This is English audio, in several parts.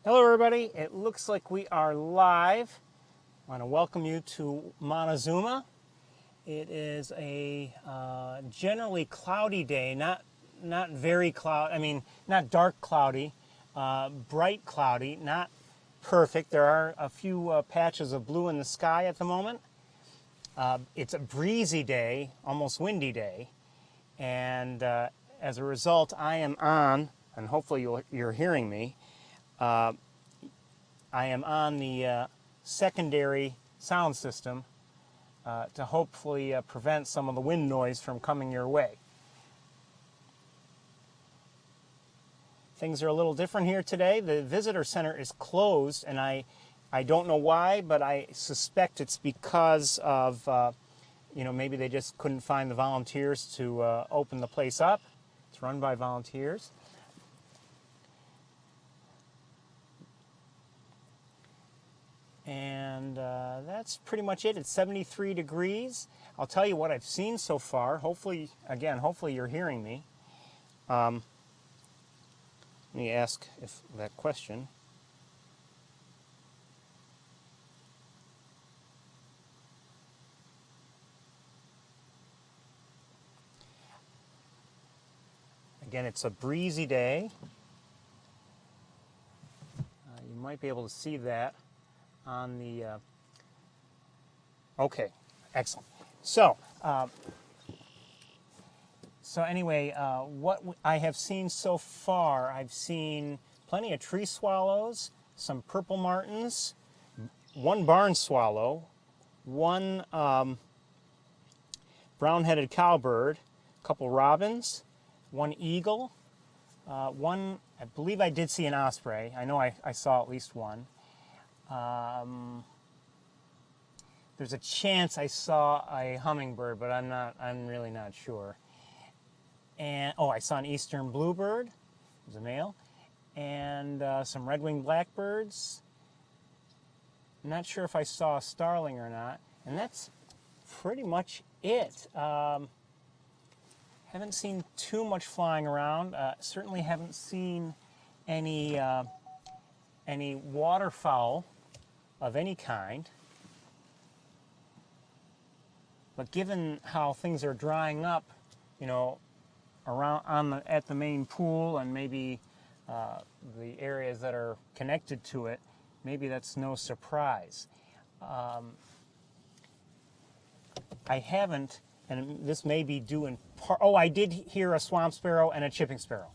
Hello everybody, it looks like we are live. I want to welcome you to Montezuma. It is a generally cloudy day, not very not dark cloudy, bright cloudy, not perfect. There are a few patches of blue in the sky at the moment. It's a breezy day, almost windy day, and as a result I am on, and hopefully you're hearing me, I am on the secondary sound system to hopefully prevent some of the wind noise from coming your way. Things are a little different here today. The visitor center is closed, and I don't know why, but I suspect it's because of, maybe they just couldn't find the volunteers to open the place up. It's run by volunteers. And that's pretty much it. It's 73 degrees. I'll tell you what I've seen so far. Hopefully you're hearing me. Let me ask if that question. Again, it's a breezy day. You might be able to see that on the... Okay, excellent. So anyway, what I have seen so far, I've seen plenty of tree swallows, some purple martins, one barn swallow, one brown-headed cowbird, a couple robins, one eagle, one, I believe I did see an osprey. I know I saw at least one. There's a chance I saw a hummingbird, but I'm really not sure. And I saw an eastern bluebird, it was a male, and some red-winged blackbirds. I'm not sure if I saw a starling or not, and that's pretty much it. Haven't seen too much flying around. Certainly haven't seen any waterfowl of any kind. But given how things are drying up, around at the main pool and maybe the areas that are connected to it, maybe that's no surprise. I haven't, and this may be due in part. Oh, I did hear a swamp sparrow and a chipping sparrow,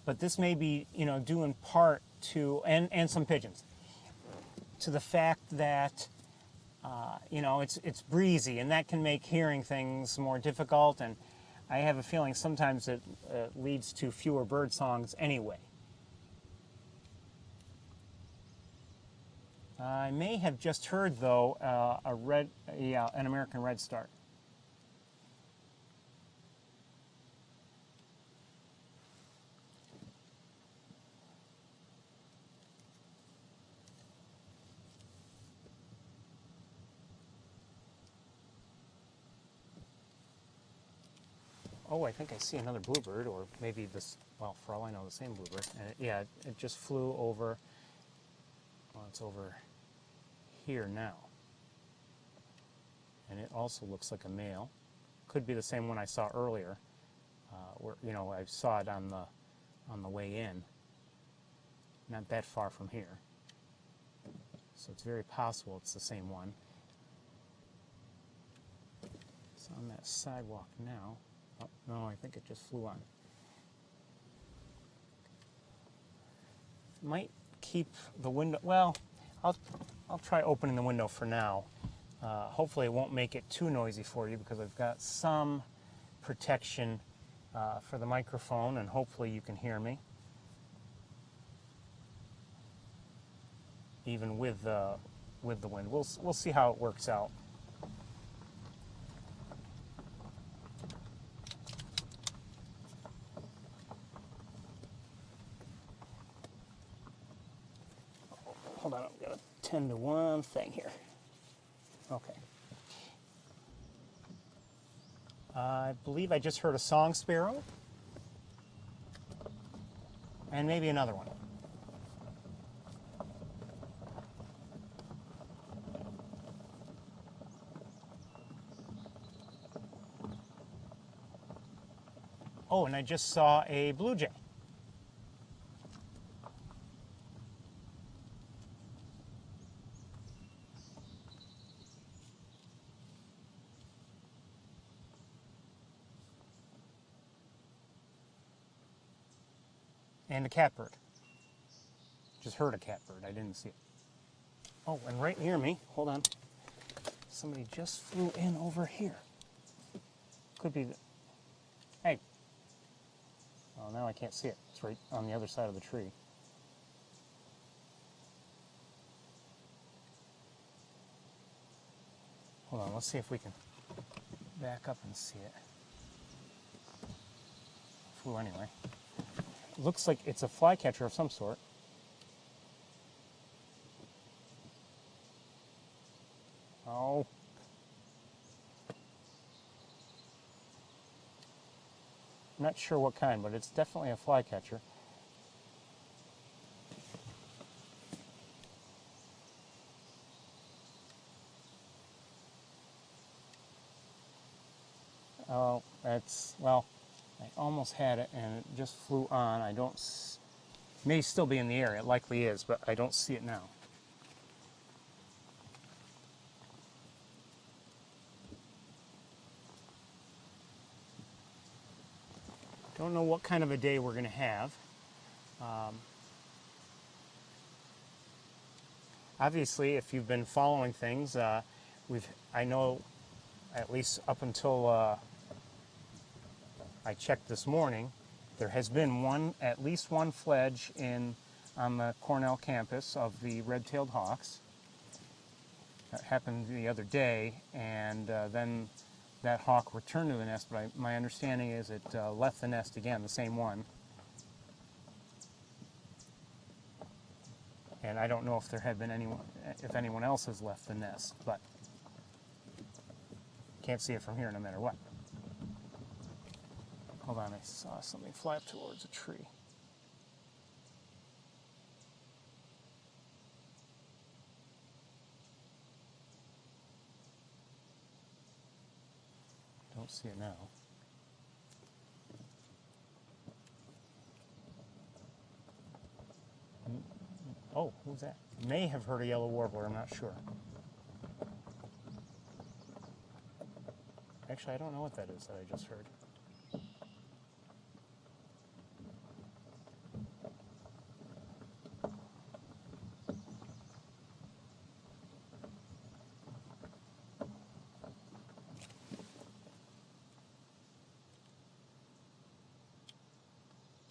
but this may be due in part to and some pigeons, to the fact that it's breezy, and that can make hearing things more difficult, and I have a feeling sometimes it leads to fewer bird songs anyway. I may have just heard, though, an American redstart. Oh, I think I see another bluebird, or maybe this, well, for all I know, the same bluebird. And it just flew over, well, it's over here now. and it also looks like a male. Could be the same one I saw earlier, where I saw it on the way in. Not that far from here, so it's very possible it's the same one. It's on that sidewalk now. Oh, no, I think it just flew on. Might keep the window. Well, I'll try opening the window for now. Hopefully it won't make it too noisy for you because I've got some protection for the microphone, and hopefully you can hear me even with the wind. We'll see how it works out. Hold on, I've got to tend to one thing here. Okay. I believe I just heard a song sparrow. And maybe another one. Oh, and I just saw a blue jay. And a catbird. Just heard a catbird. I didn't see it. Oh, and right near me, hold on. Somebody just flew in over here. Could be the... Hey. Oh, now I can't see it. It's right on the other side of the tree. Hold on, let's see if we can back up and see it. Flew anyway. Looks like it's a flycatcher of some sort. Oh. Not sure what kind, but it's definitely a flycatcher. Oh, well, I almost had it and it just flew on. May still be in the air. It likely is, but I don't see it now. Don't know what kind of a day we're going to have. Obviously, if you've been following things, I know at least up until I checked this morning, there has been at least one fledge on the Cornell campus of the red-tailed hawks. That happened the other day, and then that hawk returned to the nest, but my understanding is it left the nest again, the same one. And I don't know if there had been if anyone else has left the nest, but can't see it from here no matter what. Hold on, I saw something fly up towards a tree. Don't see it now. Oh, who's that? May have heard a yellow warbler, I'm not sure. Actually, I don't know what that is that I just heard.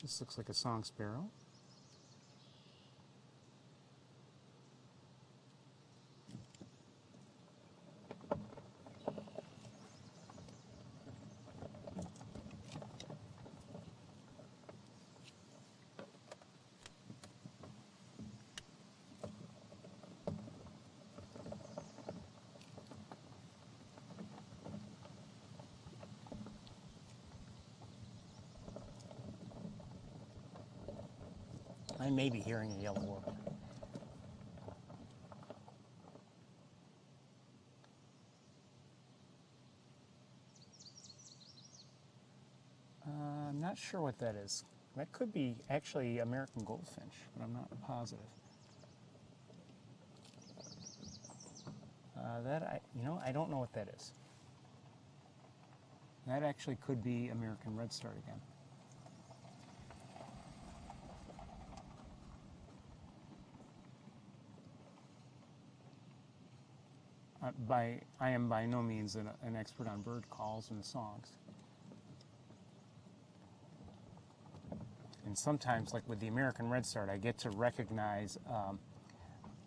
This looks like a song sparrow. I may be hearing a yellow warbler. not sure what that is. That could be actually American goldfinch, but I'm not positive. I don't know what that is. That actually could be American redstart again. I am by no means an expert on bird calls and songs. And sometimes, like with the American redstart, I get to recognize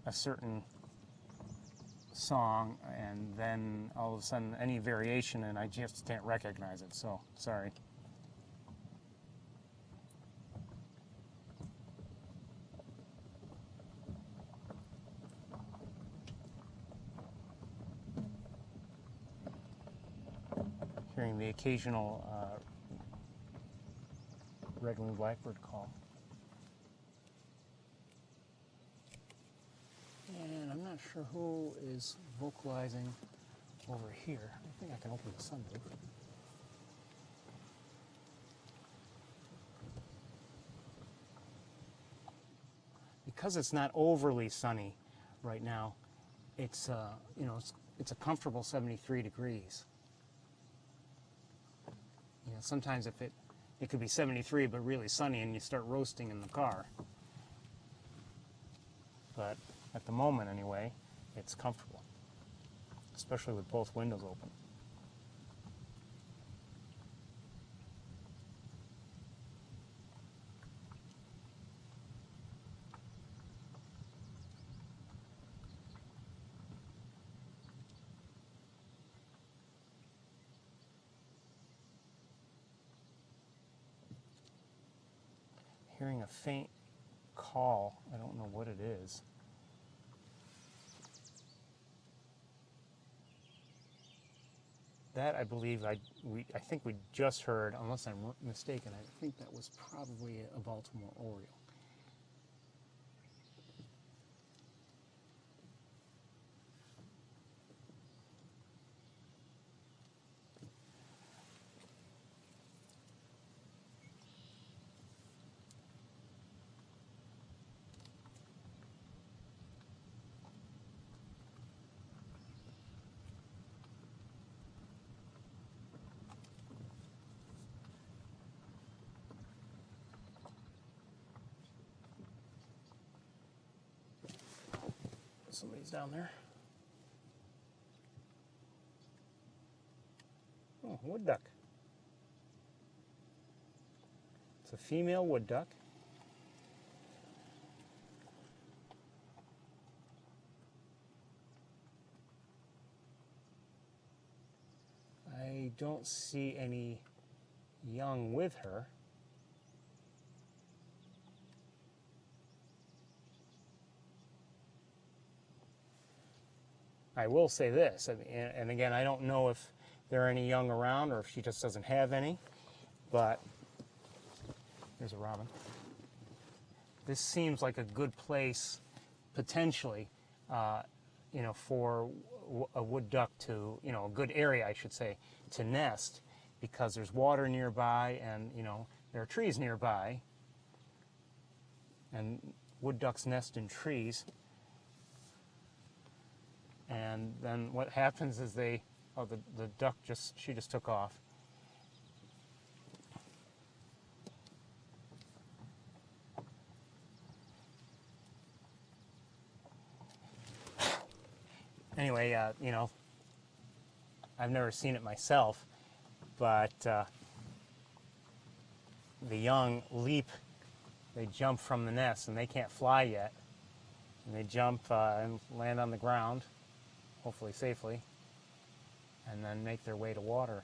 a certain song, and then all of a sudden any variation, and I just can't recognize it, so sorry. Hearing the occasional red-winged blackbird call. And I'm not sure who is vocalizing over here. I think I can open the sunroof. Because it's not overly sunny right now, it's it's a comfortable 73 degrees. Sometimes if it could be 73 but really sunny and you start roasting in the car. But at the moment anyway, it's comfortable, especially with both windows open. Hearing a faint call, I don't know what it is. That I believe I think we just heard, unless I'm mistaken, I think that was probably a Baltimore Oriole. Somebody's down there. Oh, wood duck. It's a female wood duck. I don't see any young with her. I will say this, and again, I don't know if there are any young around or if she just doesn't have any, but there's a robin. This seems like a good place, potentially, for a wood duck to, a good area, I should say, to nest, because there's water nearby and, there are trees nearby, and wood ducks nest in trees. And then what happens is the duck she just took off. Anyway, I've never seen it myself, but the young leap, they jump from the nest, and they can't fly yet. And they jump and land on the ground, hopefully safely, and then make their way to water.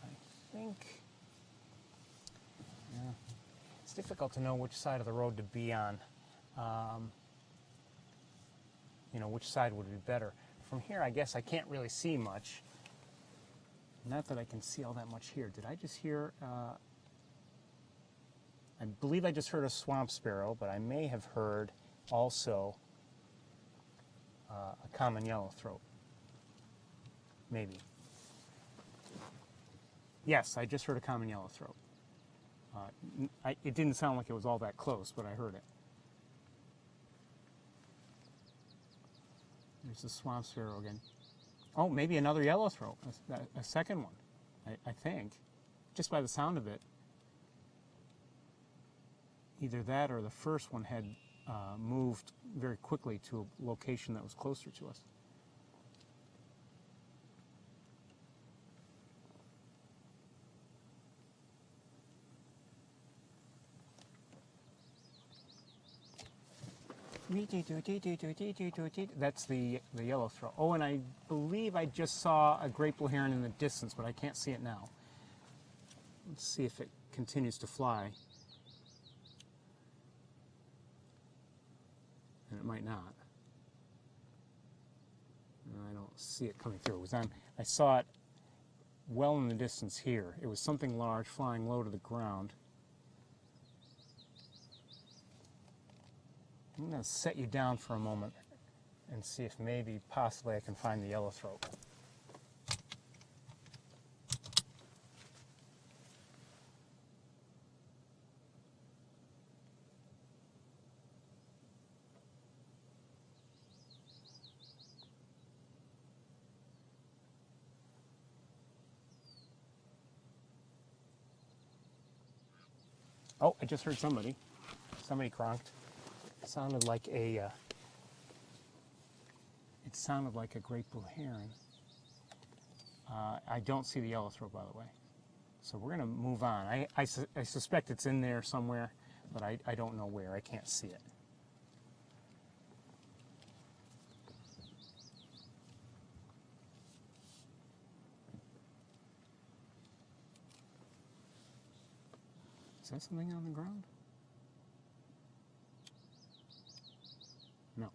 I think, it's difficult to know which side of the road to be on. Which side would be better. From here, I guess I can't really see much. Not that I can see all that much here. Did I just hear... I believe I just heard a swamp sparrow, but I may have heard also a common yellowthroat. Maybe. Yes, I just heard a common yellowthroat. It didn't sound like it was all that close, but I heard it. There's the swamp sparrow again. Oh, maybe another yellowthroat, a second one, I think, just by the sound of it. Either that or the first one had moved very quickly to a location that was closer to us. That's the yellowthroat. Oh, and I believe I just saw a great blue heron in the distance, but I can't see it now. Let's see if it continues to fly. And it might not. I don't see it coming through. It was on. I saw it well in the distance here. It was something large flying low to the ground. I'm going to set you down for a moment and see if maybe, possibly, I can find the yellowthroat. Oh, I just heard somebody. Somebody cronked. It sounded like a great blue heron. I don't see the yellowthroat, by the way. So we're going to move on. I suspect it's in there somewhere, but I don't know where. I can't see it. Is that something on the ground? No.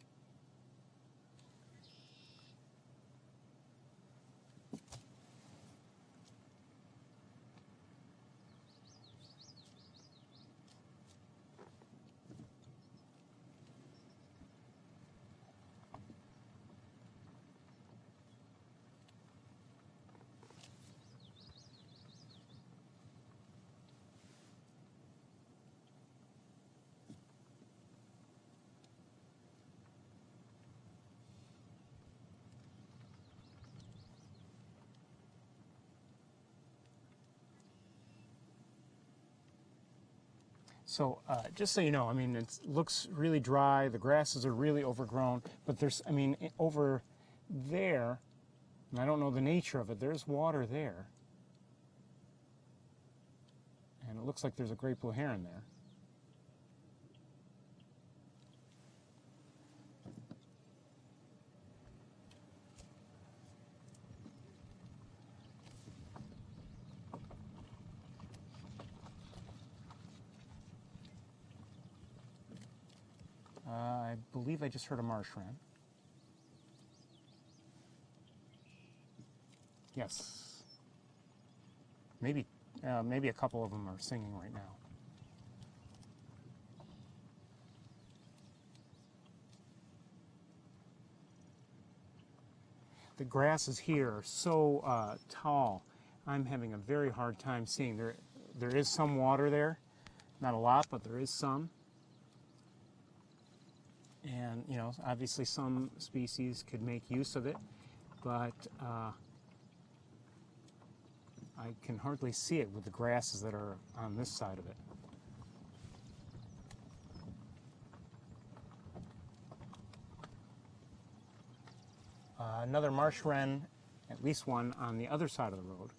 So just so you know, I mean, it looks really dry. The grasses are really overgrown. But there's, I mean, over there, and I don't know the nature of it, there's water there. And it looks like there's a great blue heron there. I believe I just heard a marsh wren. Yes. Maybe a couple of them are singing right now. The grasses here are so tall. I'm having a very hard time seeing. There is some water there. Not a lot, but there is some. And, you know, obviously some species could make use of it, but I can hardly see it with the grasses that are on this side of it. Another marsh wren, at least one on the other side of the road.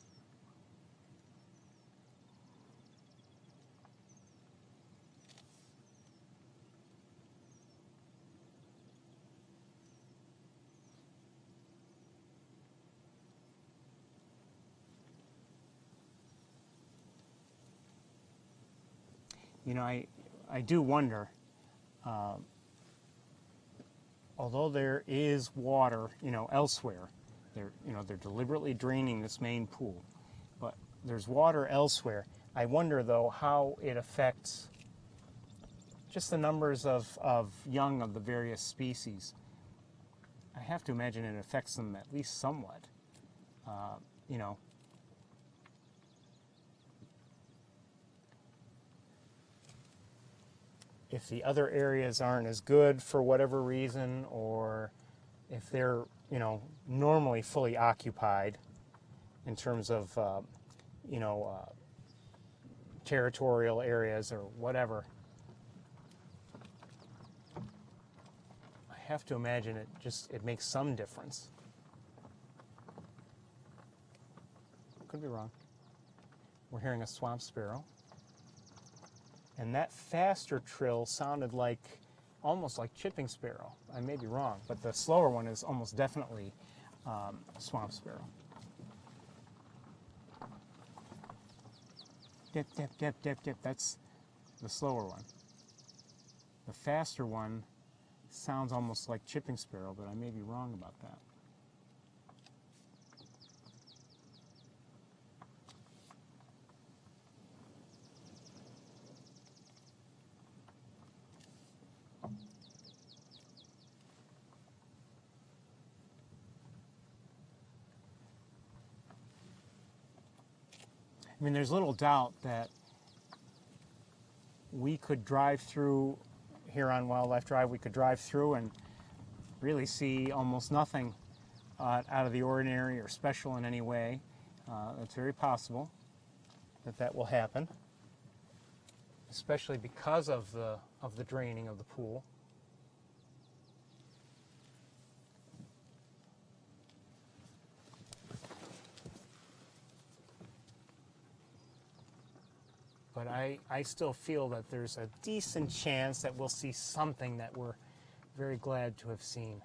You know, I do wonder, although there is water, you know, elsewhere, they're deliberately draining this main pool, but there's water elsewhere. I wonder, though, how it affects just the numbers of young of the various species. I have to imagine it affects them at least somewhat. You know, if the other areas aren't as good for whatever reason, or if they're, you know, normally fully occupied in terms of, you know, territorial areas or whatever, I have to imagine it makes some difference. Could be wrong. We're hearing a swamp sparrow. And that faster trill sounded like, almost like chipping sparrow. I may be wrong, but the slower one is almost definitely swamp sparrow. Dip, dip, dip, dip, dip. That's the slower one. The faster one sounds almost like chipping sparrow, but I may be wrong about that. I mean, there's little doubt that we could drive through here on Wildlife Drive, we could drive through and really see almost nothing out of the ordinary or special in any way. It's very possible that will happen, especially because of the draining of the pool. But I still feel that there's a decent chance that we'll see something that we're very glad to have seen.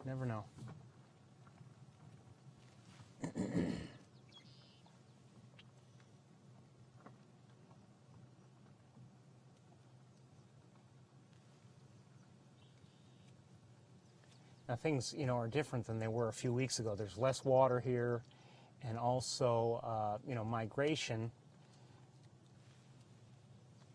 Never know. Now things, you know, are different than they were a few weeks ago. There's less water here, and also, you know, migration,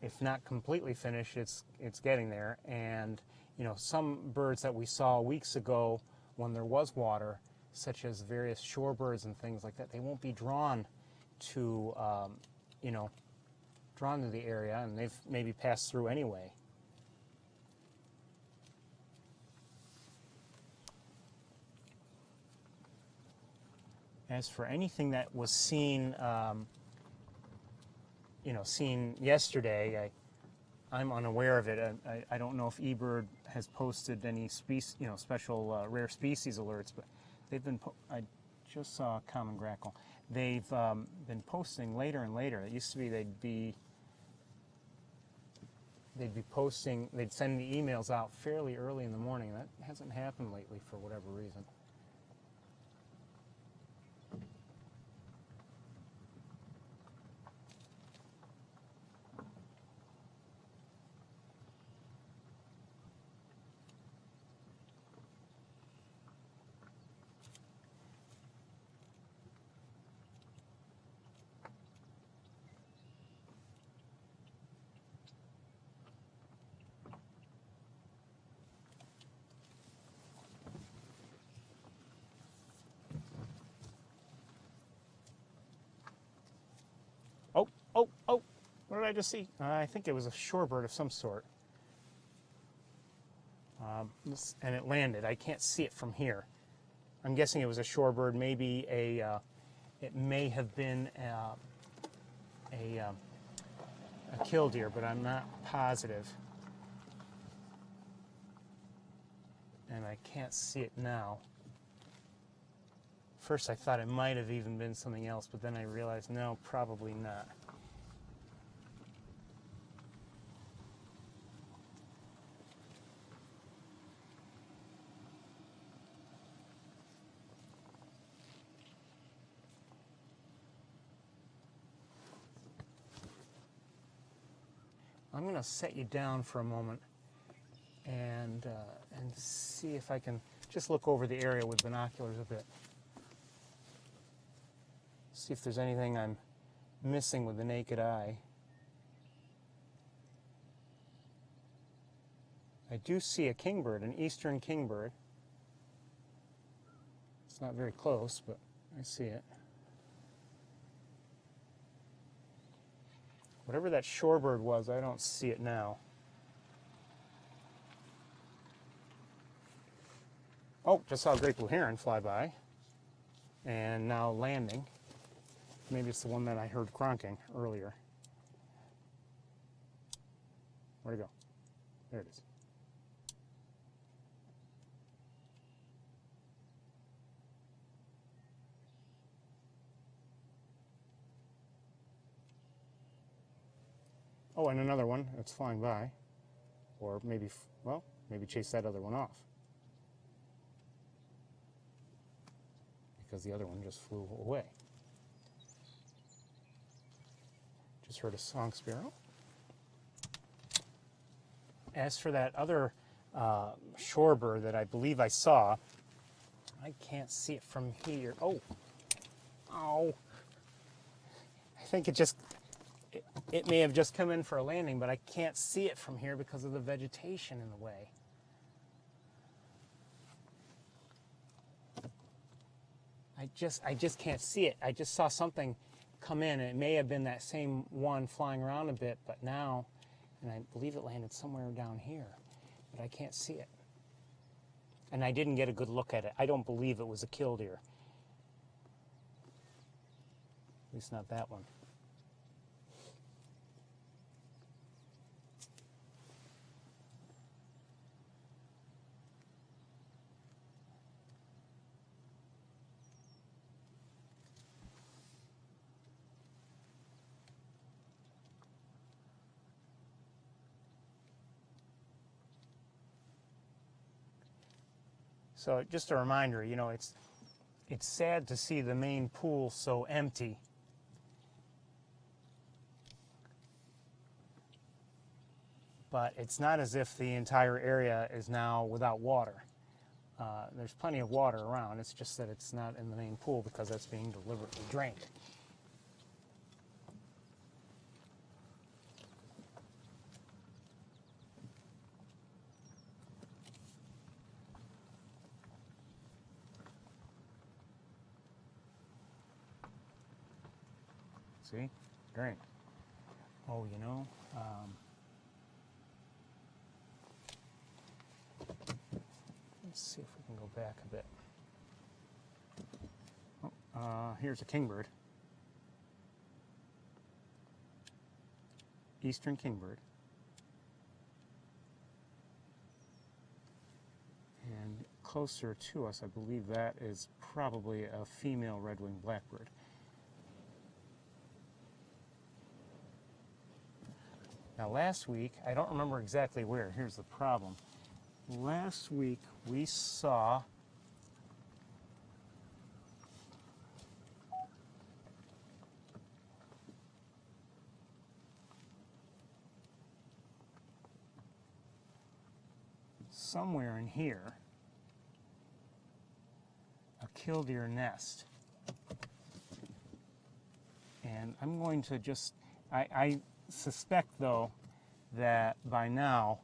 if not completely finished, it's getting there. And, you know, some birds that we saw weeks ago when there was water, such as various shorebirds and things like that, they won't be drawn to, you know, drawn to the area, and they've maybe passed through anyway. As for anything that was seen, you know, seen yesterday, I'm unaware of it. I don't know if eBird has posted any you know, special rare species alerts, but they've been. I just saw common grackle. They've been posting later and later. It used to be they'd be posting. They'd send the emails out fairly early in the morning. That hasn't happened lately for whatever reason. Oh, what did I just see? I think it was a shorebird of some sort. And it landed. I can't see it from here. I'm guessing it was a shorebird, maybe it may have been a killdeer, but I'm not positive. And I can't see it now. First I thought it might have even been something else, but then I realized, no, probably not. I'm going to set you down for a moment and see if I can just look over the area with binoculars a bit. See if there's anything I'm missing with the naked eye. I do see a kingbird, an eastern kingbird. It's not very close, but I see it. Whatever that shorebird was, I don't see it now. Oh, just saw a great blue heron fly by. And now landing. Maybe it's the one that I heard cronking earlier. Where'd it go? There it is. Oh, and another one that's flying by. Or maybe, well, maybe chase that other one off. Because the other one just flew away. Just heard a song sparrow. As for that other shorebird that I believe I saw, I can't see it from here. Oh, ow. I think it may have just come in for a landing, but I can't see it from here because of the vegetation in the way. I just can't see it. I just saw something come in, and it may have been that same one flying around a bit, but now, and I believe it landed somewhere down here, but I can't see it. And I didn't get a good look at it. I don't believe it was a killdeer. At least not that one. So just a reminder, you know, it's sad to see the main pool so empty. But it's not as if the entire area is now without water. There's plenty of water around. It's just that it's not in the main pool because that's being deliberately drained. See? Drained. Oh, you know, let's see if we can go back a bit. Oh, here's a kingbird. Eastern kingbird. And closer to us, I believe that is probably a female red-winged blackbird. Now last week, I don't remember exactly where. Here's the problem. Last week we saw somewhere in here a killdeer nest. And I'm going to just, I suspect, though, that by now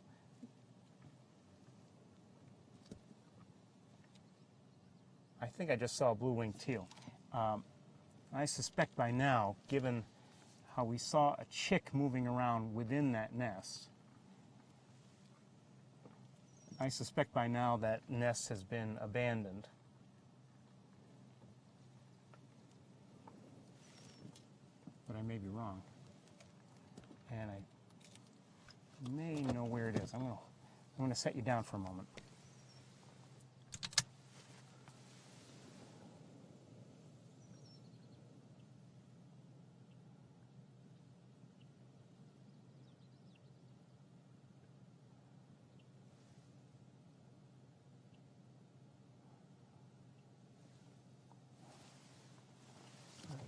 I think I just saw a blue-winged teal. I suspect by now, given how we saw a chick moving around within that nest, I suspect by now that nest has been abandoned. But I may be wrong. And I may know where it is. I'm going to set you down for a moment.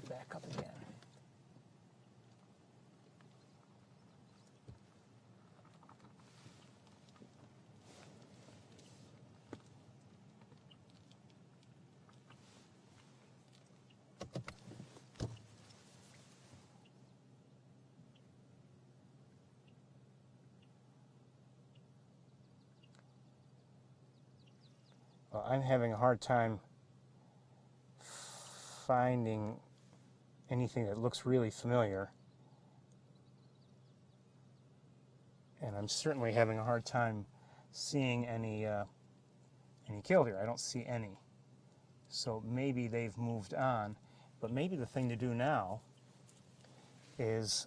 Back up again. Well, I'm having a hard time finding anything that looks really familiar. And I'm certainly having a hard time seeing any killdeer. I don't see any. So maybe they've moved on. But maybe the thing to do now is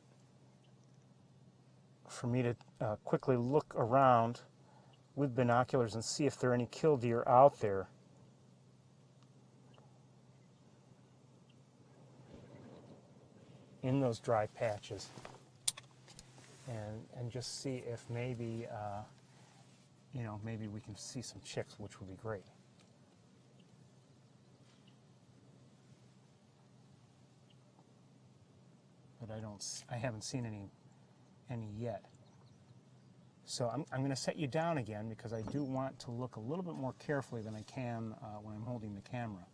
for me to quickly look around with binoculars and see if there are any killdeer out there. In those dry patches. And just see if maybe, maybe we can see some chicks, which would be great. But I haven't seen any yet. So I'm going to set you down again because I do want to look a little bit more carefully than I can when I'm holding the camera.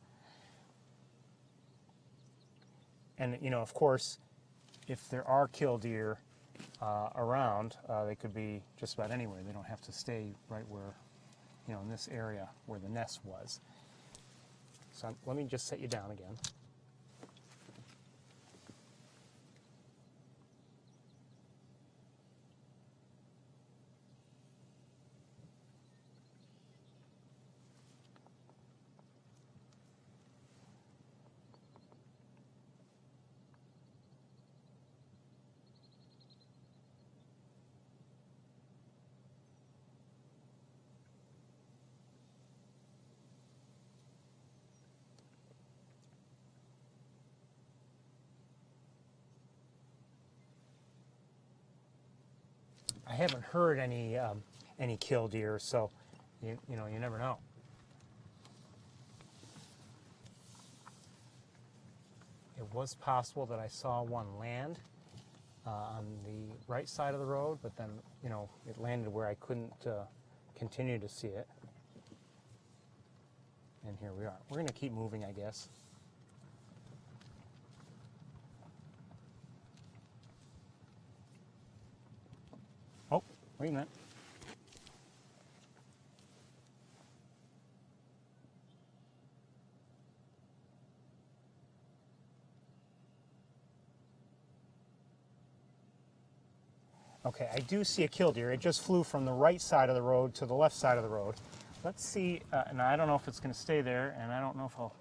And, of course, if there are killdeer around, they could be just about anywhere. They don't have to stay right where, in this area where the nest was. So let me just set you down again. I haven't heard any killdeer, so you never know. It was possible that I saw one land on the right side of the road, but then it landed where I couldn't continue to see it. And here we are. We're going to keep moving, I guess. Oh, wait a minute. Okay, I do see a killdeer. It just flew from the right side of the road to the left side of the road. Let's see, and I don't know if it's going to stay there, and I don't know if I'll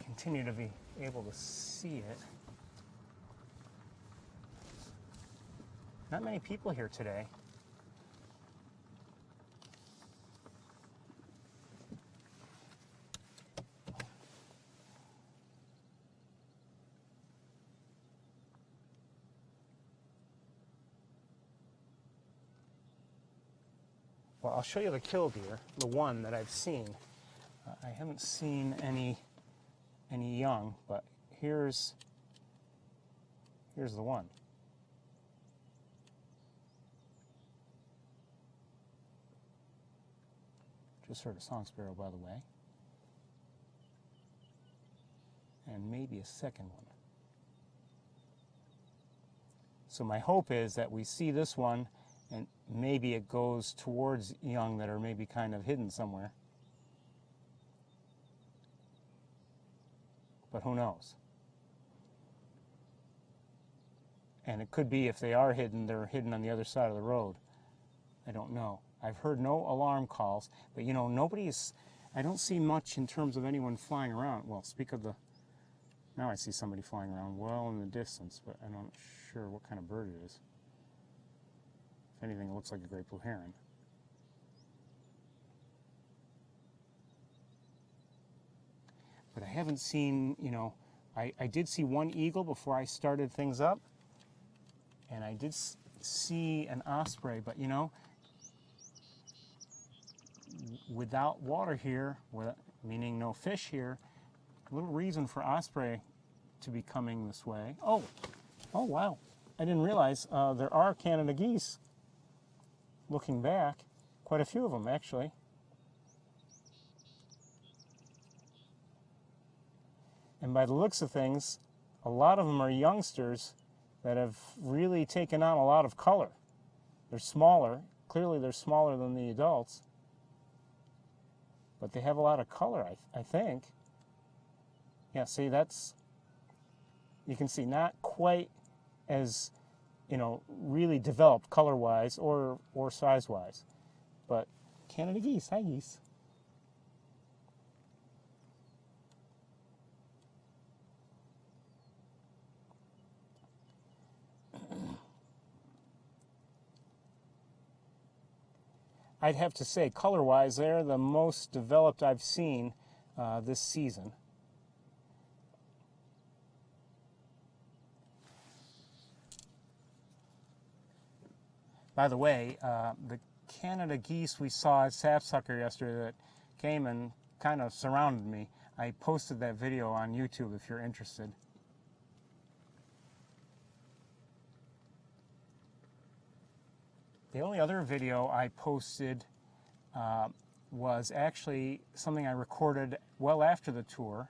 continue to be able to see it. Not many people here today. Well, I'll show you the killdeer, the one that I've seen. I haven't seen any young, but here's the one. Just heard a song sparrow, by the way. And maybe a second one. So my hope is that we see this one and maybe it goes towards young that are maybe kind of hidden somewhere. But who knows? And it could be if they are hidden, they're hidden on the other side of the road. I don't know. I've heard no alarm calls, but I don't see much in terms of anyone flying around. Well, now I see somebody flying around well in the distance, but I'm not sure what kind of bird it is. If anything, it looks like a great blue heron. But I haven't seen, I did see one eagle before I started things up, and I did see an osprey, but without water here, meaning no fish here, a little reason for osprey to be coming this way. Oh wow. I didn't realize there are Canada geese. Looking back, quite a few of them actually. And by the looks of things, a lot of them are youngsters that have really taken on a lot of color. They're smaller. Clearly they're smaller than the adults. but they have a lot of color, I think. Yeah, see, you can see not quite as, really developed color-wise or size-wise. But Canada geese, hi geese. I'd have to say, color-wise, they're the most developed I've seen this season. By the way, the Canada geese we saw at Sapsucker yesterday that came and kind of surrounded me, I posted that video on YouTube if you're interested. The only other video I posted was actually something I recorded well after the tour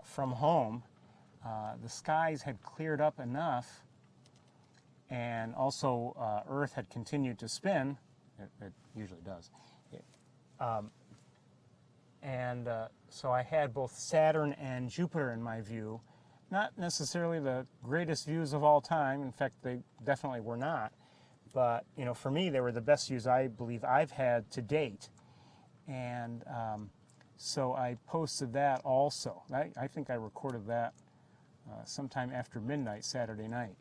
from home. The skies had cleared up enough, and also Earth had continued to spin. It usually does. So I had both Saturn and Jupiter in my view. Not necessarily the greatest views of all time. In fact, they definitely were not. But, for me, they were the best views I believe I've had to date. And so I posted that also. I think I recorded that sometime after midnight Saturday night.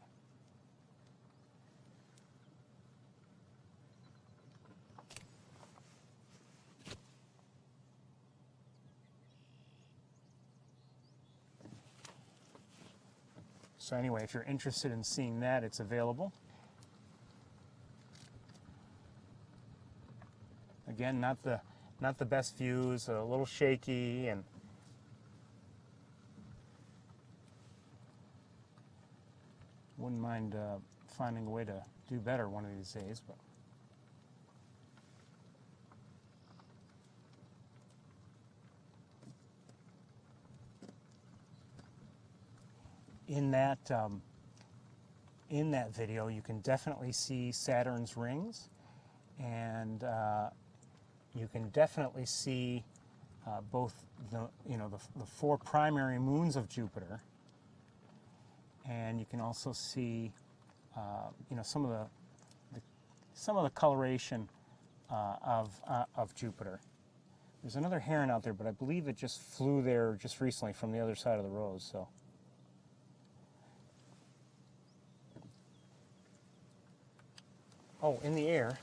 So anyway, if you're interested in seeing that, it's available. Again, not the best views, a little shaky, and wouldn't mind finding a way to do better one of these days. But in that video, you can definitely see Saturn's rings, and you can definitely see both the four primary moons of Jupiter, and you can also see some of the coloration of Jupiter. There's another heron out there, but I believe it just flew there just recently from the other side of the road. So. Oh, in the air.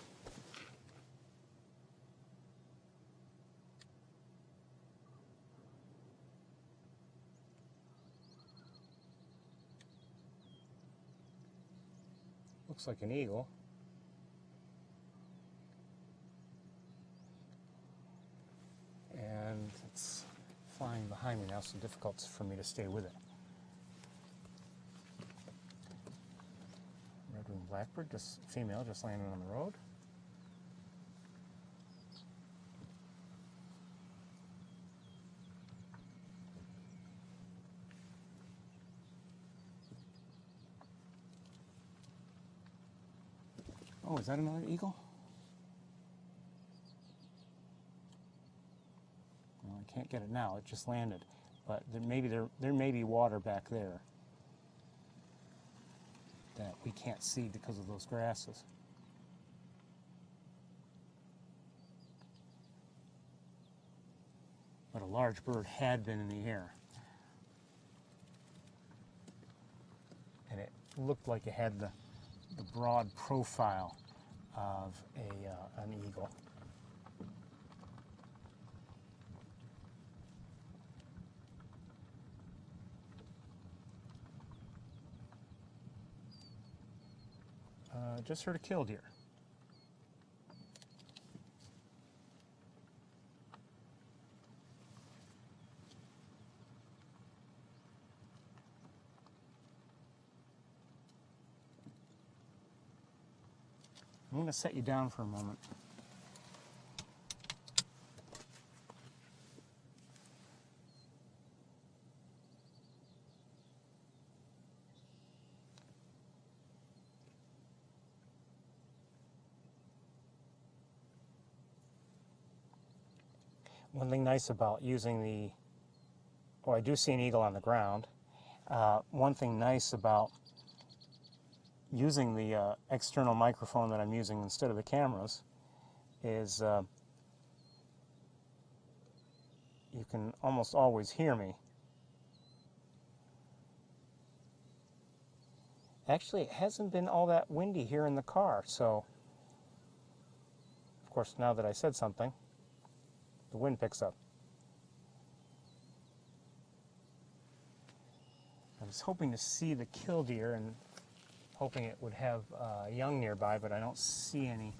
Looks like an eagle. And it's flying behind me now, so difficult for me to stay with it. Red-winged blackbird, female, just landing on the road. Oh, is that another eagle? Well, I can't get it now. It just landed, but there may be water back there that we can't see because of those grasses. But a large bird had been in the air, and it looked like it had the broad profile of an eagle. Just heard a killdeer. I'm going to set you down for a moment. One thing nice about using the, oh, I do see an eagle on the ground. One thing nice about using the external microphone that I'm using instead of the cameras is you can almost always hear me. Actually, it hasn't been all that windy here in the car, so of course now that I said something, the wind picks up. I was hoping to see the killdeer and hoping it would have young nearby, but I don't see any.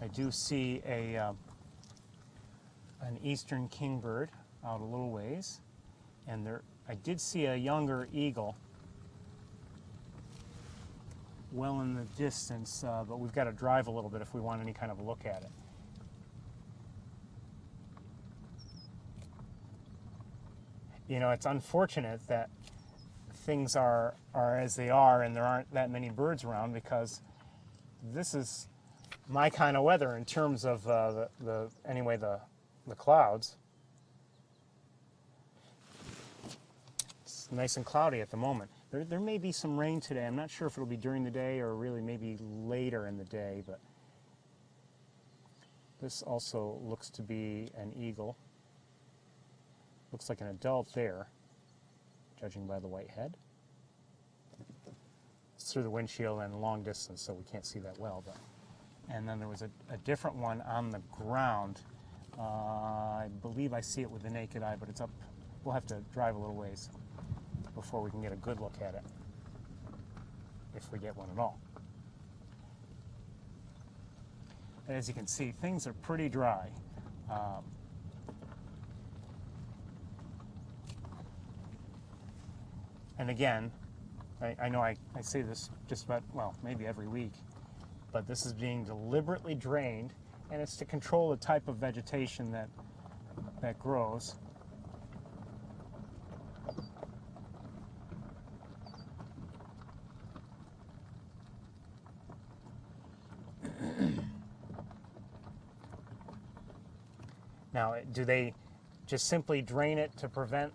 I do see an eastern kingbird out a little ways, and there I did see a younger eagle well in the distance, but we've got to drive a little bit if we want any kind of a look at it. You know, it's unfortunate that things are as they are and there aren't that many birds around, because this is my kind of weather in terms of the clouds. It's nice and cloudy at the moment. There may be some rain today. I'm not sure if it'll be during the day or really maybe later in the day, but this also looks to be an eagle. Looks like an adult there, judging by the white head. It's through the windshield and long distance, so we can't see that well. But and then there was a different one on the ground. I believe I see it with the naked eye, but it's up. We'll have to drive a little ways before we can get a good look at it, if we get one at all. And as you can see, things are pretty dry. And again, I know I say this just about, well, maybe every week, but this is being deliberately drained, and it's to control the type of vegetation that grows. Now, do they just simply drain it to prevent,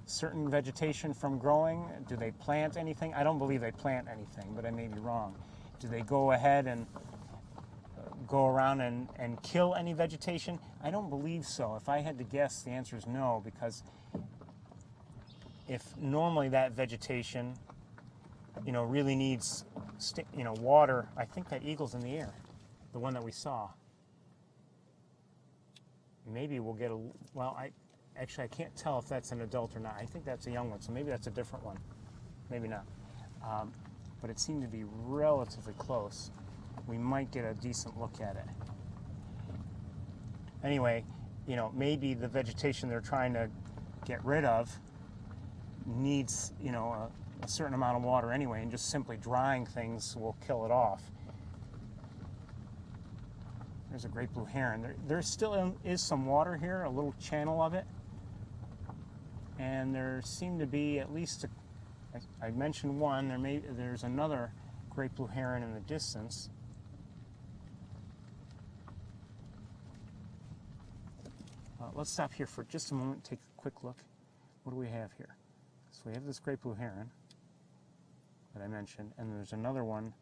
certain vegetation from growing? Do they plant anything? I don't believe they plant anything, but I may be wrong. Do they go ahead and go around and kill any vegetation? I don't believe so. If I had to guess, the answer is no, because if normally that vegetation, really needs, water. I think that eagle's in the air, the one that we saw. Maybe we'll get Actually, I can't tell if that's an adult or not. I think that's a young one, so maybe that's a different one. Maybe not. But it seemed to be relatively close. We might get a decent look at it. Anyway, maybe the vegetation they're trying to get rid of needs, a certain amount of water anyway, and just simply drying things will kill it off. There's a great blue heron. There still is some water here, a little channel of it. And there seem to be at least, I mentioned one, there's another great blue heron in the distance. Let's stop here for just a moment, take a quick look. What do we have here? So we have this great blue heron that I mentioned, and there's another one,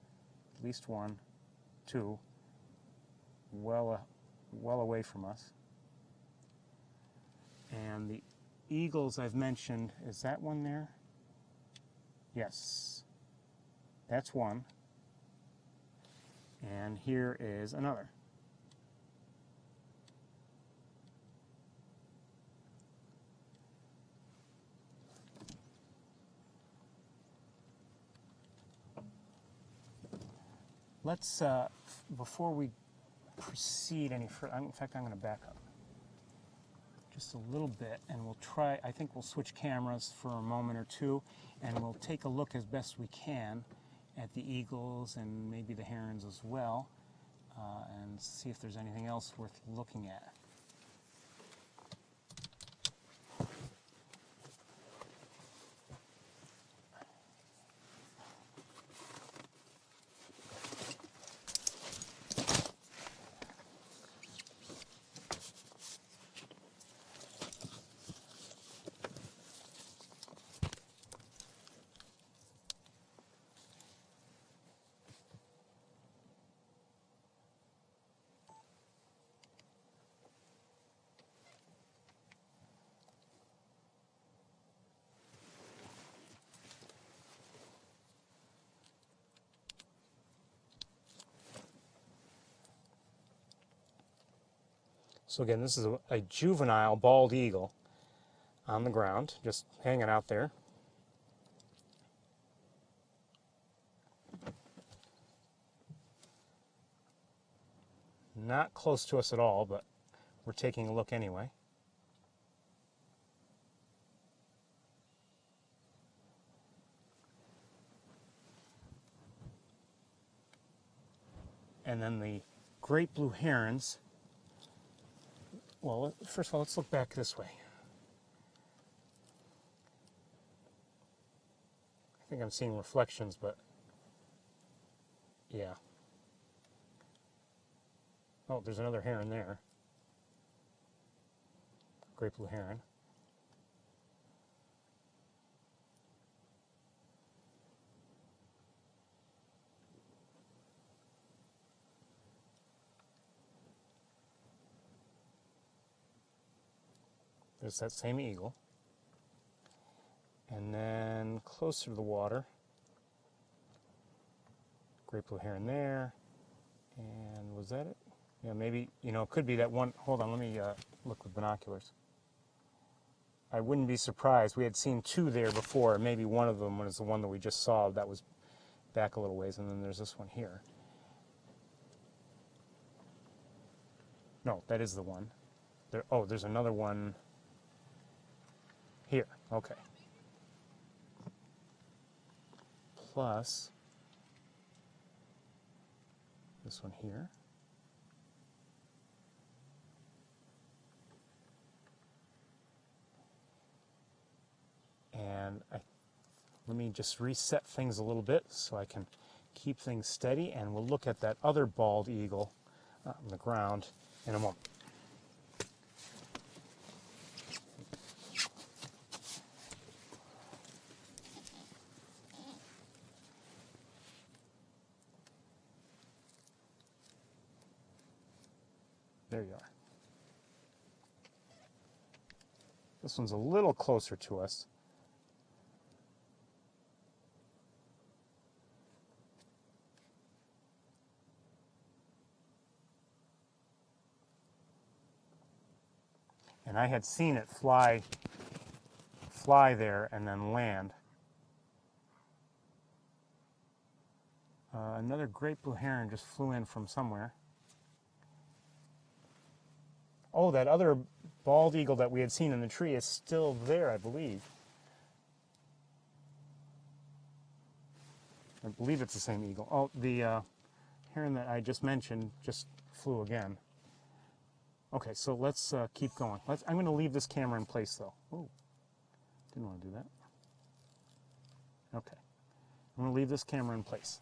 at least one, two, well away from us. And the eagles I've mentioned, is that one there? Yes, that's one. And here is another. Let's, before we proceed any further, in fact, I'm going to back up just a little bit, and we'll try, I think we'll switch cameras for a moment or two, and we'll take a look as best we can at the eagles and maybe the herons as well, and see if there's anything else worth looking at. So again, this is a juvenile bald eagle on the ground, just hanging out there. Not close to us at all, but we're taking a look anyway. And then the great blue herons. Well, first of all, let's look back this way. I think I'm seeing reflections, but yeah. Oh, there's another heron there. Great blue heron. There's that same eagle. And then closer to the water, great blue heron there. And was that it? Yeah, maybe, it could be that one. Hold on, let me look with binoculars. I wouldn't be surprised. We had seen two there before. Maybe one of them was the one that we just saw. That was back a little ways. And then there's this one here. No, that is the one. There's another one here. Okay. Plus this one here. And let me just reset things a little bit so I can keep things steady, and we'll look at that other bald eagle on the ground in a moment. There you are. This one's a little closer to us. And I had seen it fly there and then land. Another great blue heron just flew in from somewhere. Oh, that other bald eagle that we had seen in the tree is still there, I believe. I believe it's the same eagle. Oh, the heron that I just mentioned just flew again. Okay, so let's keep going. I'm going to leave this camera in place, though. Oh, didn't want to do that. Okay, I'm going to leave this camera in place.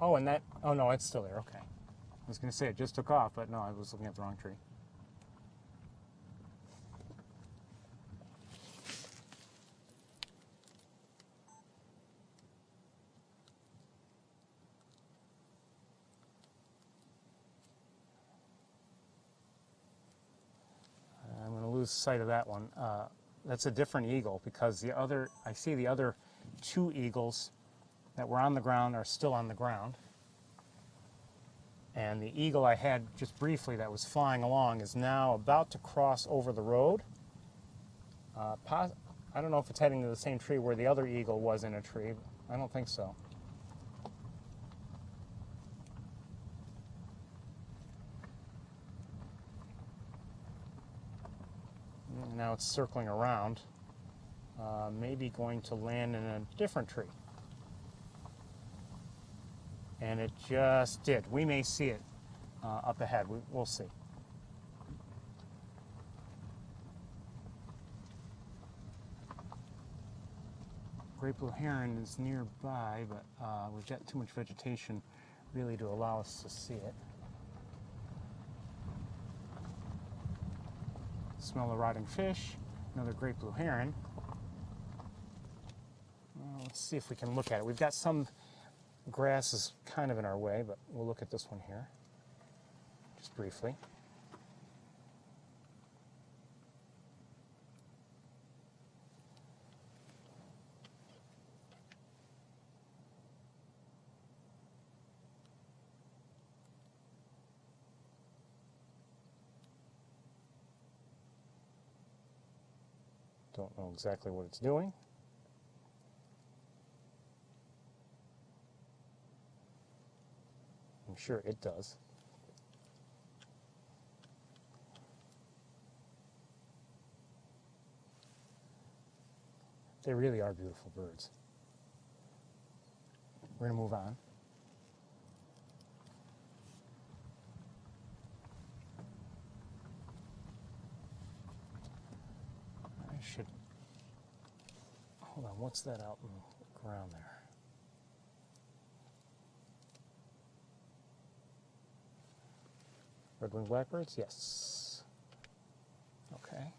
Oh, oh no, it's still there, okay. I was going to say it just took off, but no, I was looking at the wrong tree. I'm going to lose sight of that one. That's a different eagle because I see the other two eagles that were on the ground are still on the ground. And the eagle I had just briefly that was flying along is now about to cross over the road. I don't know if it's heading to the same tree where the other eagle was in a tree. I don't think so. Now it's circling around, maybe going to land in a different tree. And it just did. We may see it up ahead. We'll see. Great blue heron is nearby, but we've got too much vegetation really to allow us to see it. Smell the rotting fish. Another great blue heron. Let's see if we can look at it. We've got some grass is kind of in our way, but we'll look at this one here, just briefly. Don't know exactly what it's doing. I'm sure it does. They really are beautiful birds. We're going to move on. I should... Hold on, what's that out in the ground there? Red-winged blackbirds? Yes. Okay.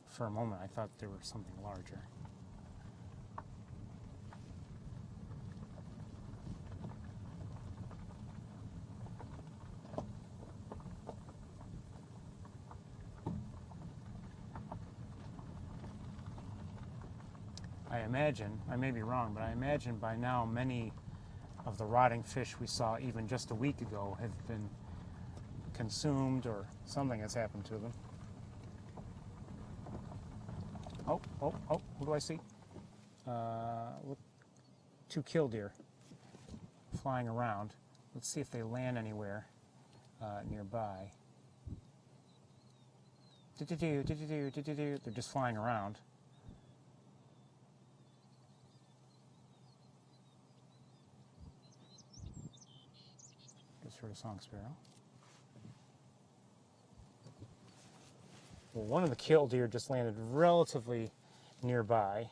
For a moment, I thought there was something larger. I imagine, I may be wrong, but I imagine by now many of the rotting fish we saw even just a week ago have been consumed or something has happened to them. Oh, who do I see? Look, 2 killdeer flying around. Let's see if they land anywhere nearby. They're just flying around. Just heard a song sparrow. Well, one of the killdeer just landed relatively nearby.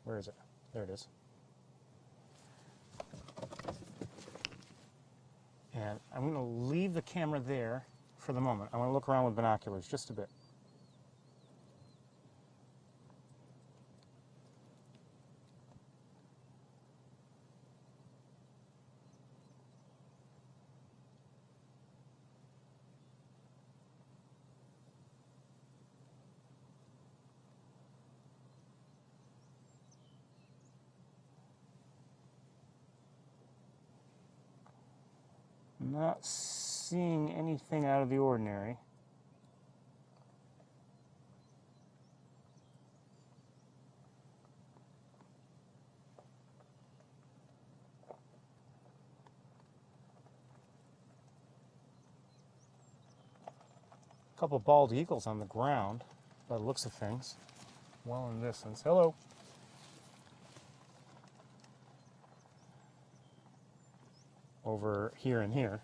Where is it? There it is. And I'm going to leave the camera there for the moment. I want to look around with binoculars just a bit. Not seeing anything out of the ordinary. A couple bald eagles on the ground, by the looks of things. Well in distance. Hello. Over here and here.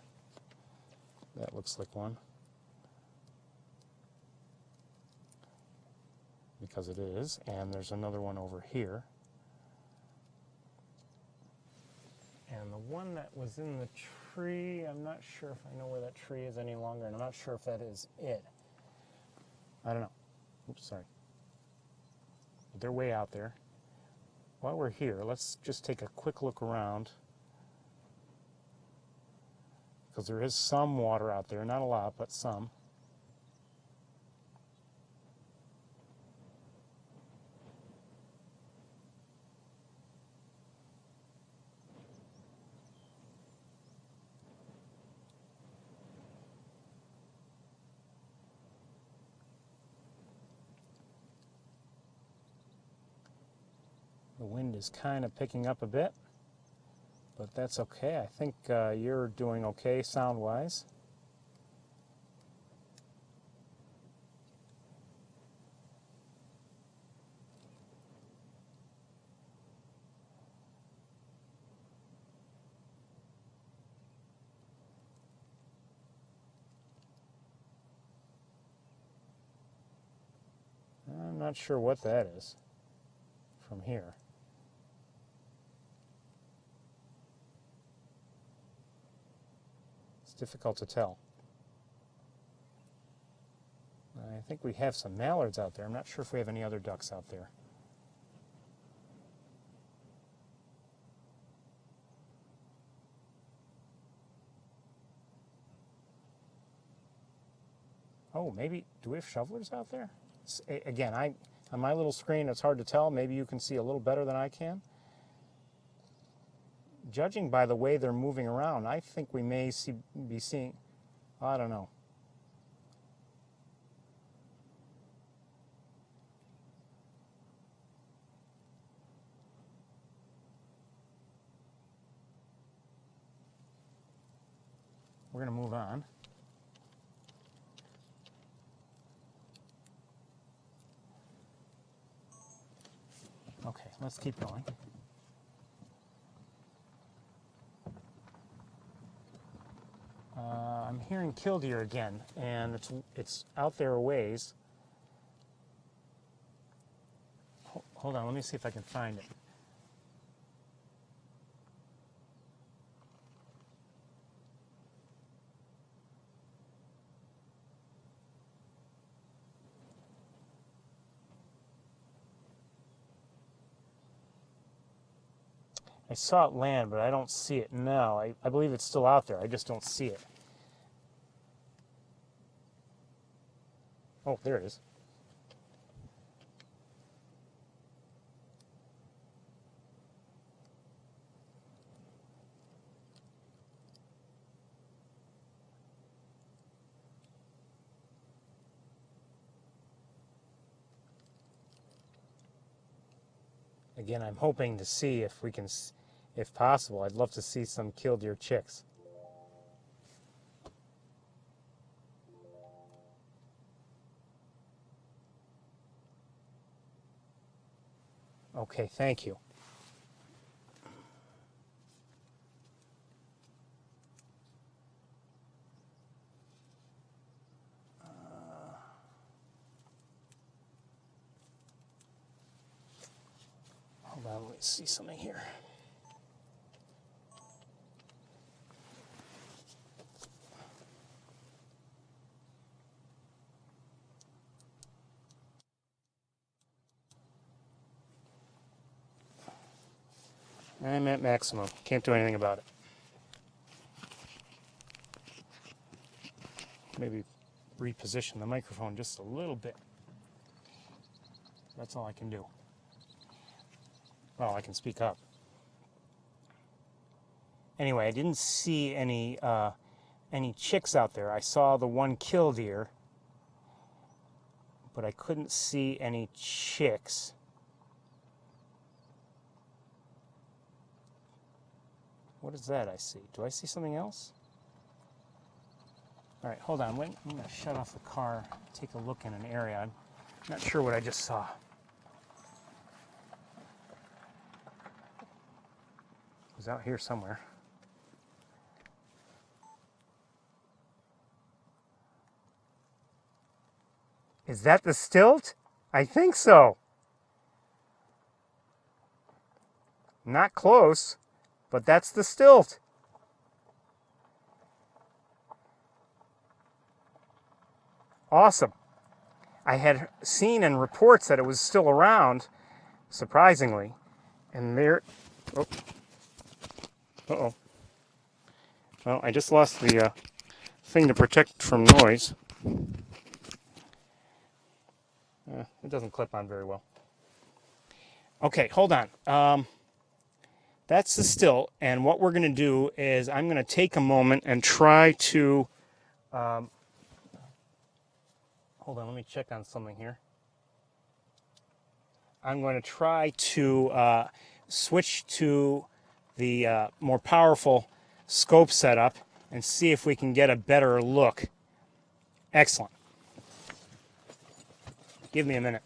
That looks like one. Because it is. And there's another one over here. And the one that was in the tree, I'm not sure if I know where that tree is any longer, and I'm not sure if that is it. I don't know. Oops, sorry. They're way out there. While we're here, let's just take a quick look around. Because there is some water out there, not a lot, but some. The wind is kind of picking up a bit, but that's okay. I think you're doing okay sound-wise. I'm not sure what that is from here. It's difficult to tell. I think we have some mallards out there. I'm not sure if we have any other ducks out there. Oh, maybe, do we have shovelers out there? Again, on my little screen, it's hard to tell. Maybe you can see a little better than I can. Judging by the way they're moving around, I think we may be seeing, I don't know. we're going to move on. Okay, let's keep going. I'm hearing killdeer again, and it's out there a ways. Hold on, let me see if I can find it. I saw it land, but I don't see it now. I believe it's still out there. I just don't see it. Oh, there it is. Again, I'm hoping to see if we can, if possible, I'd love to see some killdeer chicks. Okay, thank you. Hold on, let me see something here. I'm at maximum. Can't do anything about it. Maybe reposition the microphone just a little bit. That's all I can do. Well, I can speak up. Anyway, I didn't see any chicks out there. I saw the one killdeer, but I couldn't see any chicks. What is that I see? Do I see something else? All right, hold on. I'm going to shut off the car, take a look in an area. I'm not sure what I just saw. It was out here somewhere. Is that the stilt? I think so. Not close, but that's the stilt. Awesome. I had seen in reports that it was still around, surprisingly. And there, oh, uh-oh. Well, I just lost the thing to protect from noise. It doesn't clip on very well. Okay, hold on. That's the stilt, and what we're going to do is I'm going to take a moment and try to... hold on, let me check on something here. I'm going to try to switch to the more powerful scope setup and see if we can get a better look. Excellent. Give me a minute.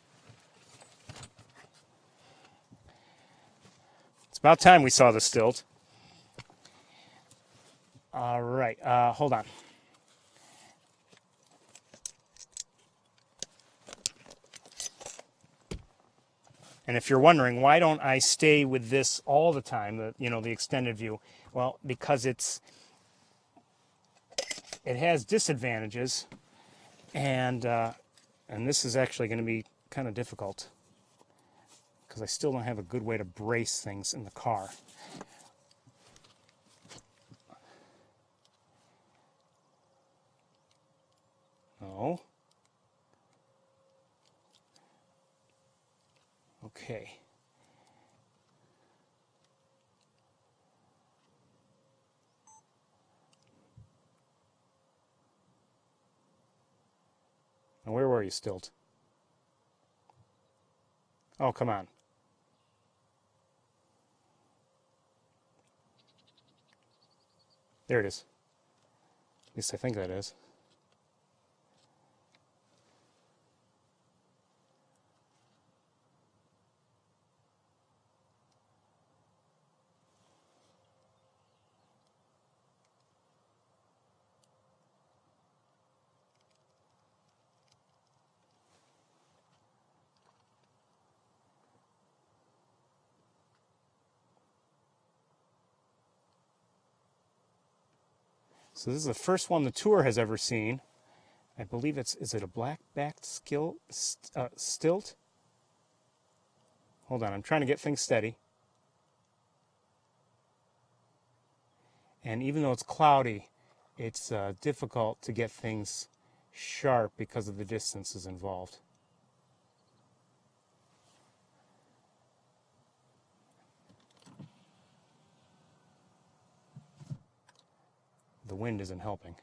It's about time we saw the stilt. All right, hold on. And if you're wondering, why don't I stay with this all the time, the extended view? Well, because it has disadvantages, and this is actually going to be kind of difficult because I still don't have a good way to brace things in the car. No. Okay. Now, where were you, Stilt? Oh, come on. There it is. At least I think that is. So this is the first one the tour has ever seen. I believe is it a black-backed stilt? Hold on, I'm trying to get things steady. And even though it's cloudy, it's difficult to get things sharp because of the distances involved. The wind isn't helping.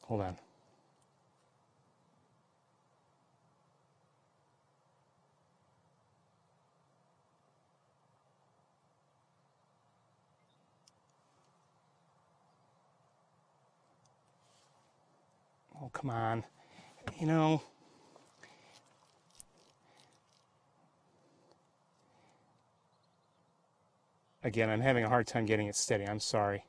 Hold on. Oh, come on. You know, again, I'm having a hard time getting it steady. I'm sorry.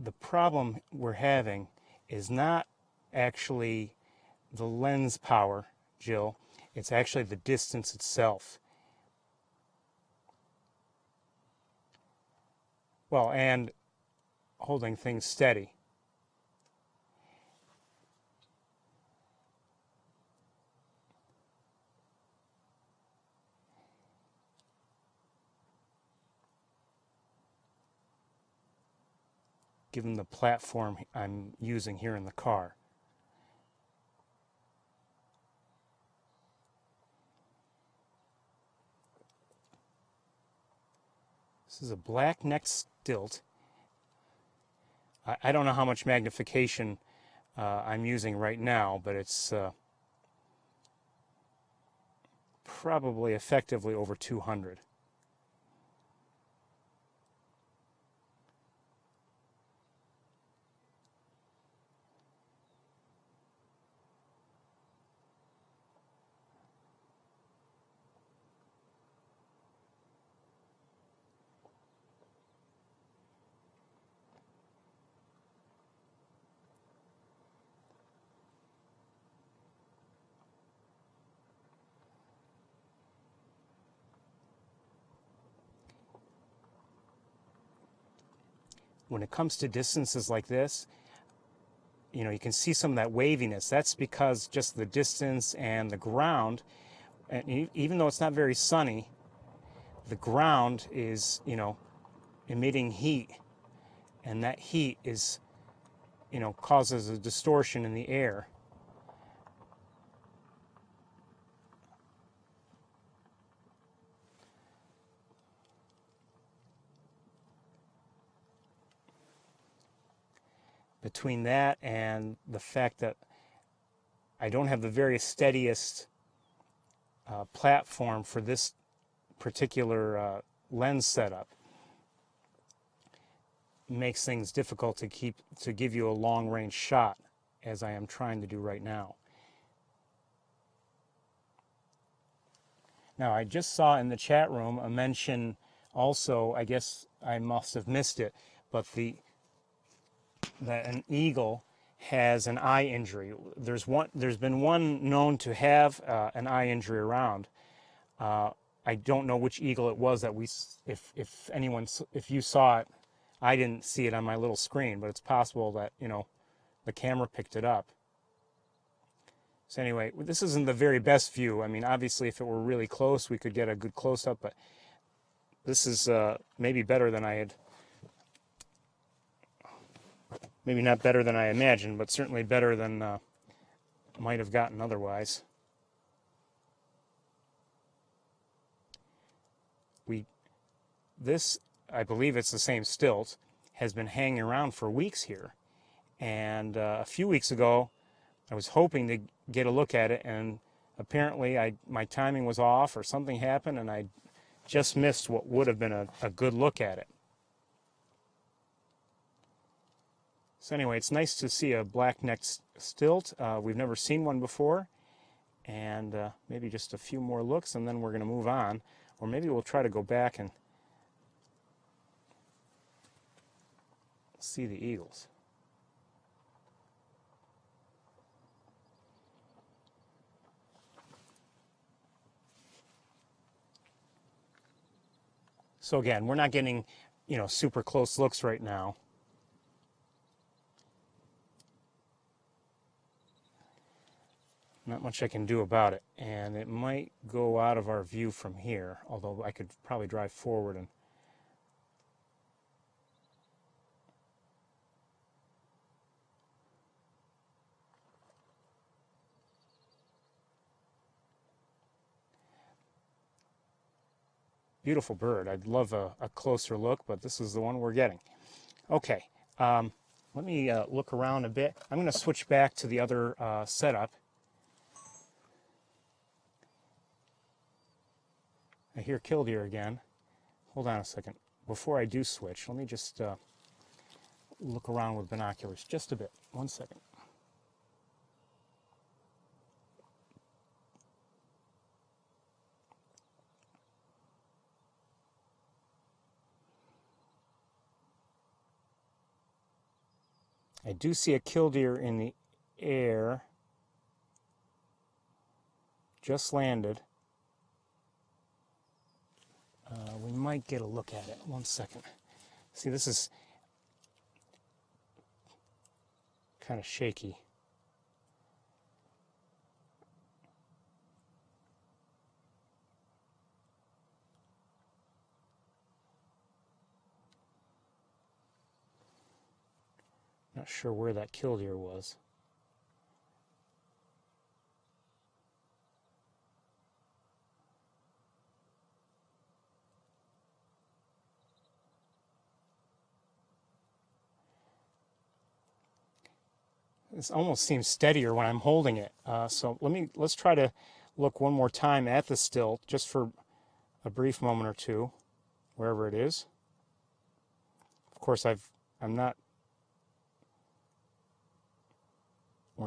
The problem we're having is not actually the lens power, Jill. It's actually the distance itself. Well, and holding things steady. Given the platform I'm using here in the car. This is a black neck stilt. I don't know how much magnification I'm using right now, but it's probably effectively over 200. When it comes to distances like this, you know, you can see some of that waviness. That's because just the distance and the ground, and even though it's not very sunny, the ground is, you know, emitting heat, and that heat is, you know, causes a distortion in the air. between that and the fact that I don't have the very steadiest platform for this particular lens setup, makes things difficult to give you a long range shot, as I am trying to do right now. Now, I just saw in the chat room a mention also, I guess I must have missed it, but that an eagle has an eye injury. There's been one known to have an eye injury around. I don't know which eagle it was that if you saw it, I didn't see it on my little screen, but it's possible that, the camera picked it up. So anyway, this isn't the very best view. I mean, obviously, if it were really close, we could get a good close-up, but this is maybe better than I had, maybe not better than I imagined, but certainly better than might have gotten otherwise. This, I believe it's the same stilt, has been hanging around for weeks here. And a few weeks ago, I was hoping to get a look at it, and apparently my timing was off or something happened, and I just missed what would have been a good look at it. So anyway, it's nice to see a black-necked stilt. We've never seen one before, and maybe just a few more looks, and then we're going to move on. Or maybe we'll try to go back and see the eagles. So again, we're not getting, super close looks right now. Not much I can do about it. And it might go out of our view from here, although I could probably drive forward and beautiful bird. I'd love a closer look, but this is the one we're getting. Okay, let me look around a bit. I'm going to switch back to the other setup. I hear killdeer again. Hold on a second. Before I do switch, let me just look around with binoculars just a bit. 1 second. I do see a killdeer in the air. Just landed. We might get a look at it. 1 second. See, this is kind of shaky. Not sure where that killdeer was. This almost seems steadier when I'm holding it. So let's try to look one more time at the stilt, just for a brief moment or two, wherever it is. Of course, we're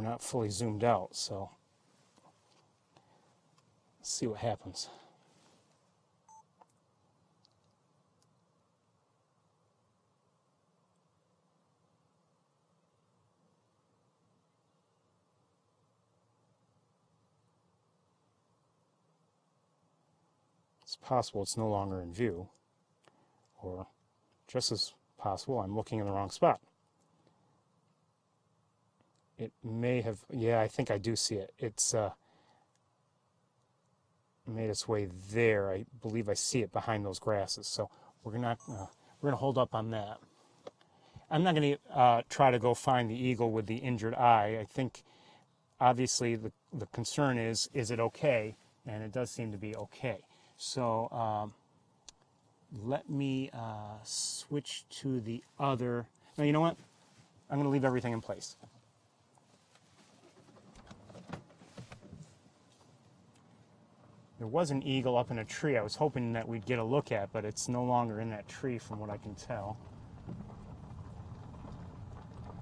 not fully zoomed out, so let's see what happens. It's possible it's no longer in view, or just as possible, I'm looking in the wrong spot. It may have, yeah, I think I do see it. It's made its way there. I believe I see it behind those grasses. So we're gonna hold up on that. I'm not going to try to go find the eagle with the injured eye. I think obviously the concern is it okay? And it does seem to be okay. So let me switch to the other. No, you know what? I'm going to leave everything in place. There was an eagle up in a tree I was hoping that we'd get a look at, but it's no longer in that tree from what I can tell.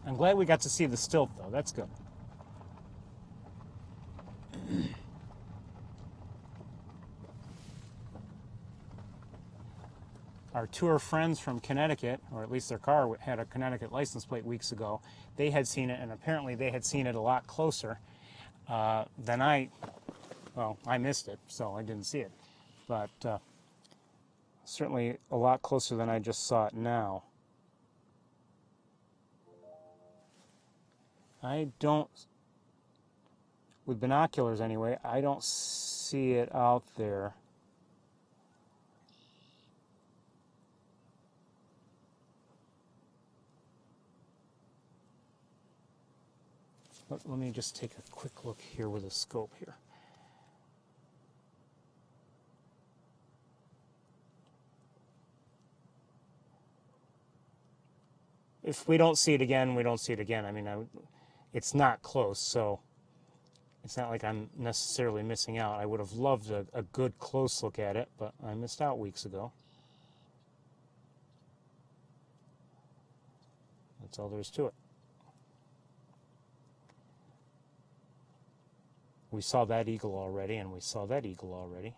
I'm glad we got to see the stilt, though. That's good. Our tour friends from Connecticut, or at least their car had a Connecticut license plate weeks ago, they had seen it, and apparently they had seen it a lot closer than I. Well, I missed it, so I didn't see it. But certainly a lot closer than I just saw it now. I don't, with binoculars anyway, I don't see it out there. Let me just take a quick look here with a scope here. If we don't see it again, we don't see it again. I mean, it's not close, so it's not like I'm necessarily missing out. I would have loved a good close look at it, but I missed out weeks ago. That's all there is to it. We saw that eagle already, and we saw that eagle already.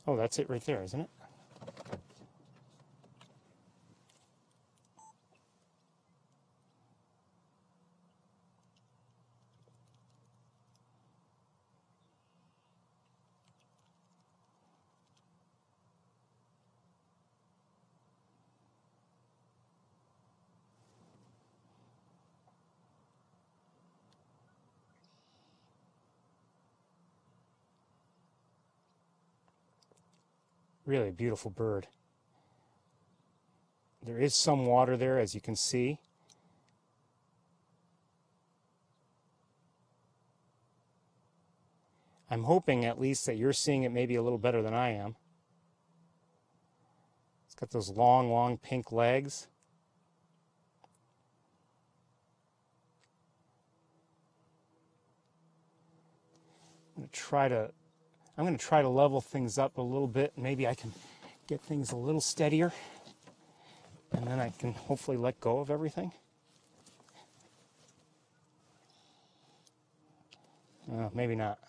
Oh, that's it right there, isn't it? Really beautiful bird. There is some water there, as you can see. I'm hoping at least that you're seeing it maybe a little better than I am. It's got those long, long pink legs. I'm going to try to level things up a little bit. Maybe I can get things a little steadier, and then I can hopefully let go of everything. Maybe not.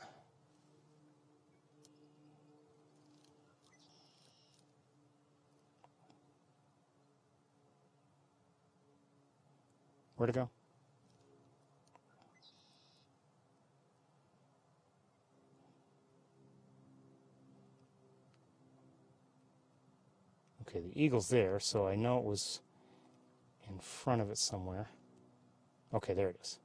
Where'd it go? Okay, the eagle's there, so I know it was in front of it somewhere. Okay, there it is.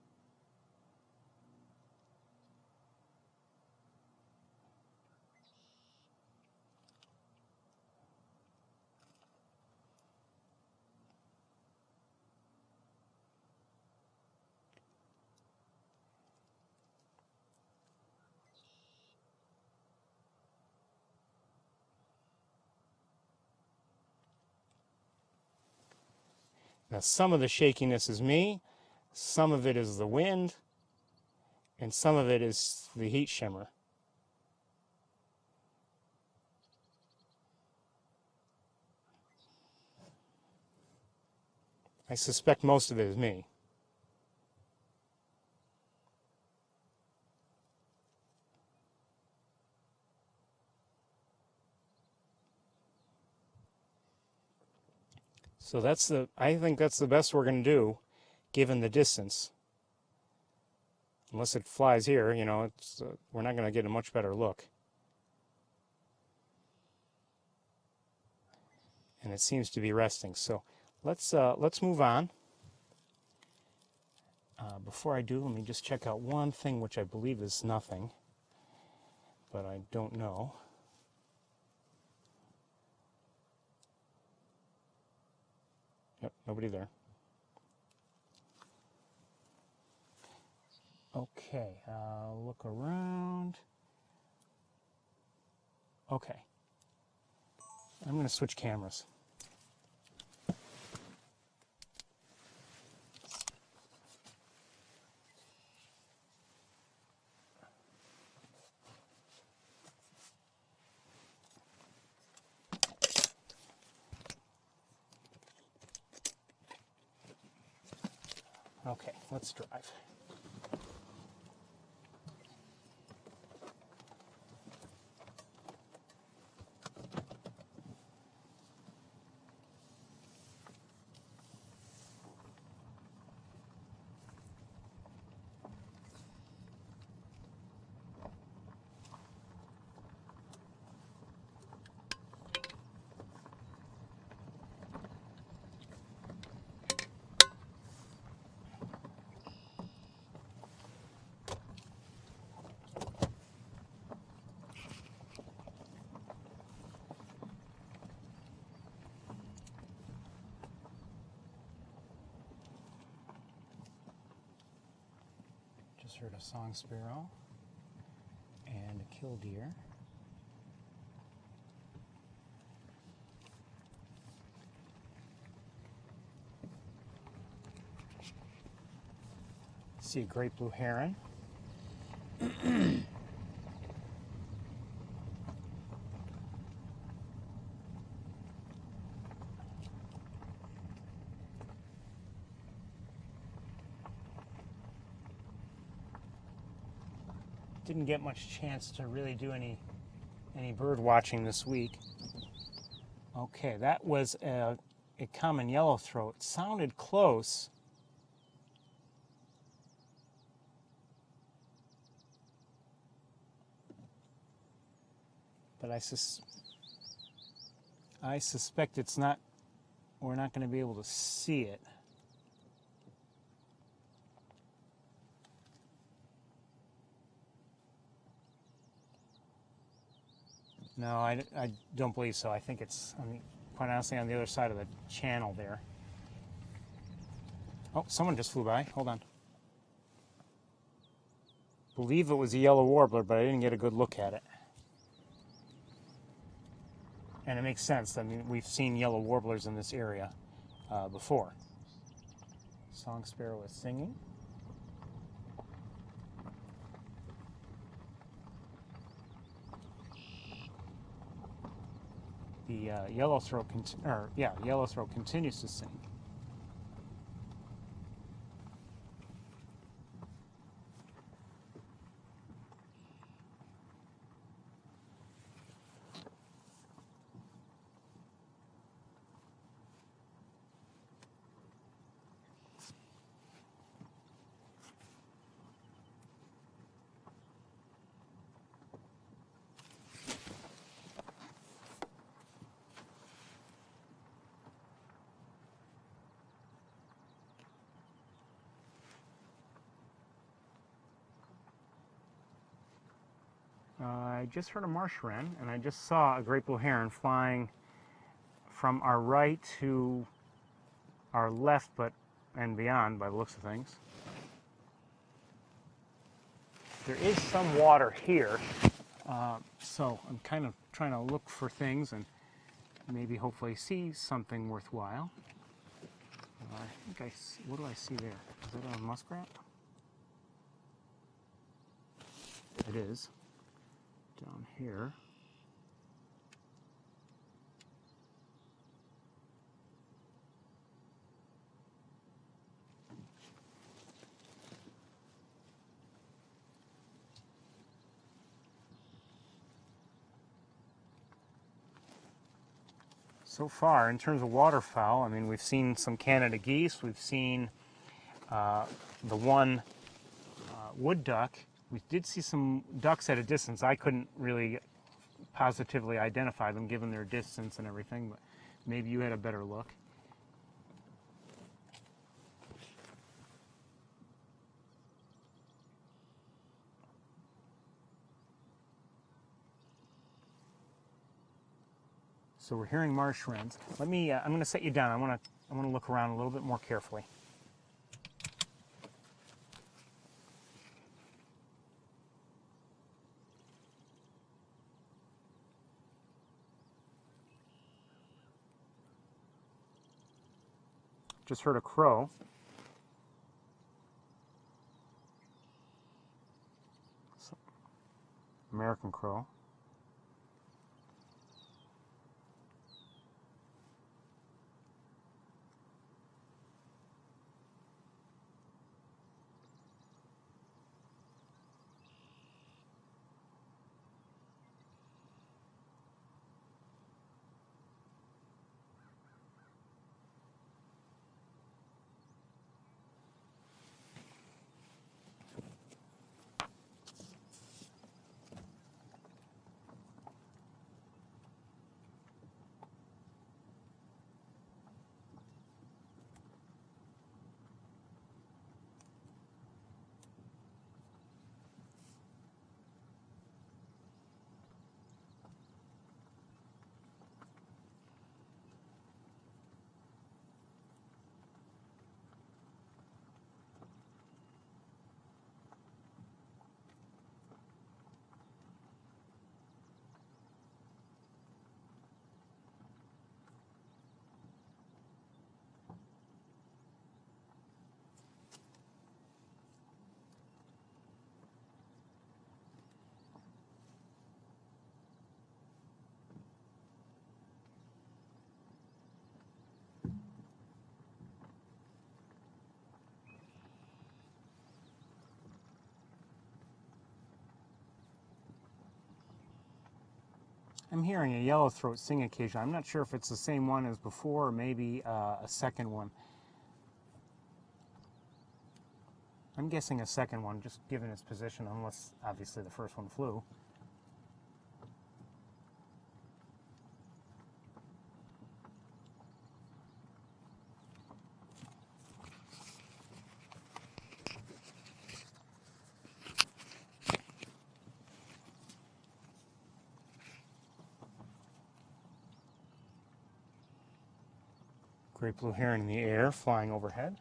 Now, some of the shakiness is me, some of it is the wind, and some of it is the heat shimmer. I suspect most of it is me. So I think that's the best we're going to do, given the distance. Unless it flies here, we're not going to get a much better look. And it seems to be resting. So let's move on. Before I do, let me just check out one thing, which I believe is nothing, but I don't know. Yep, nobody there. Okay, look around. Okay. I'm going to switch cameras. Okay, let's drive. Just heard a song sparrow and a killdeer. See a great blue heron. Didn't get much chance to really do any bird watching this week. Okay, that was a common yellowthroat. Sounded close. But I suspect it's not, we're not going to be able to see it. No, I don't believe so. I think it's, quite honestly, on the other side of the channel there. Oh, someone just flew by. Hold on. Believe it was a yellow warbler, but I didn't get a good look at it. And it makes sense. I mean, we've seen yellow warblers in this area before. Song sparrow is singing. The yellowthroat continues to sing. I just heard a marsh wren, and I just saw a great blue heron flying from our right to our left, and beyond by the looks of things. There is some water here, so I'm kind of trying to look for things and maybe hopefully see something worthwhile. I think what do I see there? Is that a muskrat? It is. Down here. So far, in terms of waterfowl, I mean, we've seen some Canada geese, we've seen the one wood duck. We did see some ducks at a distance. I couldn't really positively identify them given their distance and everything, but maybe you had a better look. So we're hearing marsh wrens. Let me, I'm going to set you down. I want to look around a little bit more carefully. Just heard a crow. American crow. I'm hearing a yellowthroat sing occasionally. I'm not sure if it's the same one as before or maybe a second one. I'm guessing a second one, just given its position, unless obviously the first one flew. Great blue heron in the air, flying overhead.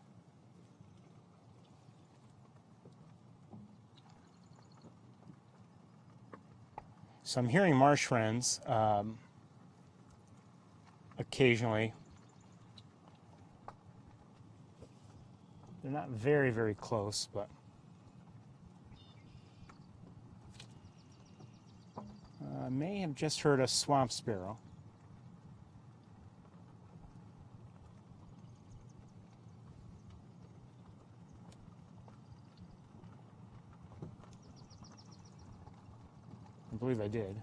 So I'm hearing marsh wrens occasionally. They're not very, very close, but I may have just heard a swamp sparrow. I believe I did.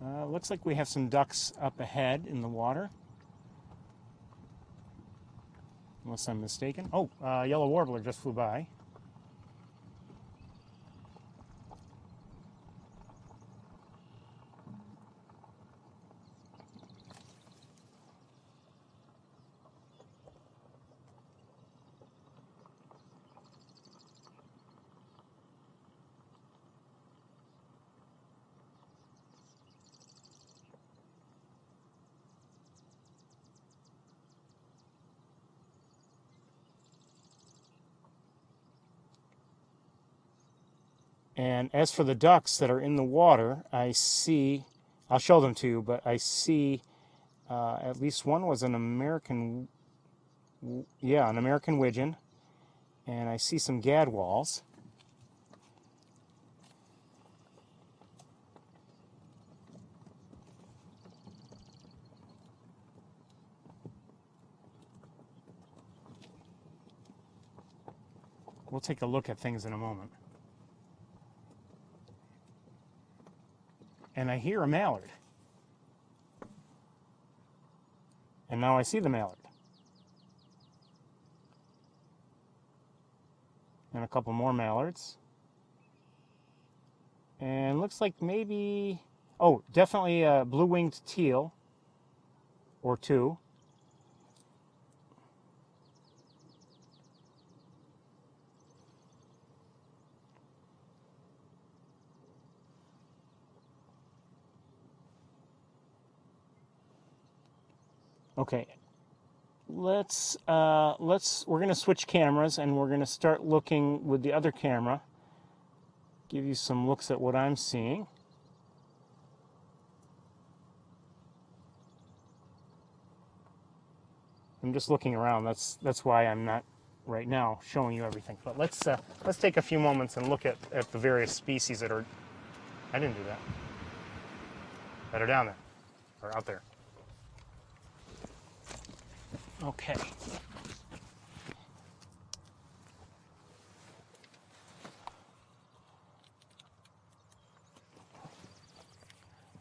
Looks like we have some ducks up ahead in the water. Unless I'm mistaken. Oh, yellow warbler just flew by. And as for the ducks that are in the water, I see, I'll show them to you, but I see at least one was an American, an American widgeon. And I see some gadwalls. We'll take a look at things in a moment. And I hear a mallard. And now I see the mallard. And a couple more mallards. And looks like maybe, oh, definitely a blue-winged teal or two. Okay, we're going to switch cameras and we're going to start looking with the other camera. Give you some looks at what I'm seeing. I'm just looking around. That's why I'm not right now showing you everything. But let's take a few moments and look at the various species that are. I didn't do that. That are down there or out there. Okay.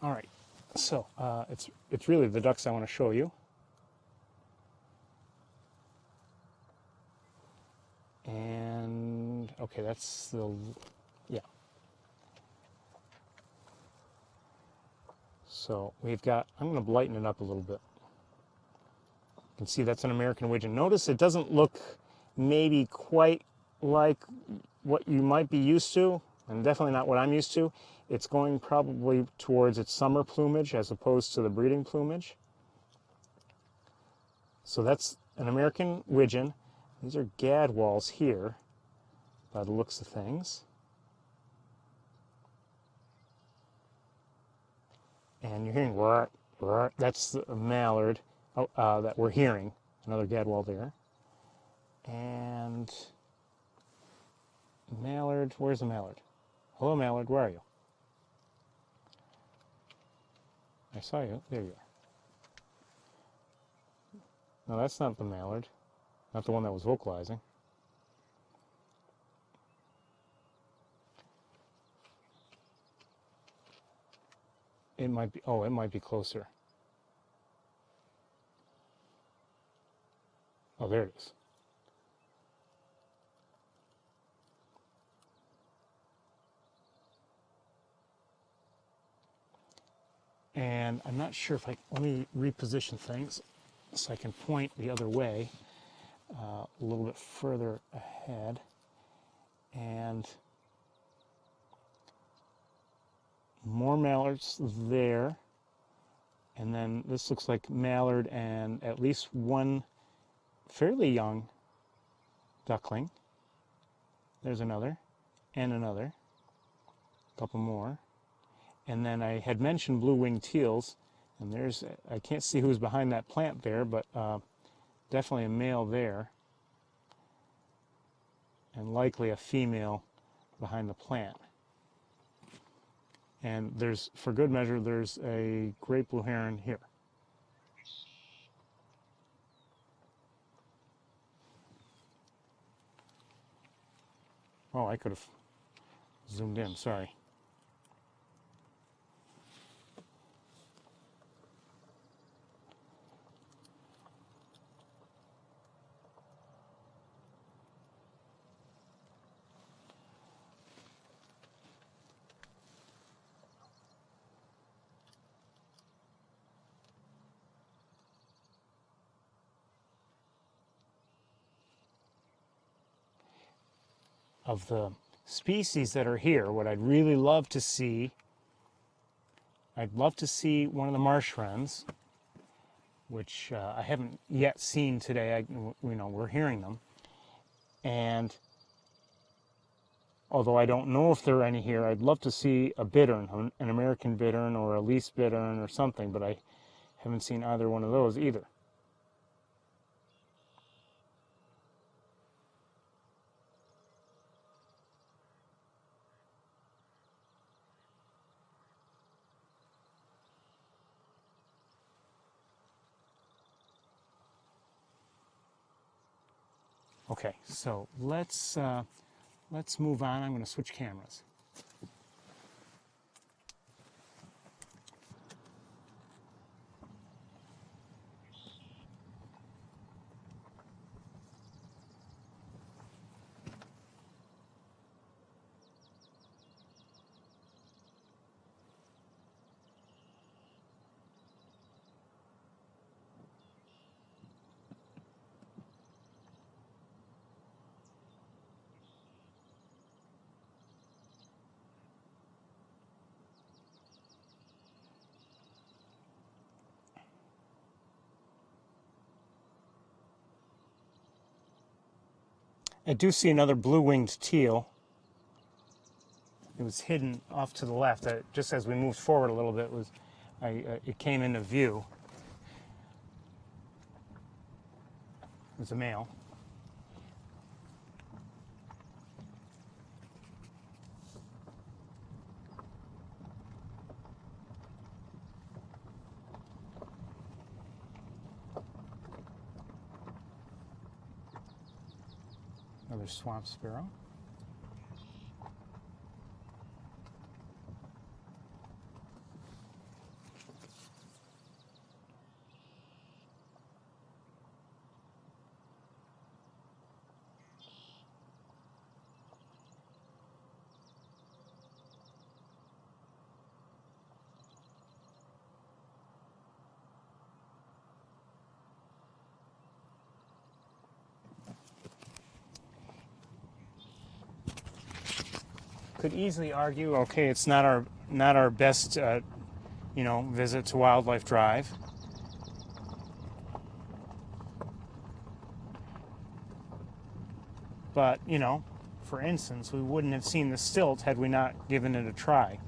All right. So it's really the ducks I want to show you. And okay, that's the yeah. So we've got. I'm going to lighten it up a little bit. You can see that's an American widgeon. Notice it doesn't look maybe quite like what you might be used to, and definitely not what I'm used to. It's going probably towards its summer plumage as opposed to the breeding plumage. So that's an American widgeon. These are gadwalls here, by the looks of things. And you're hearing roar, roar. That's the mallard that we're hearing. Another gadwall there. And mallard, where's the mallard? Hello, mallard, where are you? I saw you. There you are. No, that's not the mallard. Not the one that was vocalizing. It might be, oh, it might be closer. Oh, there it is. And I'm not sure if let me reposition things so I can point the other way a little bit further ahead. And more mallards there. And then this looks like mallard and at least one fairly young duckling. There's another and another. A couple more. And then I had mentioned blue-winged teals, and there's, I can't see who's behind that plant there, but definitely a male there, and likely a female behind the plant. And there's, for good measure, there's a great blue heron here. Oh, I could have zoomed in, sorry. Of the species that are here, what I'd really love to see, I'd love to see one of the marsh wrens, which I haven't yet seen today. We're hearing them. And although I don't know if there are any here, I'd love to see a bittern, an American bittern or a least bittern or something, but I haven't seen either one of those either. Okay, so let's move on. I'm going to switch cameras. I do see another blue-winged teal. It was hidden off to the left. Just as we moved forward a little bit, it came into view. It's a male. Another swamp sparrow. Could easily argue, okay, it's not our best, visit to Wildlife Drive. But, for instance, we wouldn't have seen the stilt had we not given it a try.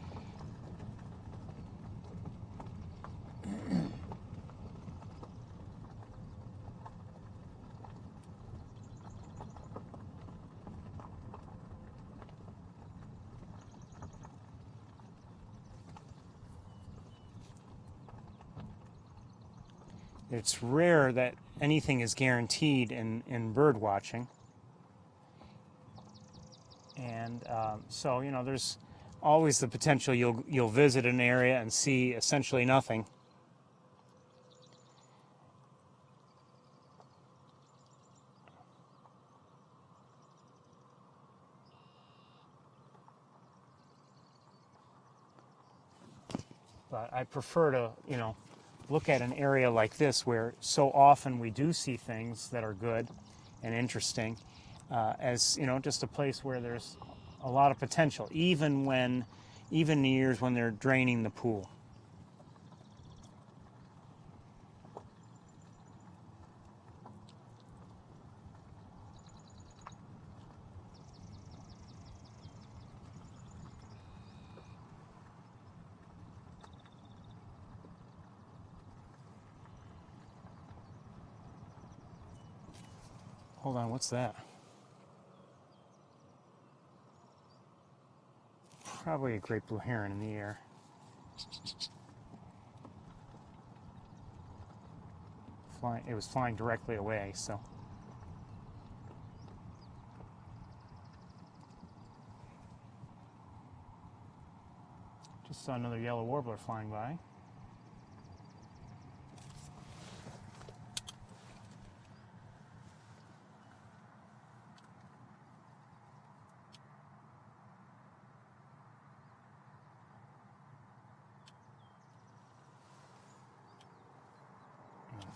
It's rare that anything is guaranteed in bird watching. And so, there's always the potential you'll visit an area and see essentially nothing. But I prefer to, look at an area like this where so often we do see things that are good and interesting, as just a place where there's a lot of potential, even in years when they're draining the pool. Hold on, what's that? Probably a great blue heron in the air. It was flying directly away, so. Just saw another yellow warbler flying by.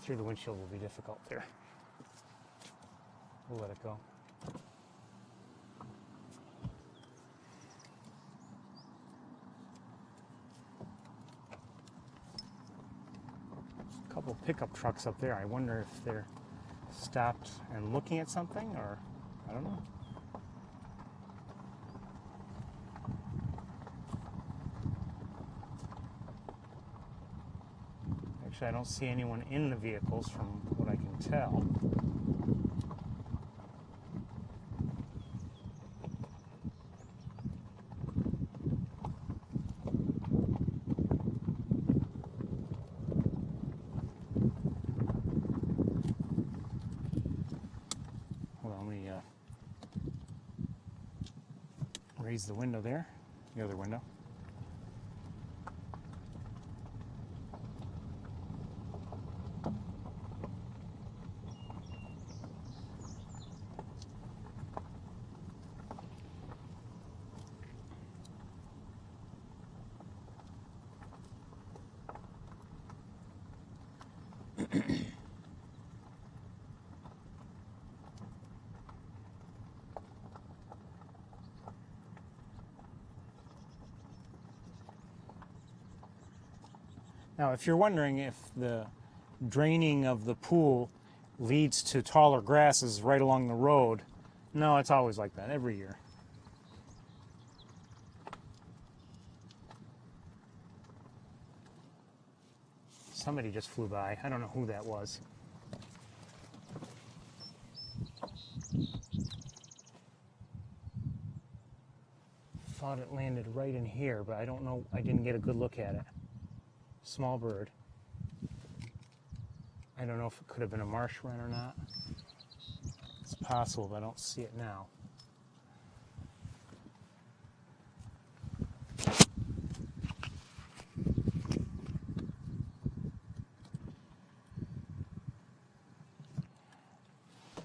Through the windshield will be difficult there. We'll let it go. A couple pickup trucks up there. I wonder if they're stopped and looking at something, or I don't know. Actually, I don't see anyone in the vehicles from what I can tell. Hold on, let me raise the window there, the other window. Now, if you're wondering if the draining of the pool leads to taller grasses right along the road, no, it's always like that every year. Somebody just flew by. I don't know who that was. thought it landed right in here, but I don't know. I didn't get a good look at it. Small bird. I don't know if it could have been a marsh wren or not. It's possible, but I don't see it now.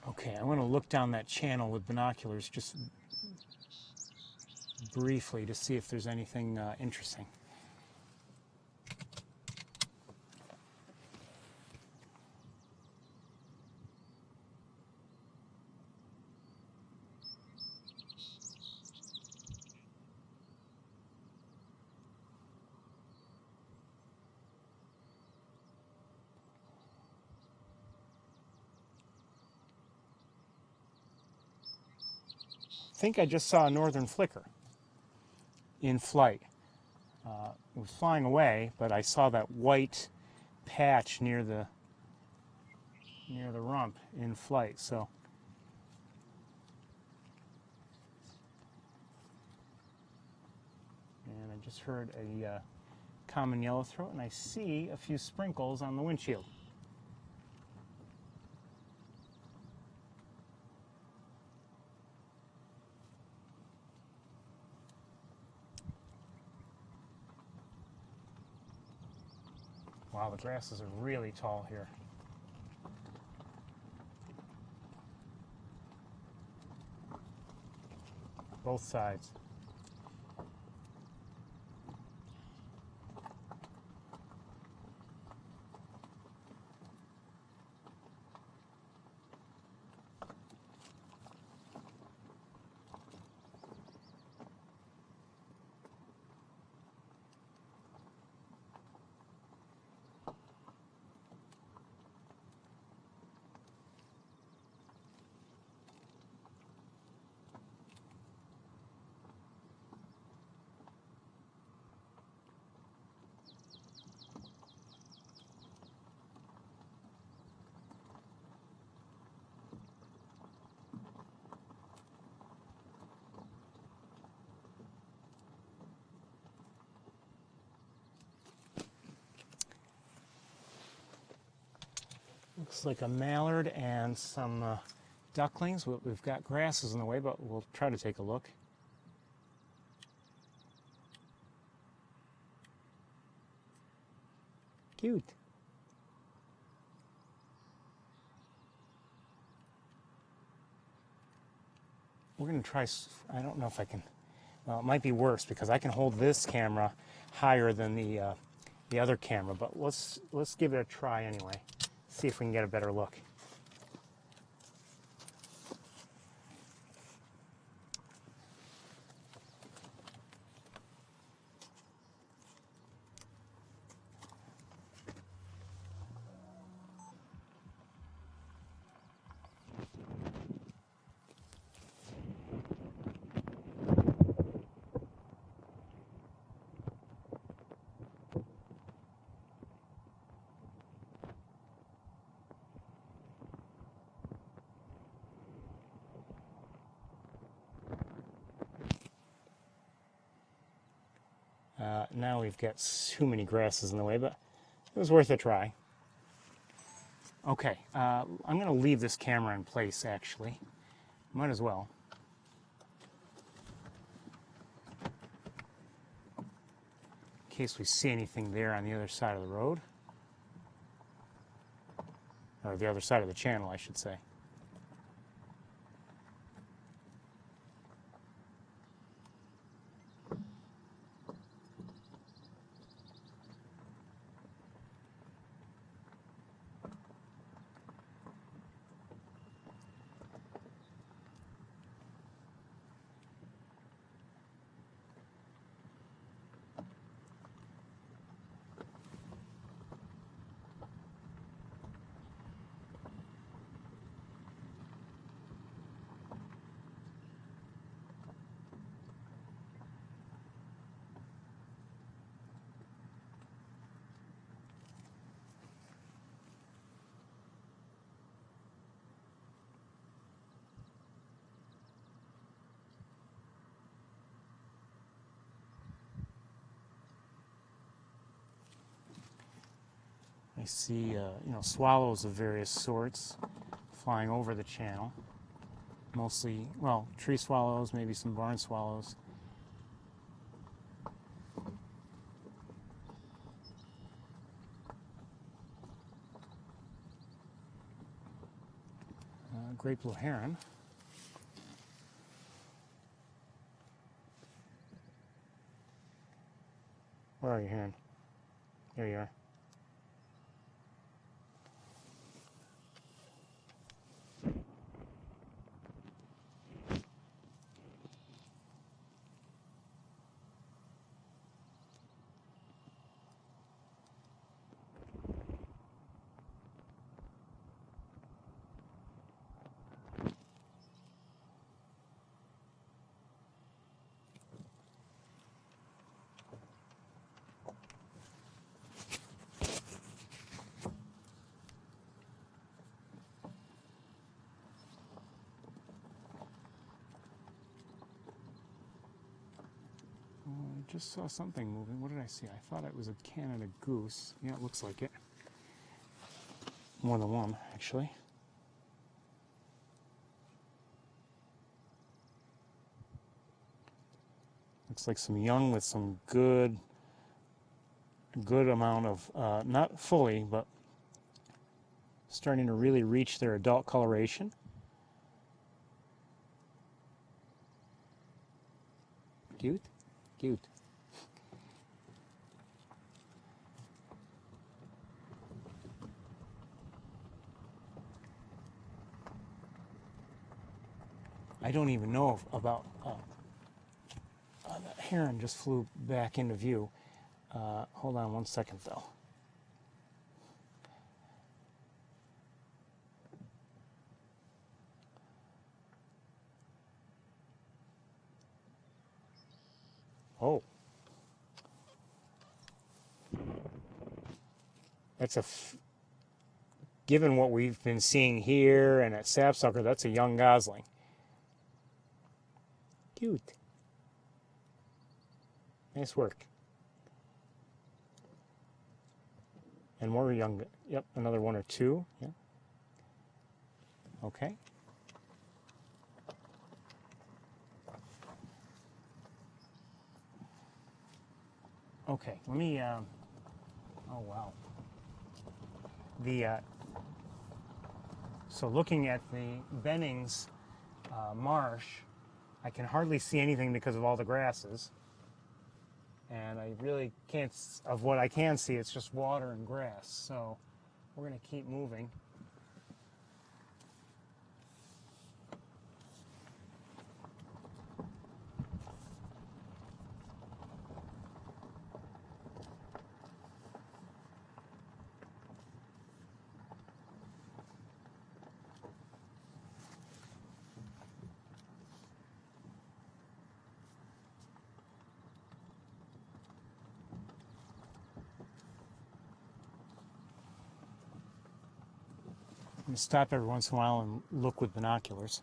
Okay, I want to look down that channel with binoculars just briefly to see if there's anything interesting. I think I just saw a northern flicker in flight. It was flying away, but I saw that white patch near the rump in flight. So and I just heard a common yellowthroat, and I see a few sprinkles on the windshield. Wow, the grasses are really tall here. Both sides. Looks like a mallard and some ducklings. We've got grasses in the way, but we'll try to take a look. Cute. We're going to try, I don't know if I can, well, it might be worse because I can hold this camera higher than the other camera, but let's give it a try anyway. See if we can get a better look. Now we've got too many grasses in the way, but it was worth a try. Okay, I'm going to leave this camera in place, actually. Might as well. In case we see anything there on the other side of the road. Or the other side of the channel, I should say. see, swallows of various sorts flying over the channel. Mostly, well, tree swallows, maybe some barn swallows. Great blue heron. Where are you, heron? There you are. I just saw something moving. What did I see? I thought it was a Canada goose. Yeah, it looks like it. More than one, actually. Looks like some young with some good amount of, not fully, but starting to really reach their adult coloration. Cute, cute. I don't even know about, that heron just flew back into view. Hold on one second though. Oh. That's given what we've been seeing here and at Sapsucker, that's a young gosling. Cute. Nice work. And more young, yep, another one or two, yeah. Okay. Okay, let me, oh wow. So looking at the Bennings marsh, I can hardly see anything because of all the grasses. And I really can't, of what I can see, it's just water and grass. So we're going to keep moving. I'm going to stop every once in a while and look with binoculars.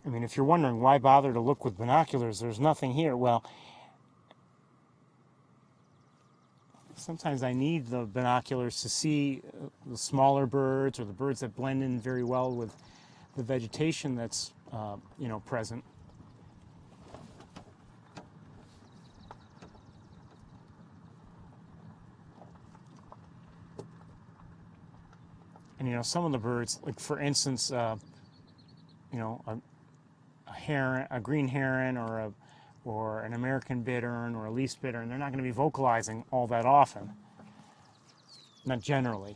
I mean, if you're wondering why bother to look with binoculars, there's nothing here. Well, sometimes I need the binoculars to see the smaller birds or the birds that blend in very well with the vegetation that's, present. And, some of the birds, like for instance, a heron, a green heron, or an American bittern or a least bittern, they're not going to be vocalizing all that often. Not generally.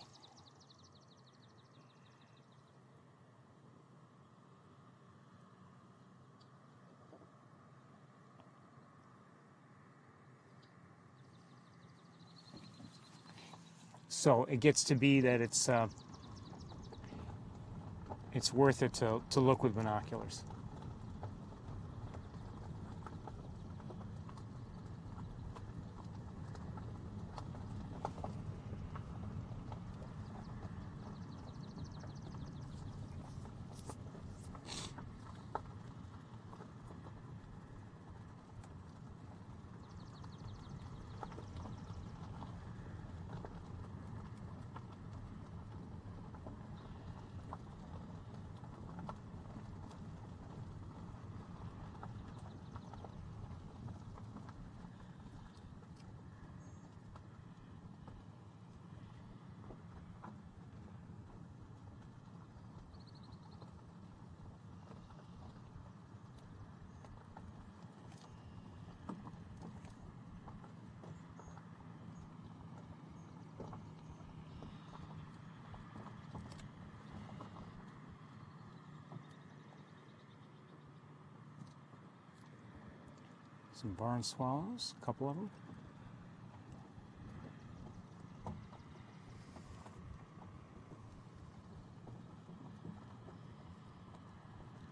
So it gets to be that it's worth it to look with binoculars. Some barn swallows, a couple of them.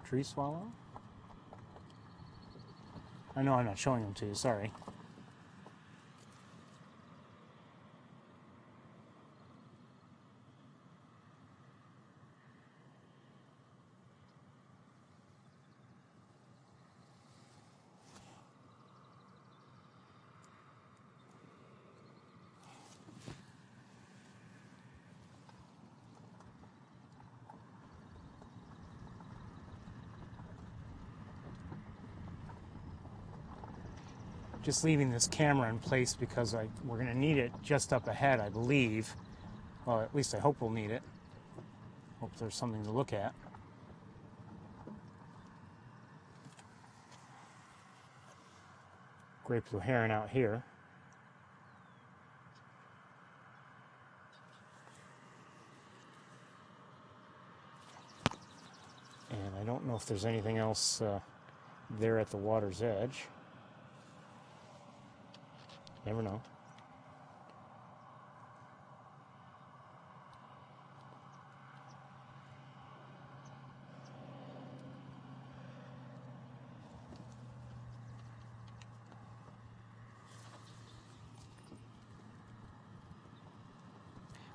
Tree swallow. I know I'm not showing them to you, sorry. Just leaving this camera in place because we're going to need it just up ahead, I believe. Well, at least I hope we'll need it. Hope there's something to look at. Great blue heron out here. And I don't know if there's anything else there at the water's edge. Never know.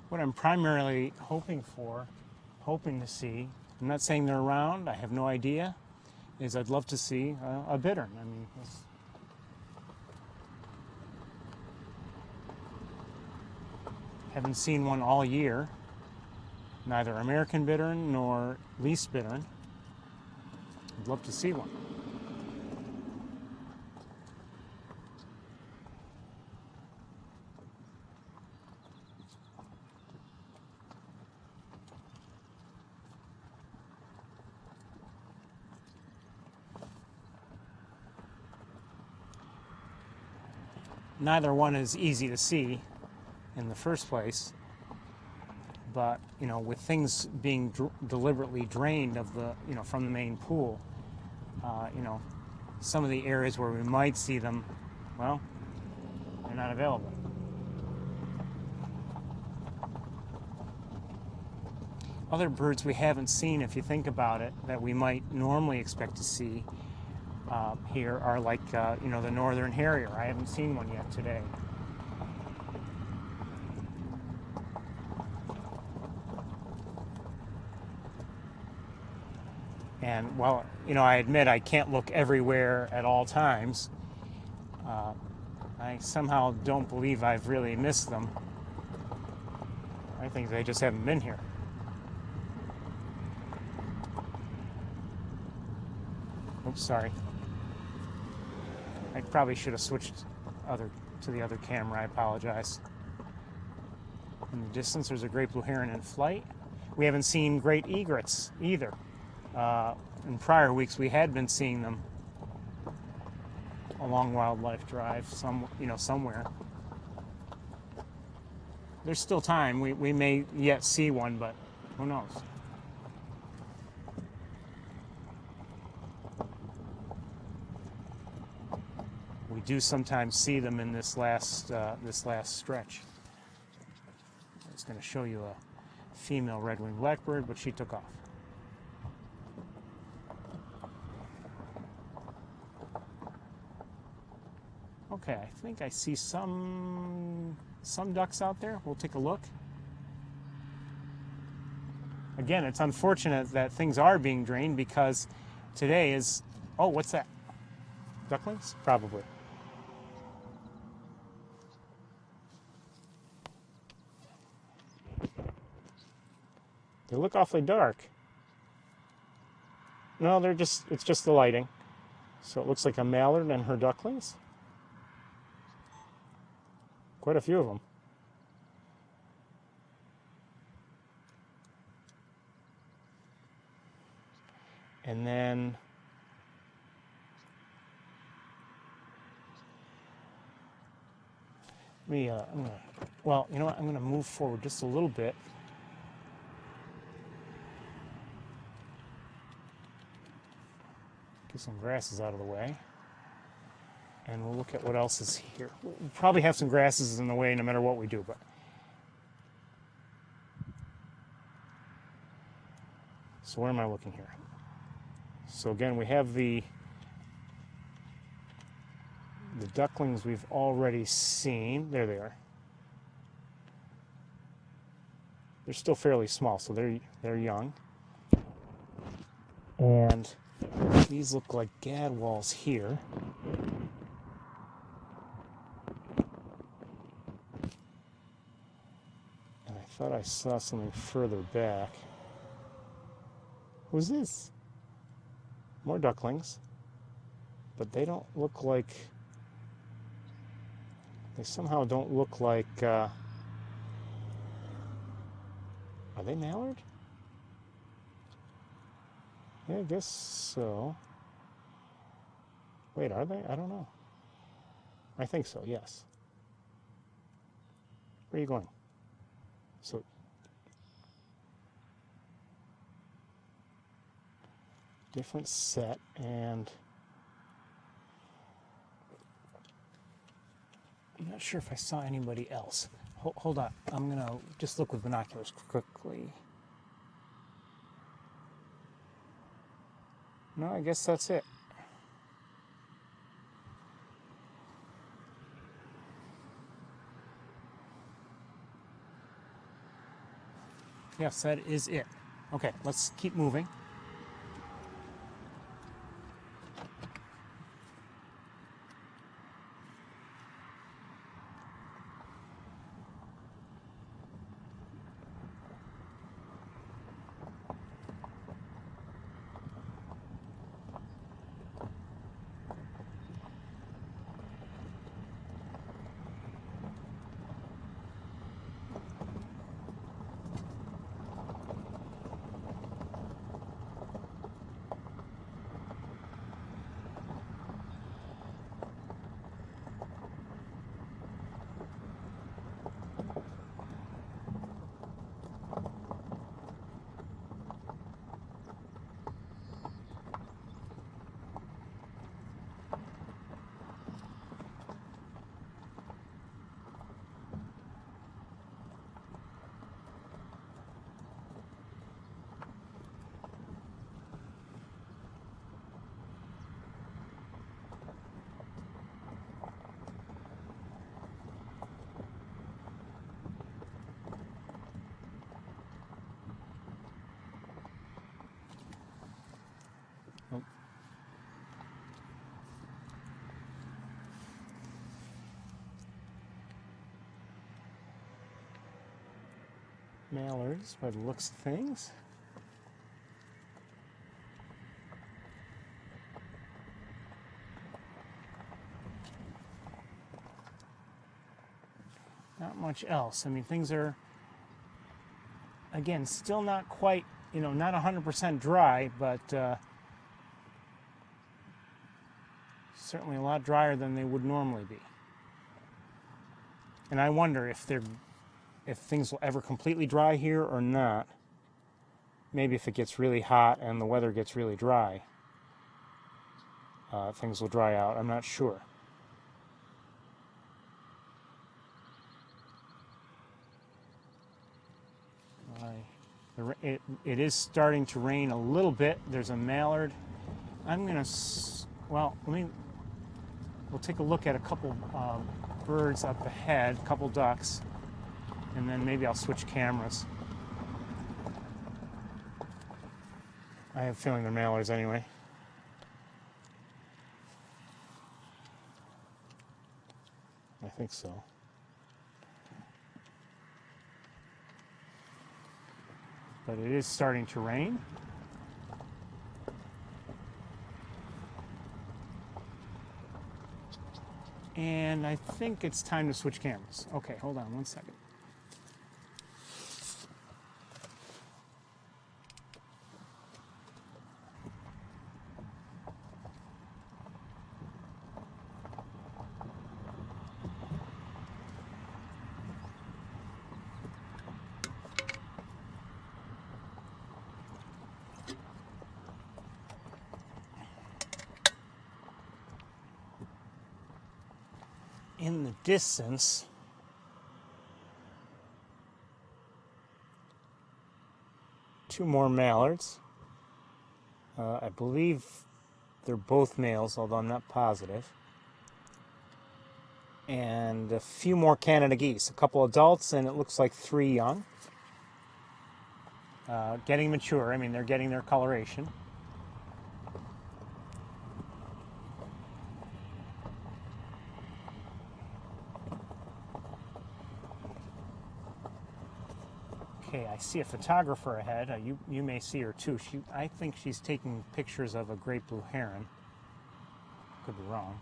What I'm primarily hoping to see, I'm not saying they're around, I have no idea, is I'd love to see a bittern. I mean, haven't seen one all year, neither American bittern nor least bittern. I'd love to see one. Neither one is easy to see in the first place, but with things being deliberately drained of the from the main pool, some of the areas where we might see them, well, they're not available. Other birds we haven't seen, if you think about it, that we might normally expect to see here are like the northern harrier. I haven't seen one yet today. And while I admit I can't look everywhere at all times, I somehow don't believe I've really missed them. I think they just haven't been here. Oops, sorry. I probably should have switched to the other camera. I apologize. In the distance, there's a great blue heron in flight. We haven't seen great egrets either. In prior weeks, we had been seeing them along Wildlife Drive, somewhere. There's still time. We may yet see one, but who knows? We do sometimes see them in this last stretch. I was going to show you a female red-winged blackbird, but she took off. Okay, I think I see some ducks out there. We'll take a look. Again, it's unfortunate that things are being drained because today is... Oh, what's that? Ducklings? Probably. They look awfully dark. No, it's just the lighting. So it looks like a mallard and her ducklings. Quite a few of them. And then I'm going to move forward just a little bit. Get some grasses out of the way. and we'll look at what else is here. We'll probably have some grasses in the way no matter what we do, but so where am I looking here? So again, we have the ducklings we've already seen. There they are. They're still fairly small, so they're young. And these look like gadwalls here. And I thought I saw something further back. Who's this? More ducklings. But they don't look like... They somehow don't look like... Are they mallard? Yeah, I guess so. Wait, are they? I don't know. I think so, yes. Where are you going? So, different set, and I'm not sure if I saw anybody else. Hold on, I'm gonna just look with binoculars quickly. No, I guess that's it. Yes, that is it. Okay, let's keep moving. Mallards by the looks of things. Not much else. I mean, things are, again, still not quite, not 100% dry, but certainly a lot drier than they would normally be. And I wonder if things will ever completely dry here or not. Maybe if it gets really hot and the weather gets really dry, things will dry out. I'm not sure. It is starting to rain a little bit. There's a mallard. We'll take a look at a couple birds up ahead, a couple ducks, and then maybe I'll switch cameras. I have a feeling they're mallards anyway. I think so. But it is starting to rain. And I think it's time to switch cameras. Okay, hold on one second. in the distance, two more mallards. I believe they're both males, although I'm not positive. And a few more Canada geese, a couple adults, and it looks like 3 young. Getting mature, I mean, they're getting their coloration. Okay, I see a photographer ahead. You may see her too. I think she's taking pictures of a great blue heron. Could be wrong.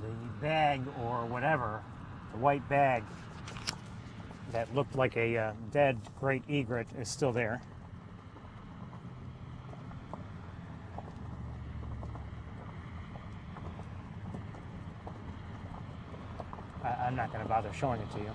The bag or whatever, the white bag that looked like a dead great egret is still there. I'm not going to bother showing it to you.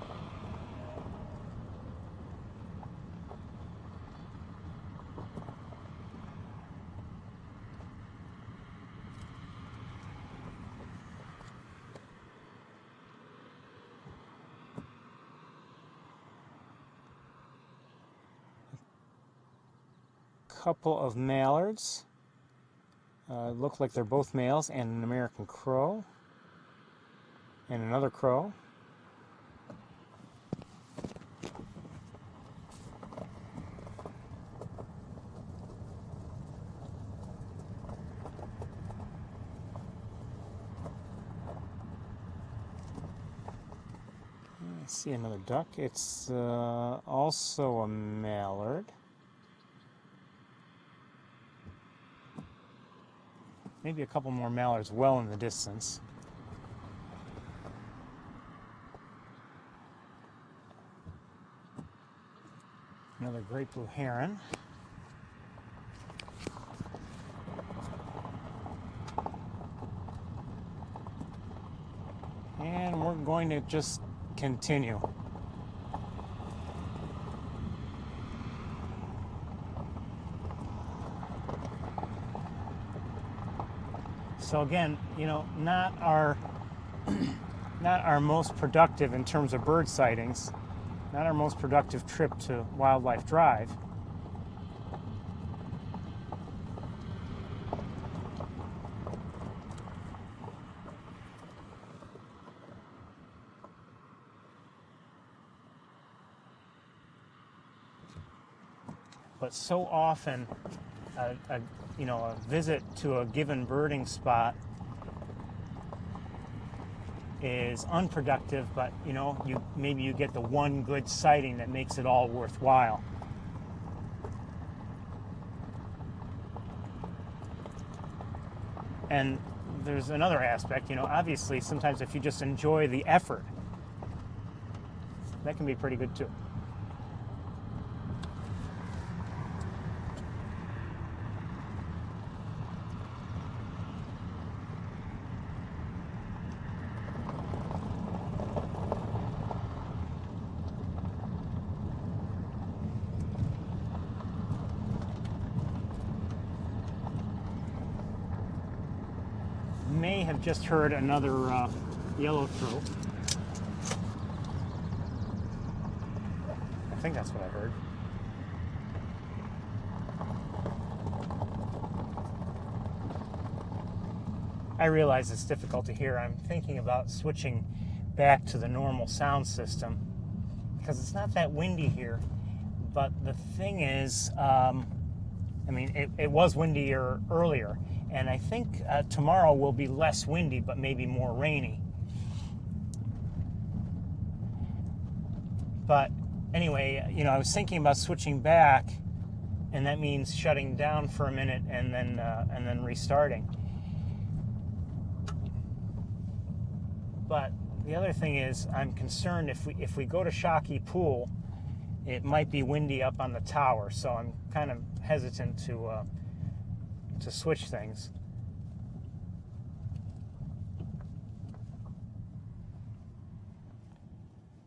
Couple of mallards. Look like they're both males, and an American crow and another crow. I see another duck. It's also a mallard. Maybe a couple more mallards well in the distance. Another great blue heron. And we're going to just continue. So again, you know, not our most productive in terms of bird sightings, not our most productive trip to Wildlife Drive. But so often, a visit to a given birding spot is unproductive, but maybe you get the one good sighting that makes it all worthwhile. And there's another aspect, obviously sometimes if you just enjoy the effort, that can be pretty good too. May have just heard another yellowthroat. I think that's what I heard. I realize it's difficult to hear. I'm thinking about switching back to the normal sound system because it's not that windy here. But the thing is, I mean, it was windier earlier, and I think tomorrow will be less windy, but maybe more rainy. But anyway, you know, I was thinking about switching back, and that means shutting down for a minute and then restarting. But the other thing is, I'm concerned if we go to Shockey Pool, it might be windy up on the tower, so I'm kind of hesitant to switch things.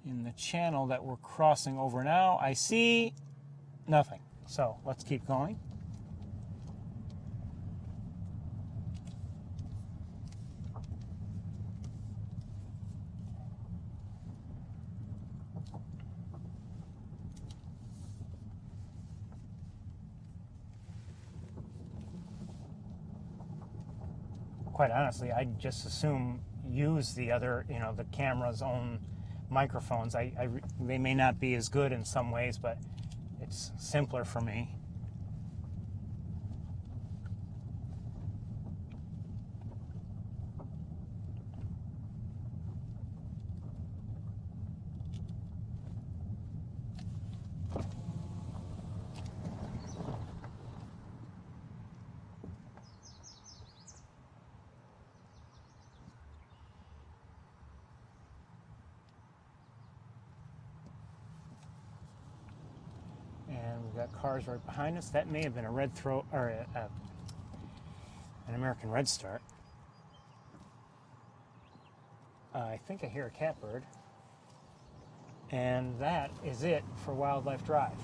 In the channel that we're crossing over now, I see nothing. So let's keep going. Quite honestly, I'd just assume use the other, you know, the camera's own microphones. They may not be as good in some ways, but it's simpler for me. And we've got cars right behind us. That may have been a red throat or an American redstart. I think I hear a catbird. And that is it for Wildlife Drive.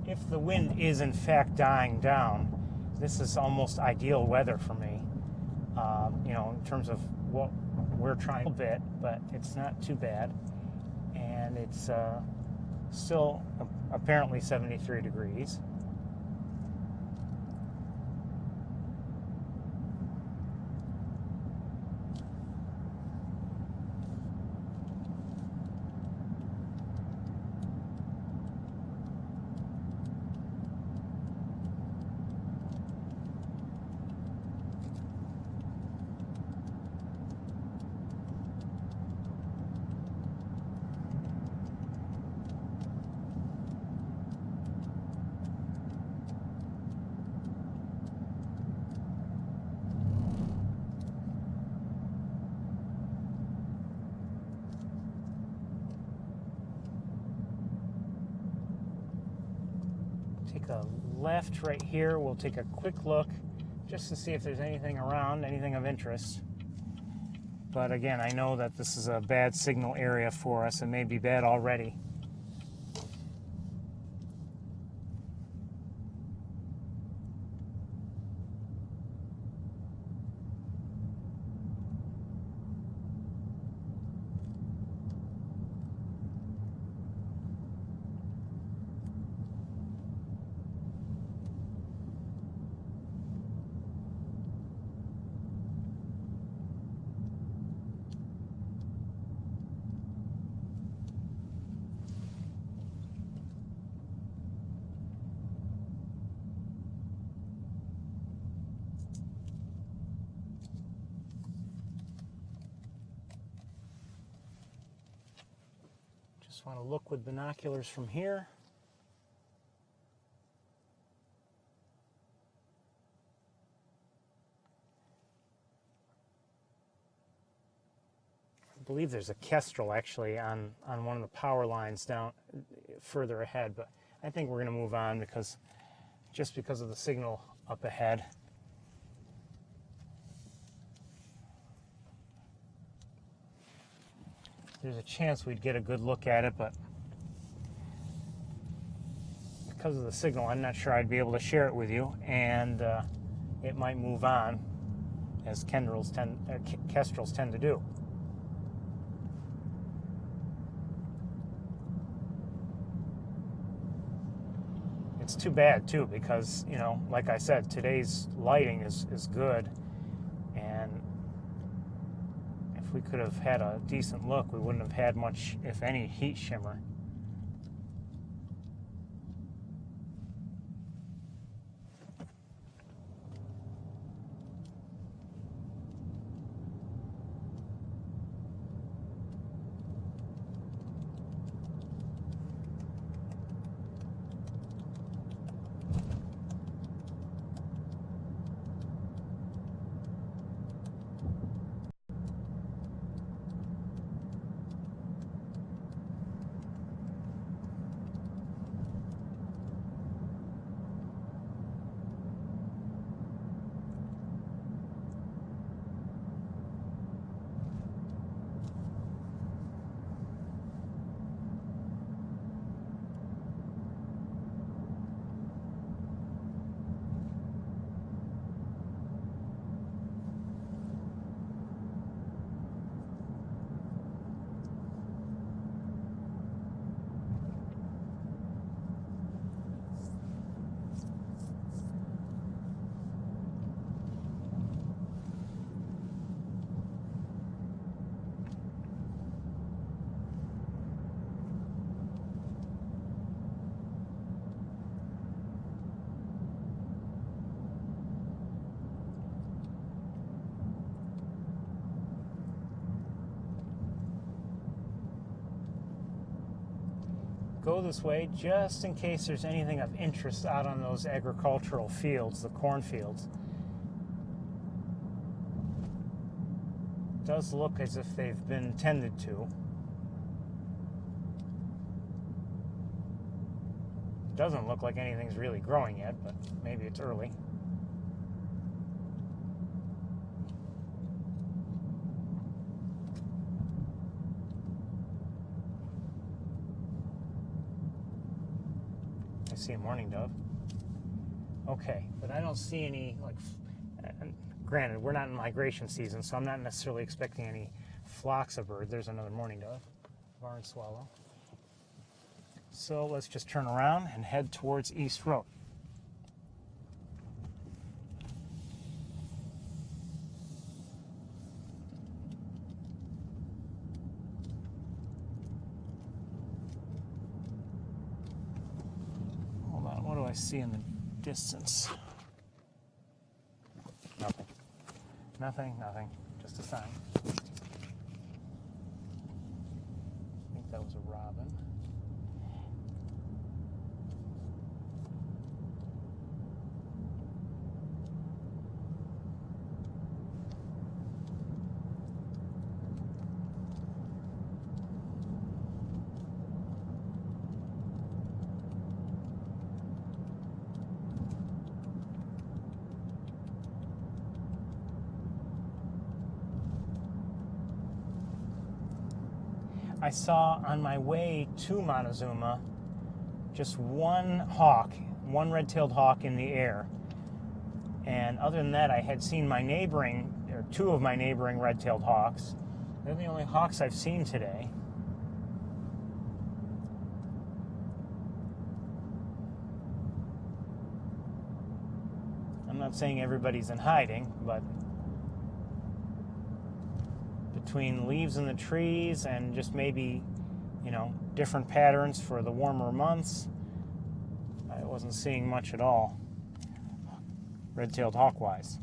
If the wind is in fact dying down, this is almost ideal weather for me. You know, in terms of what we're trying a bit, but it's not too bad. And it's still apparently 73 degrees. Take a left right here. We'll take a quick look just to see if there's anything around, anything of interest. But again, I know that this is a bad signal area for us. It may be bad already. Just want to look with binoculars from here. I believe there's a kestrel actually on one of the power lines down further ahead, but I think we're going to move on because of the signal up ahead. There's a chance we'd get a good look at it, but because of the signal, I'm not sure I'd be able to share it with you, and it might move on, as kestrels tend to do. It's too bad, too, because, you know, like I said, today's lighting is good, and if we could have had a decent look, we wouldn't have had much, if any, heat shimmer. Go this way just in case there's anything of interest out on those agricultural fields, the cornfields. It does look as if they've been tended to. It doesn't look like anything's really growing yet, but maybe it's early. I see a mourning dove. Okay, but I don't see any, like, granted, we're not in migration season, so I'm not necessarily expecting any flocks of birds. There's another mourning dove, barn swallow. So let's just turn around and head towards East Road. I see in the distance. Nothing, just a sign. I think that was a robin. I saw on my way to Montezuma just one hawk, one red-tailed hawk in the air. And other than that, I had seen two of my neighboring red-tailed hawks. They're the only hawks I've seen today. I'm not saying everybody's in hiding, but between leaves in the trees and just maybe, different patterns for the warmer months, I wasn't seeing much at all, red-tailed hawk-wise.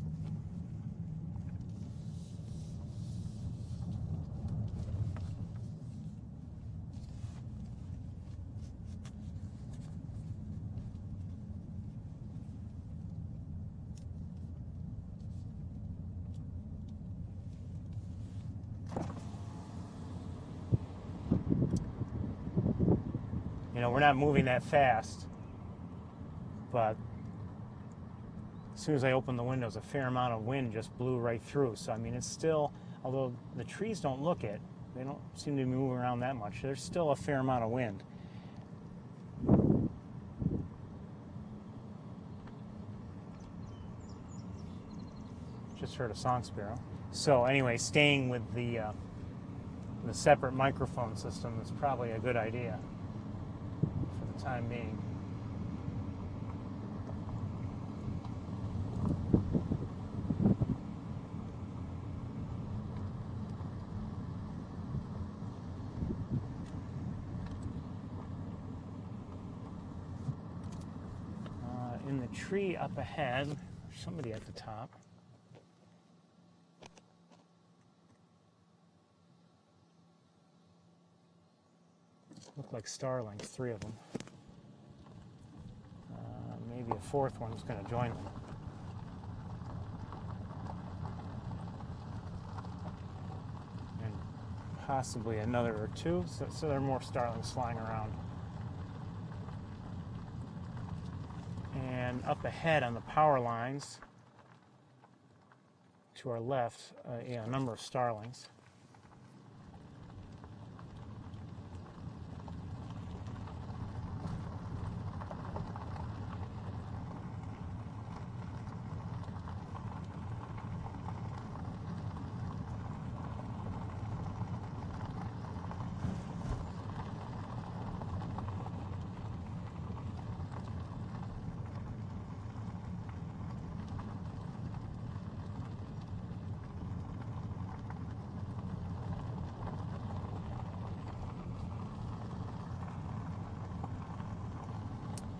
You know, we're not moving that fast, but as soon as I opened the windows, a fair amount of wind just blew right through. So, I mean, it's still, although the trees don't look it, they don't seem to be moving around that much, there's still a fair amount of wind. Just heard a song sparrow. So anyway, staying with the separate microphone system is probably a good idea for the time being. In the tree up ahead, there's somebody at the top. Look like starlings, 3 of them. Maybe a 4th one's going to join them. And possibly another or 2, so there are more starlings flying around. And up ahead on the power lines, to our left, a number of starlings.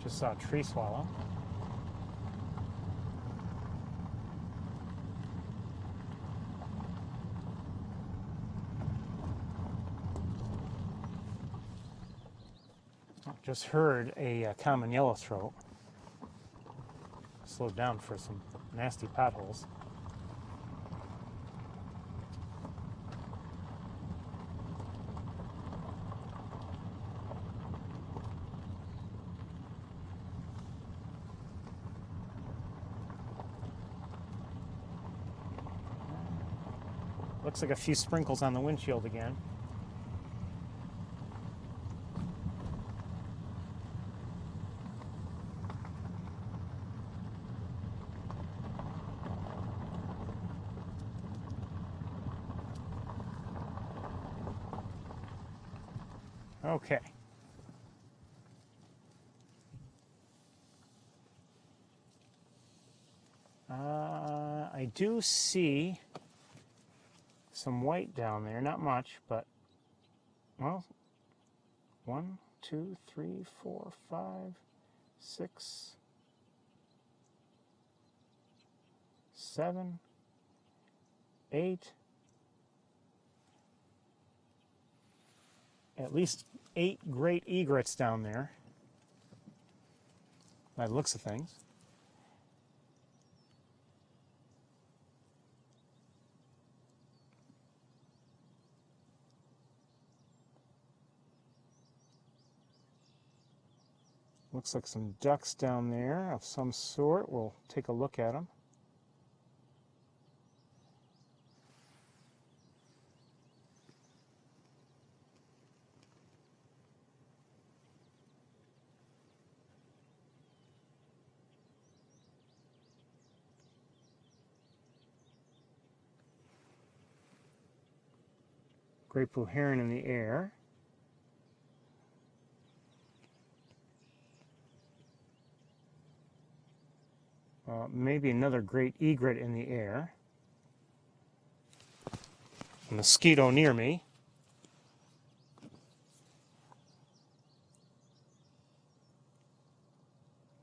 Just saw a tree swallow. Just heard a common yellowthroat. Slowed down for some nasty potholes. Looks like a few sprinkles on the windshield again. Okay. I do see some white down there, not much, but, well, 1, 2, 3, 4, 5, 6, 7, 8, at least 8 great egrets down there, by the looks of things. Looks like some ducks down there of some sort. We'll take a look at them. Great blue heron in the air. Maybe another great egret in the air. A mosquito near me.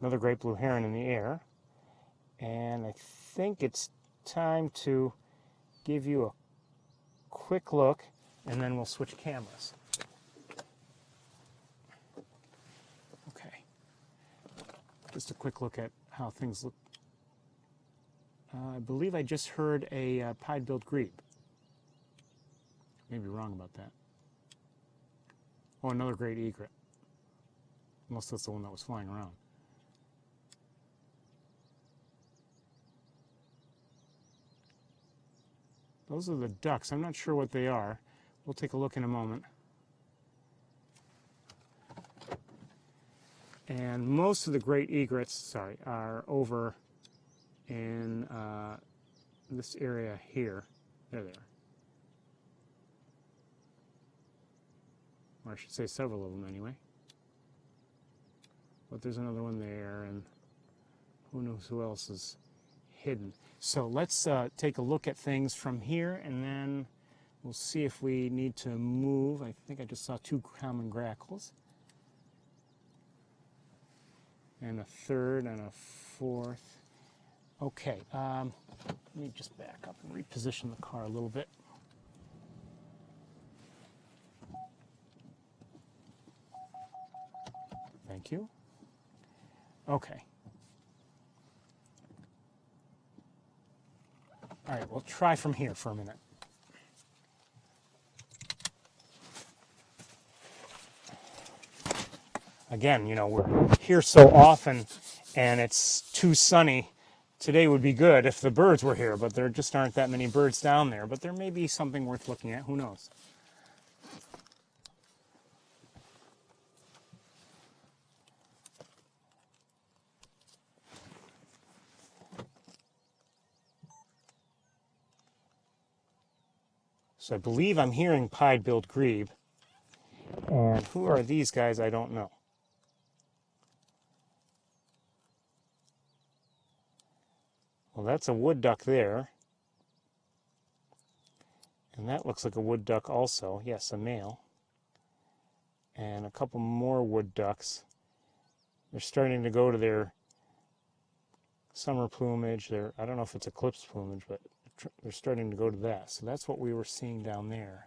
Another great blue heron in the air. And I think it's time to give you a quick look, and then we'll switch cameras. Okay. Just a quick look at how things look. I believe I just heard a pied-billed grebe. Maybe wrong about that. Oh, another great egret. unless that's the one that was flying around. Those are the ducks. I'm not sure what they are. We'll take a look in a moment. And most of the great egrets, are over in this area here. There they are. Or I should say several of them anyway. But there's another one there, and who knows who else is hidden. So let's take a look at things from here, and then we'll see if we need to move. I think I just saw 2 common grackles. And a third and a fourth. Okay, let me just back up and reposition the car a little bit. Thank you. Okay. All right, we'll try from here for a minute. Again, we're here so often and it's too sunny. Today would be good if the birds were here, but there just aren't that many birds down there. But there may be something worth looking at. Who knows? So I believe I'm hearing pied-billed grebe. And who are these guys? I don't know. Well, that's a wood duck there. And that looks like a wood duck also. Yes, a male. And a couple more wood ducks. They're starting to go to their summer plumage. I don't know if it's eclipse plumage, but they're starting to go to that. So that's what we were seeing down there.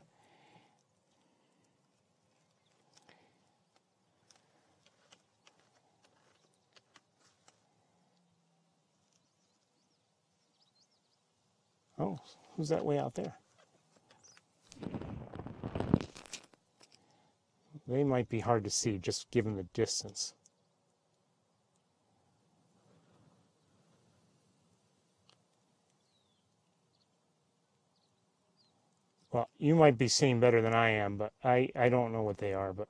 Oh, who's that way out there? They might be hard to see just given the distance. Well, you might be seeing better than I am, but I don't know what they are, but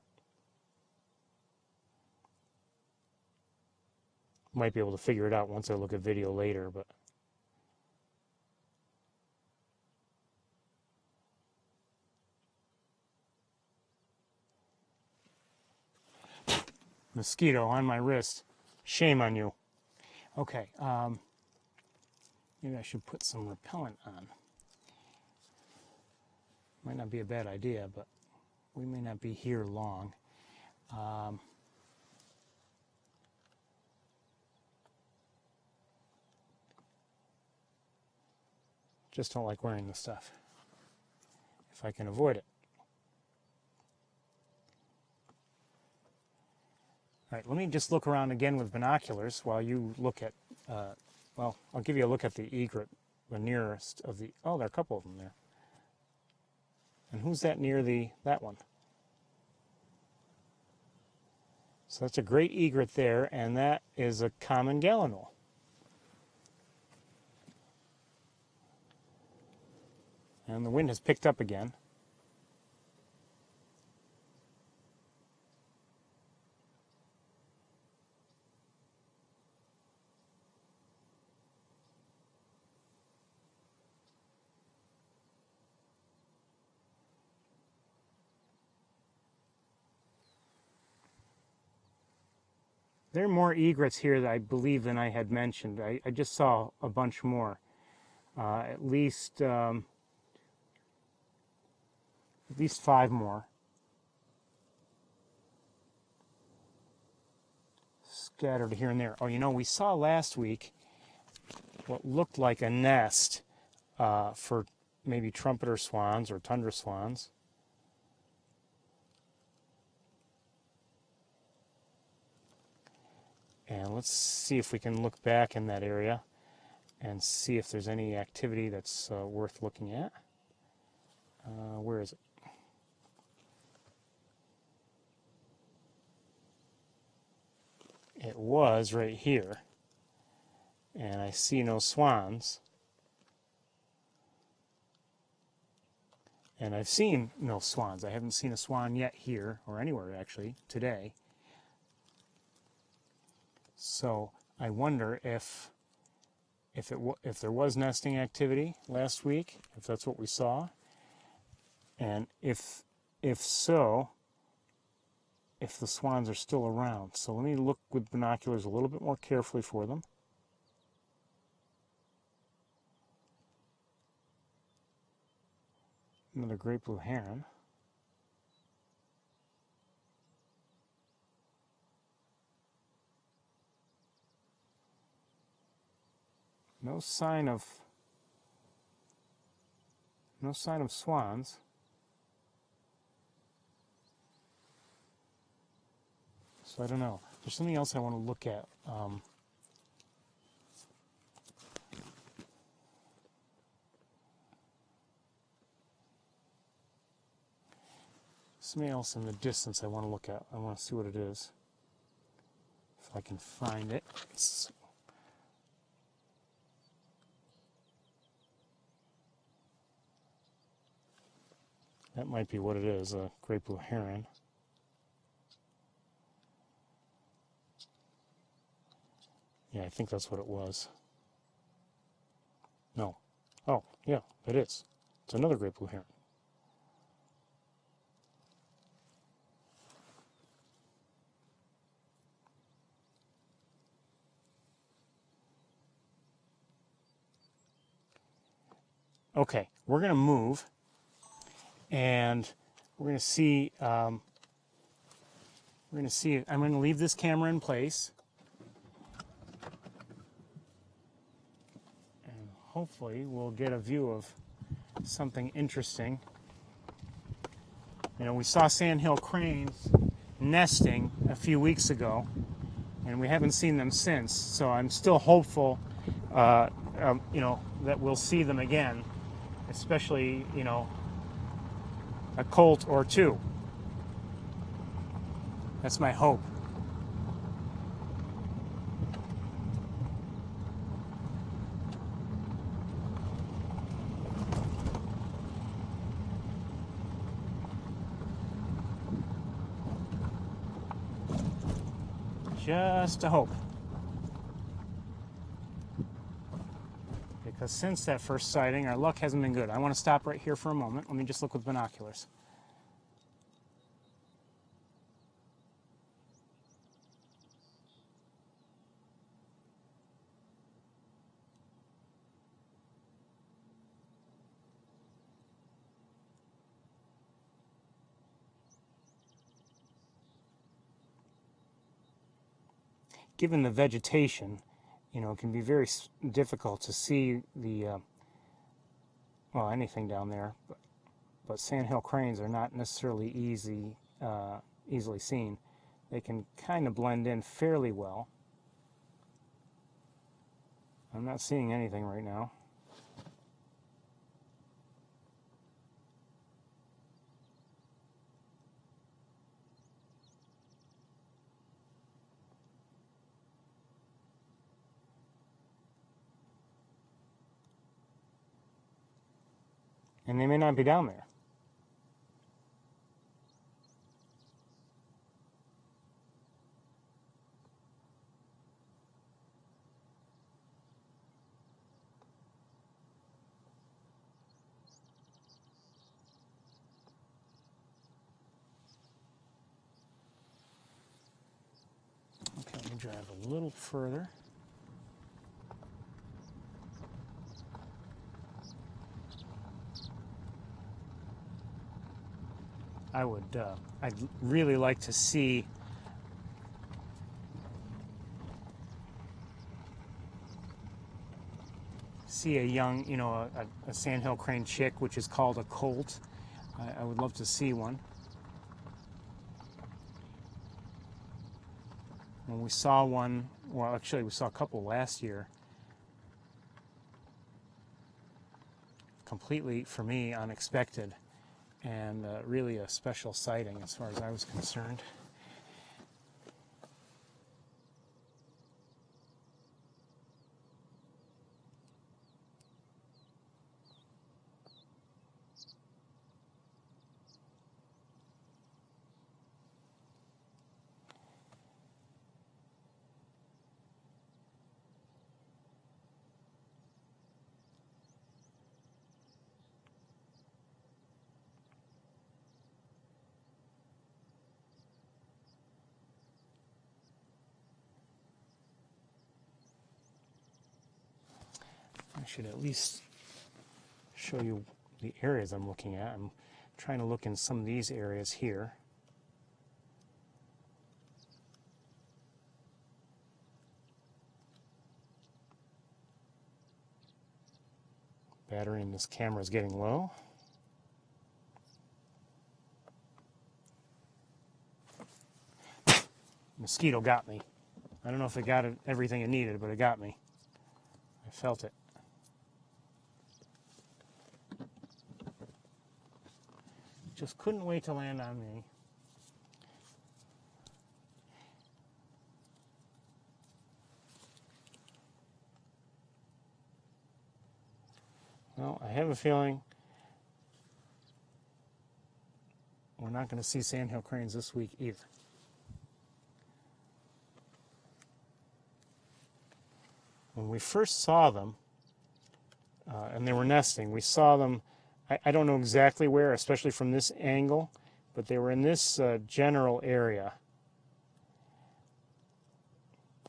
might be able to figure it out once I look at video later, but mosquito on my wrist. Shame on you. Okay, maybe I should put some repellent on. Might not be a bad idea, but we may not be here long. Just don't like wearing this stuff, if I can avoid it. All right, let me just look around again with binoculars while you look at, well, I'll give you a look at the egret, the nearest of the, oh, there are a couple of them there. And who's that near that one? So that's a great egret there, and that is a common gallinule. And the wind has picked up again. There are more egrets here, that I believe, than I had mentioned. I just saw a bunch more. At least 5 more. Scattered here and there. Oh, we saw last week what looked like a nest for maybe trumpeter swans or tundra swans. And let's see if we can look back in that area and see if there's any activity that's worth looking at. Where is it? it was right here, and I see no swans. And I've seen no swans. I haven't seen a swan yet here, or anywhere actually, today. So I wonder if there was nesting activity last week, if that's what we saw, and if so, if the swans are still around. So let me look with binoculars a little bit more carefully for them. Another great blue heron. No sign of swans. So I don't know. There's something else I want to look at. Something else in the distance I want to look at. I want to see what it is. If I can find it. That might be what it is, a great blue heron. Yeah, I think that's what it was. No. Oh, yeah, it is. It's another great blue heron. Okay, we're going to move, and we're going to see. I'm going to leave this camera in place, and hopefully we'll get a view of something interesting. You know, we saw sandhill cranes nesting a few weeks ago, and we haven't seen them since. So I'm still hopeful, you know, that we'll see them again. Especially, you know, a colt or two. That's my hope. Just a hope. Because since that first sighting, our luck hasn't been good. I want to stop right here for a moment. Let me just look with binoculars. Given the vegetation, you know, it can be very difficult to see the, well, anything down there. But sandhill cranes are not necessarily easily seen. They can kind of blend in fairly well. I'm not seeing anything right now. And they may not be down there. Okay, let me drive a little further. I'd really like to see a young, you know, a sandhill crane chick, which is called a colt. I would love to see one. When we saw one, well, actually we saw a couple last year. Completely, for me, unexpected, and really a special sighting as far as I was concerned. I should at least show you the areas I'm looking at. I'm trying to look in some of these areas here. Battery in this camera is getting low. Mosquito got me. I don't know if it got everything it needed, but it got me. I felt it. Just couldn't wait to land on me. Well, I have a feeling we're not going to see sandhill cranes this week either. When we first saw them, and they were nesting, we saw them, I don't know exactly where, especially from this angle, but they were in this general area.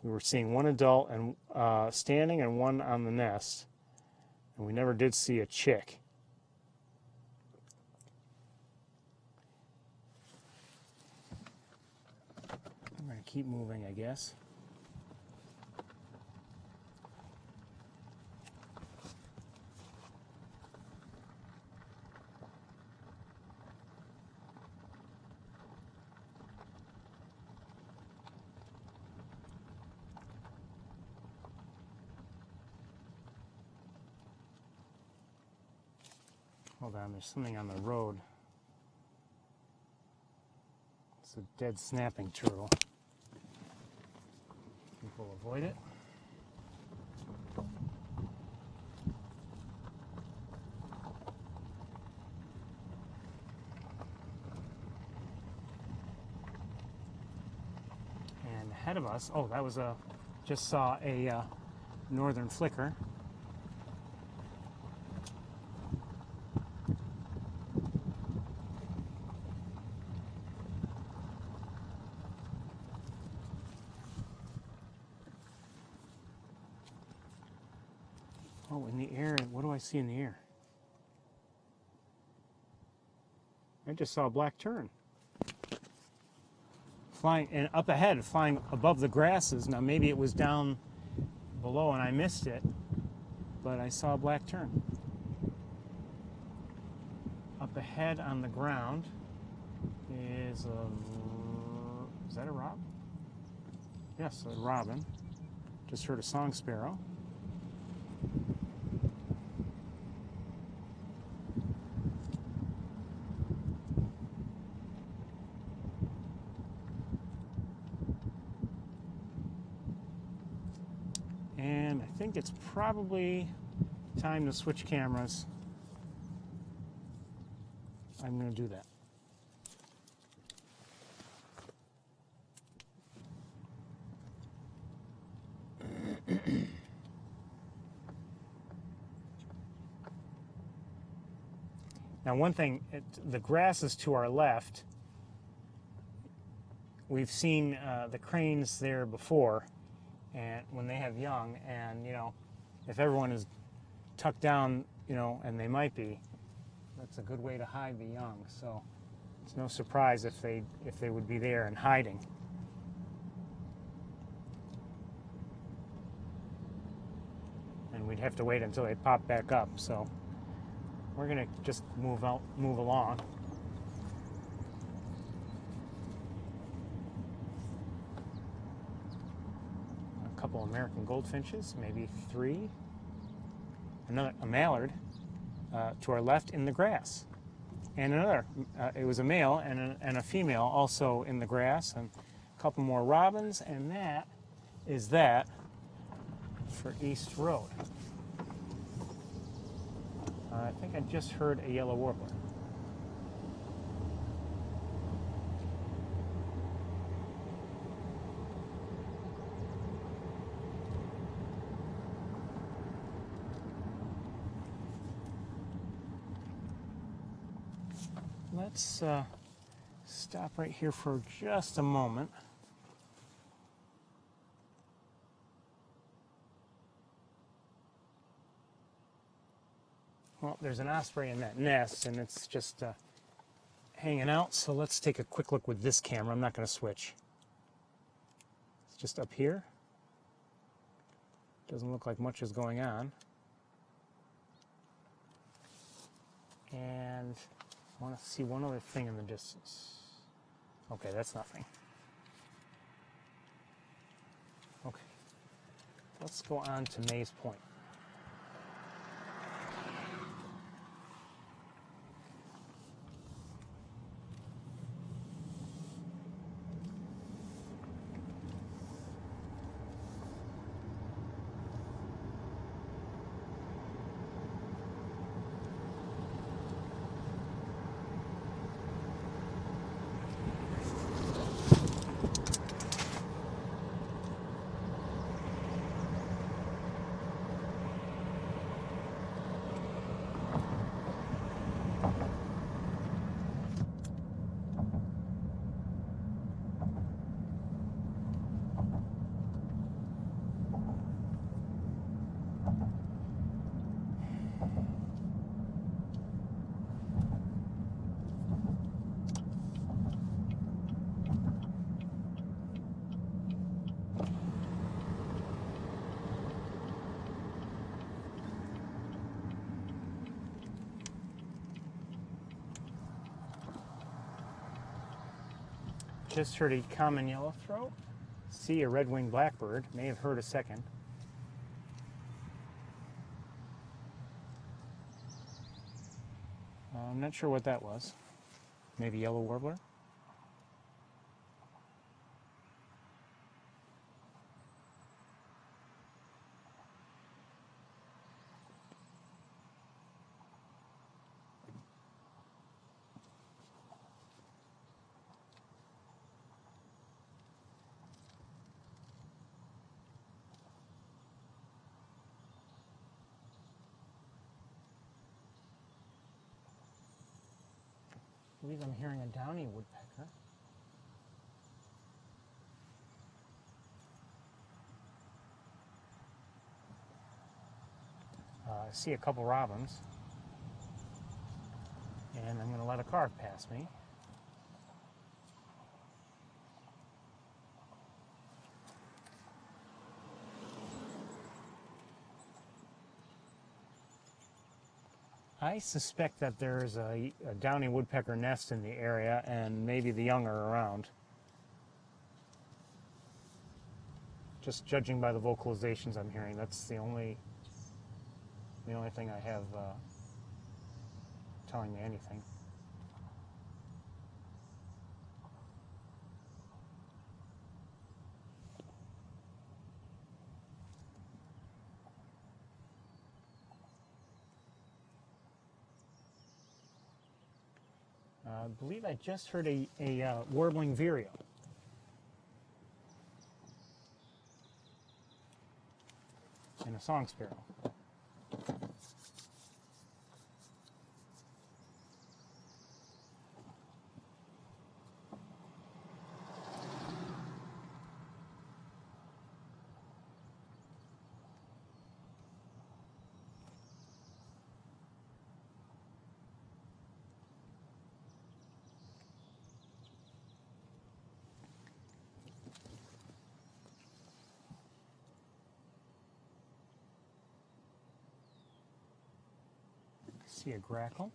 We were seeing one adult and standing and one on the nest, and we never did see a chick. I'm going to keep moving, I guess. Hold on, there's something on the road. It's a dead snapping turtle. People avoid it. And ahead of us, oh, that was just saw a northern flicker. Oh, in the air, what do I see in the air? I just saw a black tern. Flying, and up ahead, flying above the grasses. Now maybe it was down below and I missed it, but I saw a black tern. Up ahead on the ground is that a robin? Yes, a robin. Just heard a song sparrow. And I think it's probably time to switch cameras. I'm going to do that. Now, one thing, the grass is to our left. We've seen the cranes there before, and when they have young, and if everyone is tucked down, and they might be, that's a good way to hide the young. So it's no surprise if they would be there and hiding. And we'd have to wait until they pop back up. So we're gonna just move along. A couple American goldfinches, maybe 3. A mallard to our left in the grass, and another. It was a male and a female also in the grass, and a couple more robins, and that is that for East Road. I think I just heard a yellow warbler. Let's stop right here for just a moment. Well, there's an osprey in that nest, and it's just hanging out. So let's take a quick look with this camera. I'm not going to switch. It's just up here. Doesn't look like much is going on. And I want to see one other thing in the distance. Okay, that's nothing. Okay, let's go on to Mays Point. Just heard a common yellowthroat. See a red-winged blackbird. May have heard a second. I'm not sure what that was. Maybe yellow warbler? I believe I'm hearing a downy woodpecker. I see a couple robins. And I'm going to let a car pass me. I suspect that there's a downy woodpecker nest in the area, and maybe the young are around. Just judging by the vocalizations I'm hearing, that's the only thing I have telling me anything. I believe I just heard a warbling vireo. And a song sparrow. See a grackle.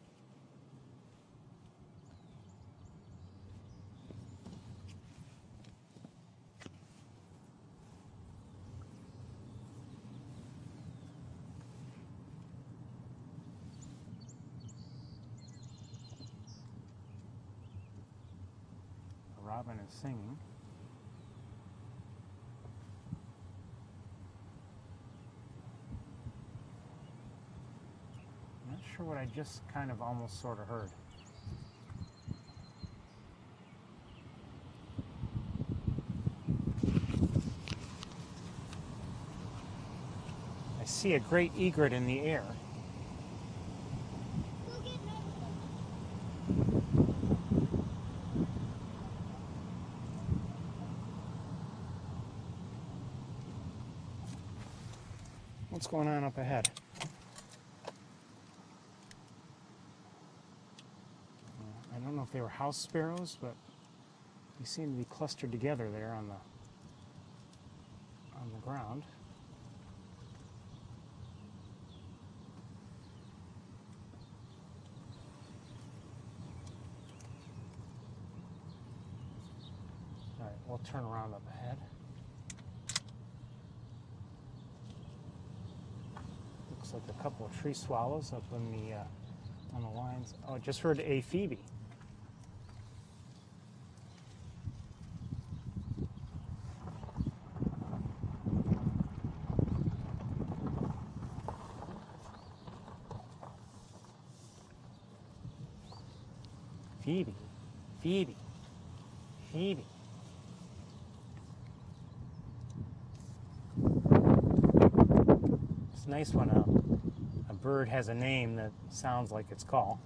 A robin is singing. Not sure what I just kind of almost sort of heard. I see a great egret in the air. What's going on up ahead? if they were house sparrows, but they seem to be clustered together there on the ground. All right, we'll turn around up ahead. Looks like a couple of tree swallows up on the lines. Oh, I just heard a phoebe. Phoebe, Phoebe, Phoebe. It's nice when a bird has a name that sounds like its call.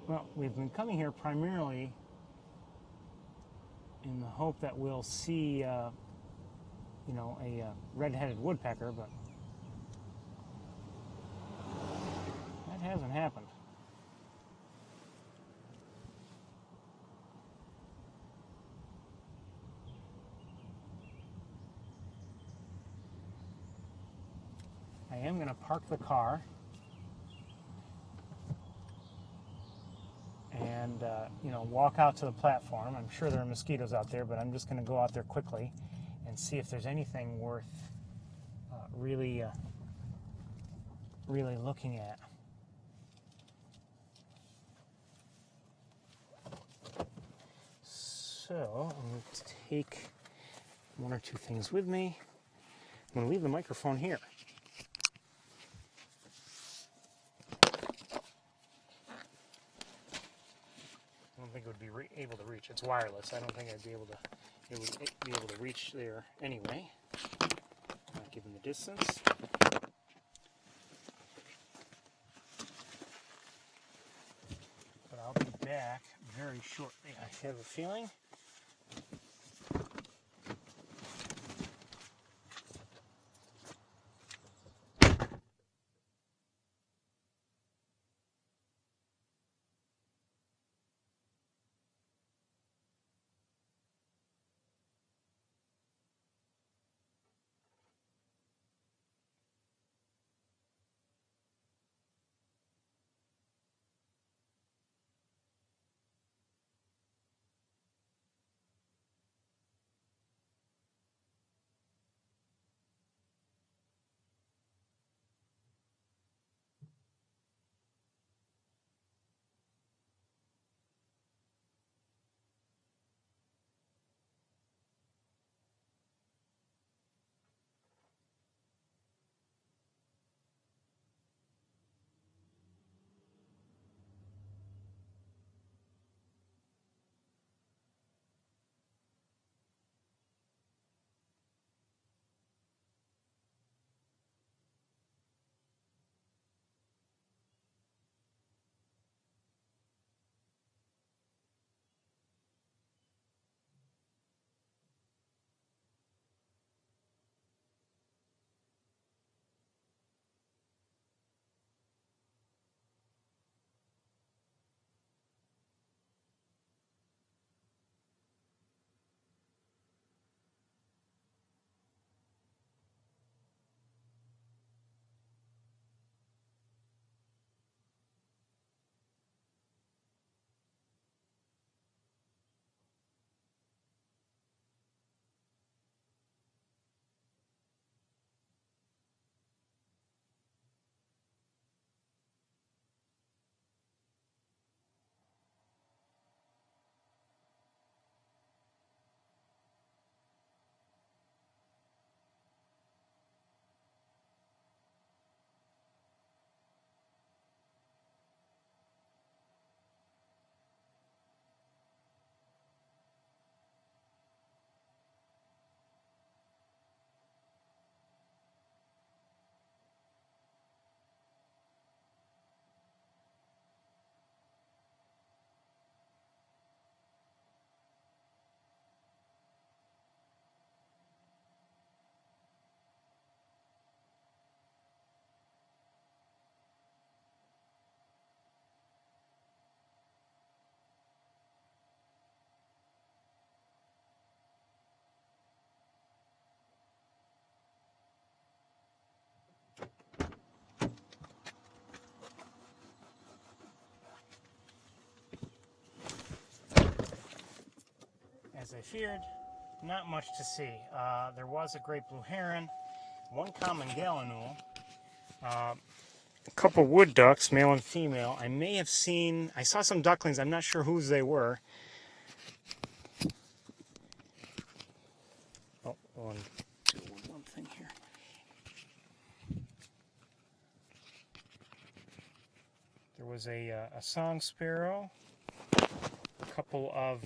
Well, we've been coming here primarily in the hope that we'll see, a red-headed woodpecker, but that hasn't happened. I am going to park the car and walk out to the platform. I'm sure there are mosquitoes out there, but I'm just going to go out there quickly and see if there's anything worth really looking at. So I'm going to take one or two things with me. I'm going to leave the microphone here. I don't think it would be able to reach. It's wireless. I don't think I'd be able to reach there anyway. Not given the distance. But I'll be back very shortly. I have a feeling. as I feared, not much to see. There was a great blue heron, one common gallinule, a couple wood ducks, male and female. I saw some ducklings, I'm not sure whose they were. Oh, one thing here. There was a song sparrow, a couple of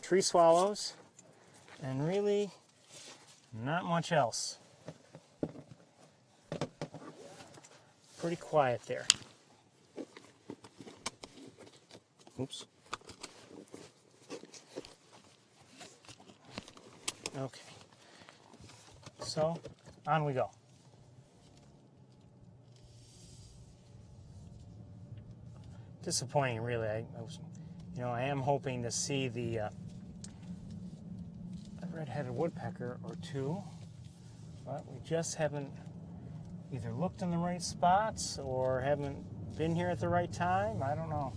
tree swallows, and really not much else. Pretty quiet there. Oops. Okay. So, on we go. Disappointing, really. I am hoping to see the red-headed woodpecker or two, but we just haven't either looked in the right spots or haven't been here at the right time. I don't know.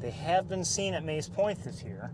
They have been seen at Mays Point this year.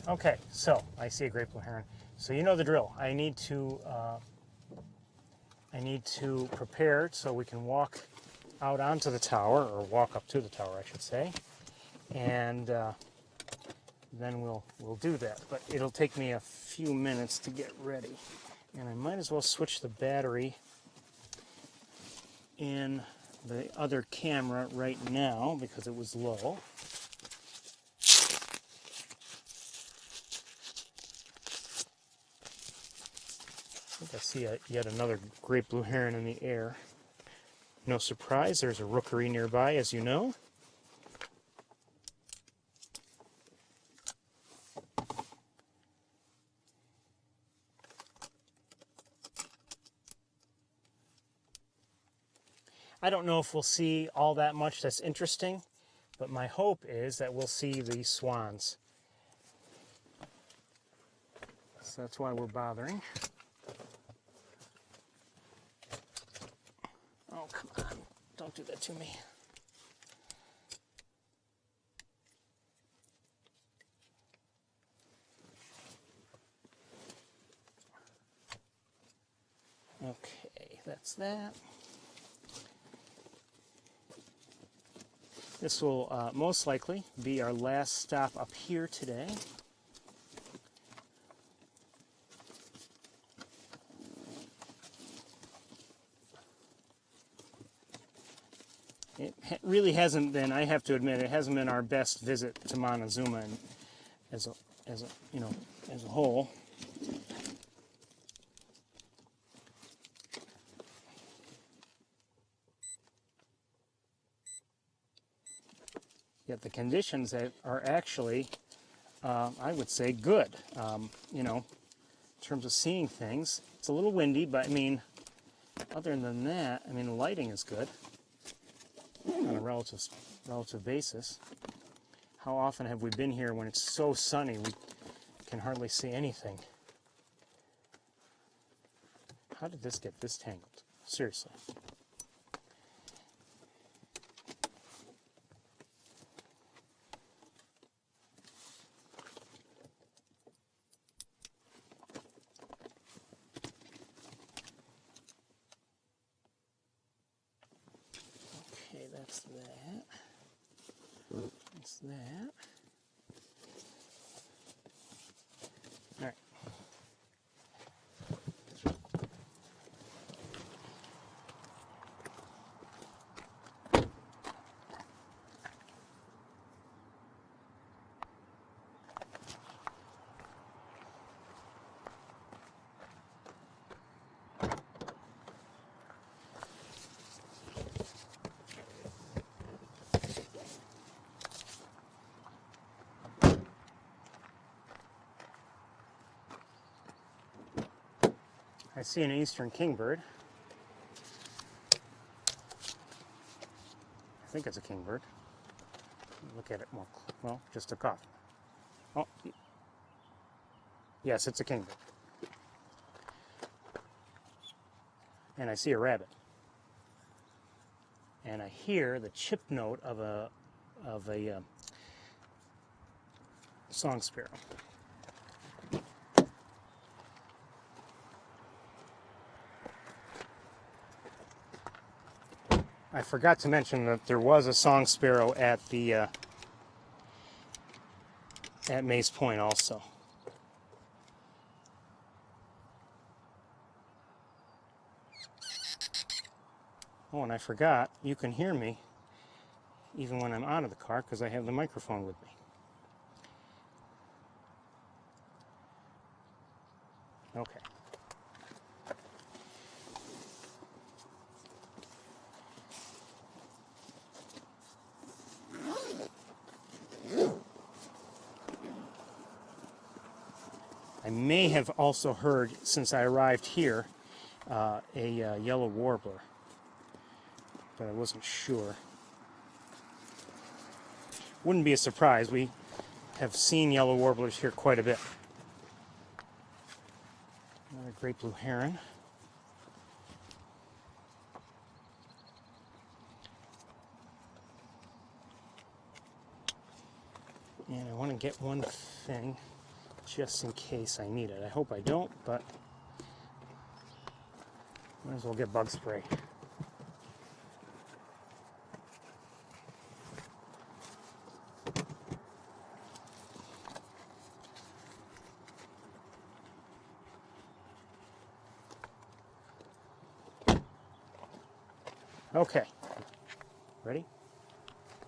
Okay, so I see a great blue heron. So you know the drill. I need to prepare so we can walk out onto the tower, or walk up to the tower, I should say, and then we'll do that. But it'll take me a few minutes to get ready, and I might as well switch the battery in the other camera right now because it was low. I see yet another great blue heron in the air. No surprise, there's a rookery nearby, as you know. I don't know if we'll see all that much that's interesting, but my hope is that we'll see the swans. So that's why we're bothering. Oh, come on. Don't do that to me. Okay, that's that. This will most likely be our last stop up here today. It really hasn't been, I have to admit, it hasn't been our best visit to Montezuma as a whole. Yet the conditions are actually, I would say, good. In terms of seeing things, it's a little windy, but I mean, other than that, I mean, the lighting is good on a relative basis. How often have we been here when it's so sunny we can hardly see anything? How did this get this tangled? Seriously. Okay, that's that. That's that. All right. I see an eastern kingbird. I think it's a kingbird. Look at it more. Well, just took off. Oh, yes, it's a kingbird. And I see a rabbit. And I hear the chip note of a song sparrow. I forgot to mention that there was a song sparrow at the at Mace Point also. Oh, and I forgot, you can hear me even when I'm out of the car because I have the microphone with me. Okay. I may have also heard, since I arrived here, a yellow warbler, but I wasn't sure. Wouldn't be a surprise. We have seen yellow warblers here quite a bit. Another great blue heron. And I want to get one thing just in case I need it. I hope I don't, but might as well get bug spray. Okay. Ready?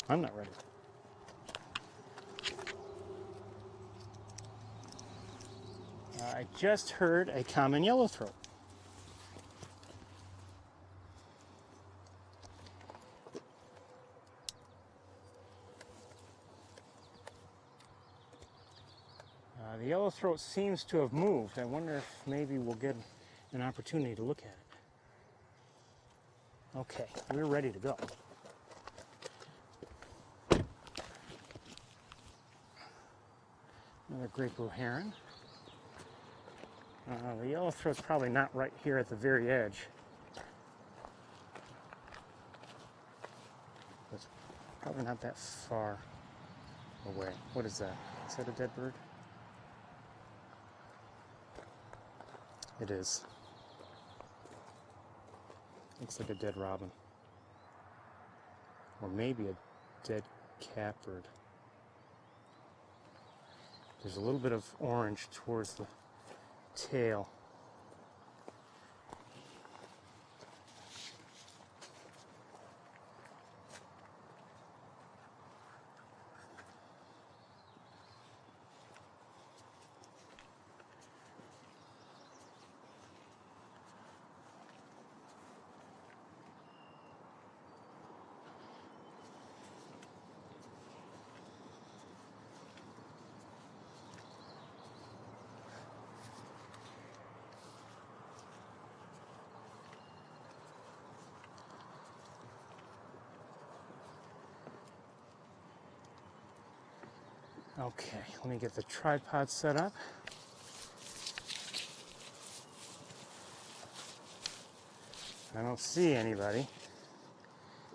I'm not ready. I just heard a common yellowthroat. The yellowthroat seems to have moved. I wonder if maybe we'll get an opportunity to look at it. Okay, we're ready to go. Another great blue heron. The yellowthroat's probably not right here at the very edge. It's probably not that far away. What is that? Is that a dead bird? It is. Looks like a dead robin. Or maybe a dead catbird. There's a little bit of orange towards the tail. Okay, let me get the tripod set up. I don't see anybody,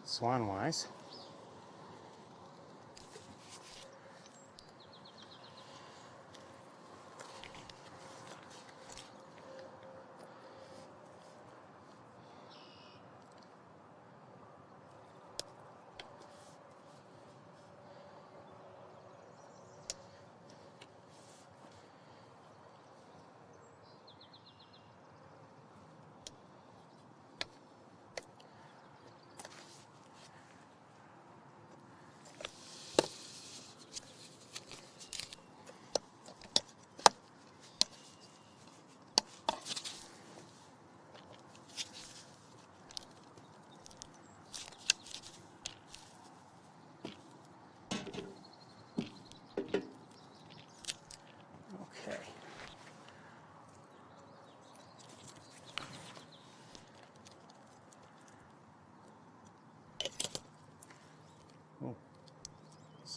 swan-wise.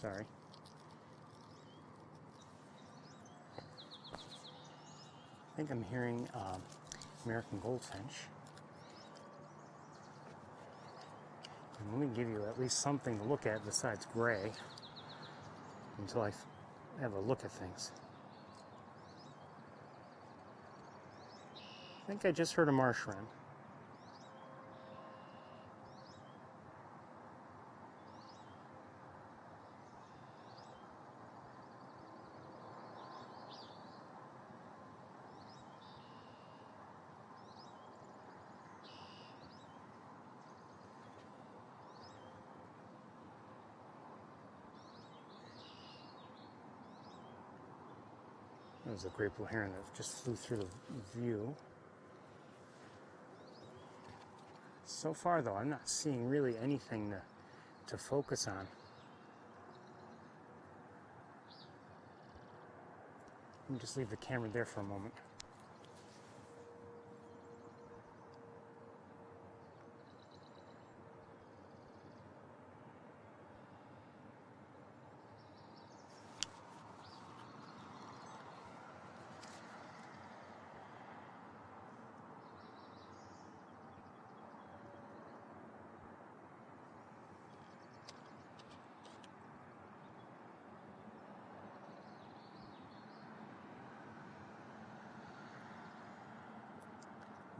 Sorry. I think I'm hearing American goldfinch. And let me give you at least something to look at besides gray until I have a look at things. I think I just heard a marsh wren. There's a great blue heron that just flew through the view. So far, though, I'm not seeing really anything to focus on. Let me just leave the camera there for a moment.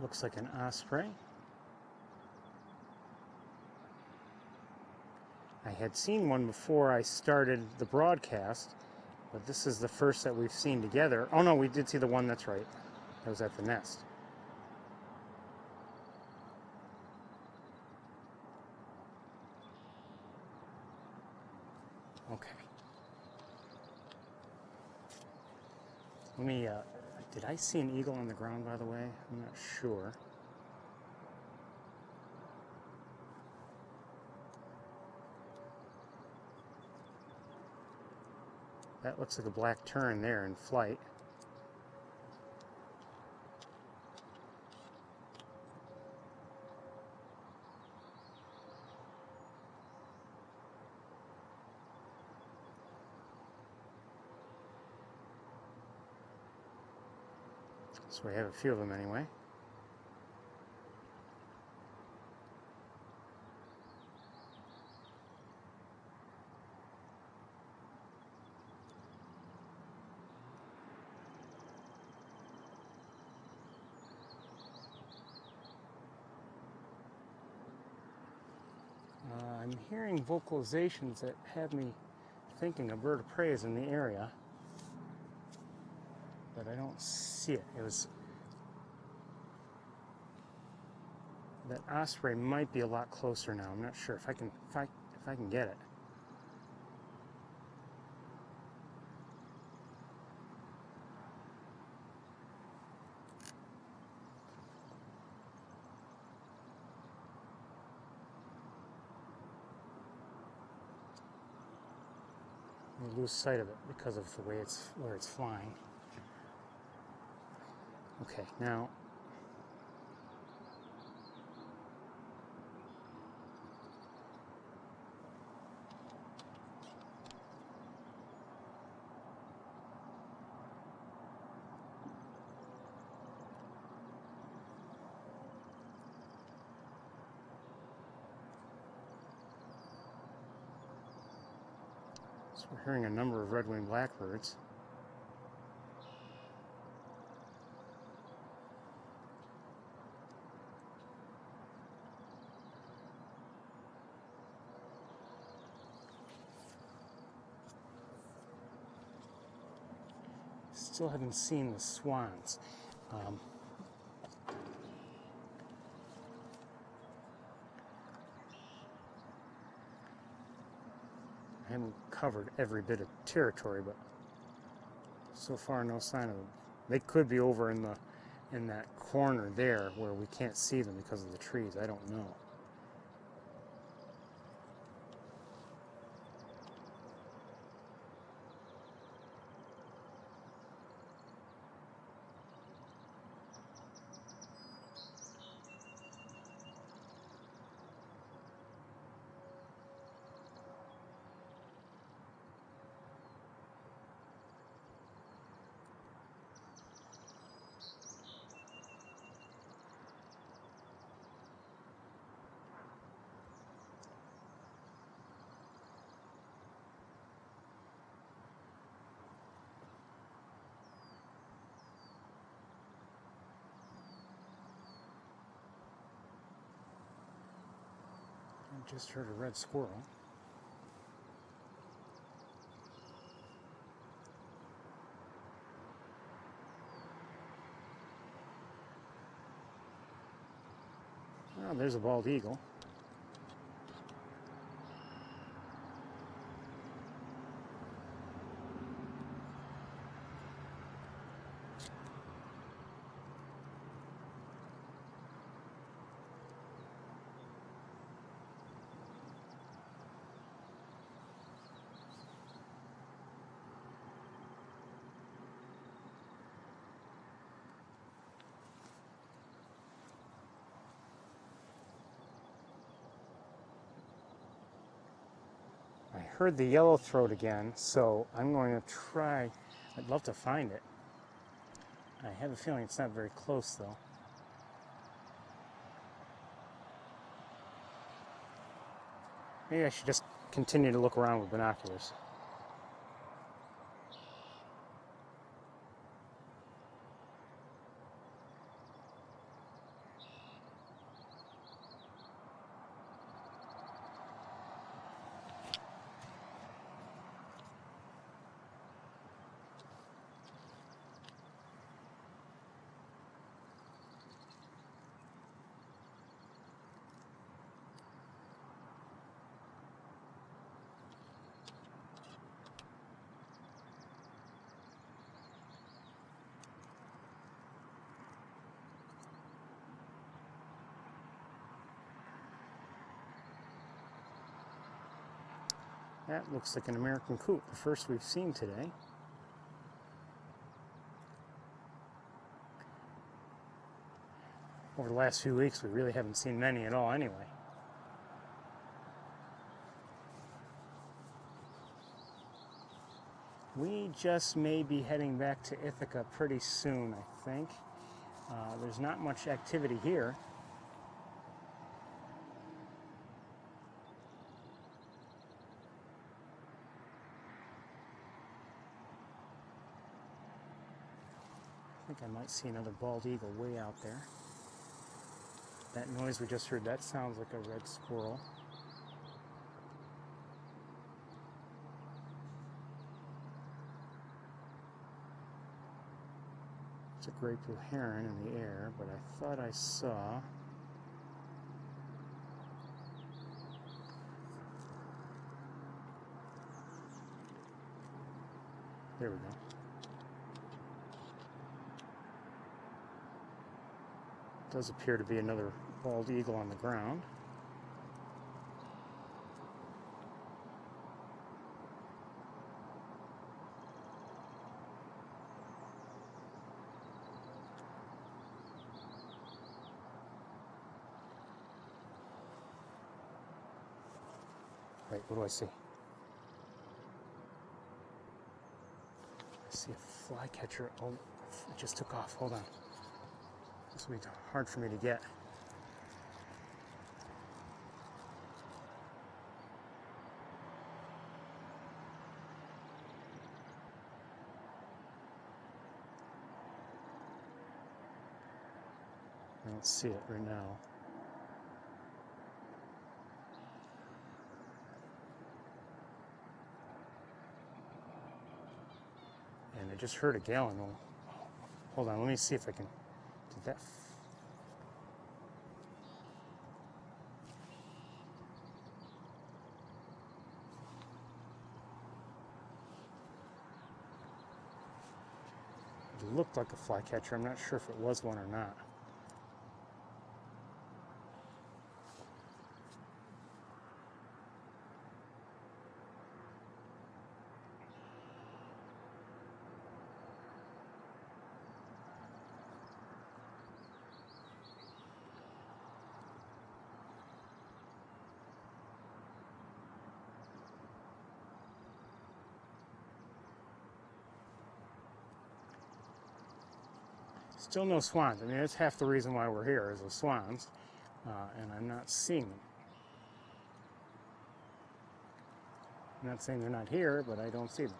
Looks like an osprey. I had seen one before I started the broadcast, but this is the first that we've seen together. Oh no, we did see the one, that's right. That was at the nest. Okay. Let me, did I see an eagle on the ground, by the way? I'm not sure. That looks like a black tern there in flight. So we have a few of them anyway. I'm hearing vocalizations that have me thinking a bird of prey is in the area, but I don't see it. It was that osprey might be a lot closer now. I'm not sure if I can get it. I lose sight of it because of the way where it's flying. Okay, now so we're hearing a number of red-winged blackbirds. Still haven't seen the swans. I haven't covered every bit of territory, but so far no sign of them. They could be over in that corner there where we can't see them because of the trees. I don't know. I just heard a red squirrel. Oh, there's a bald eagle. I heard the yellowthroat again, so I'm going to try. I'd love to find it. I have a feeling it's not very close, though. Maybe I should just continue to look around with binoculars. That looks like an American coot, the first we've seen today. Over the last few weeks, we really haven't seen many at all anyway. We just may be heading back to Ithaca pretty soon, I think. There's not much activity here. I think I might see another bald eagle way out there. That noise we just heard, that sounds like a red squirrel. It's a great blue heron in the air, but I thought I saw there we go. Does appear to be another bald eagle on the ground. Wait, what do I see? I see a flycatcher. Oh, it just took off. Hold on. This will be hard for me to get. I don't see it right now. And I just heard a gallon. Hold on, let me see if I can. Did that? It looked like a flycatcher. I'm not sure if it was one or not. Still no swans. I mean, that's half the reason why we're here is the swans, and I'm not seeing them. I'm not saying they're not here, but I don't see them.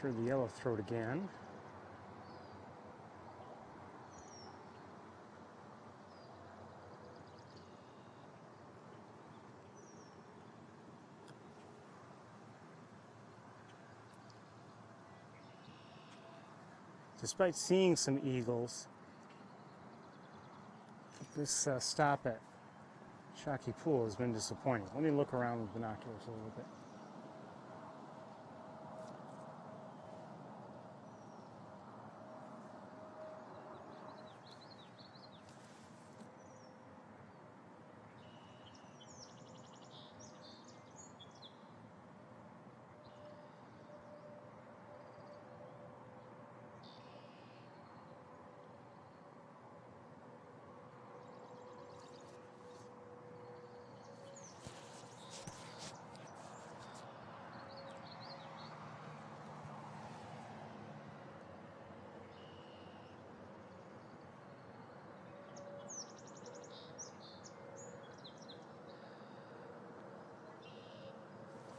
heard the yellowthroat again. Despite seeing some eagles, this stop at Shockey Pool has been disappointing. Let me look around with binoculars a little bit.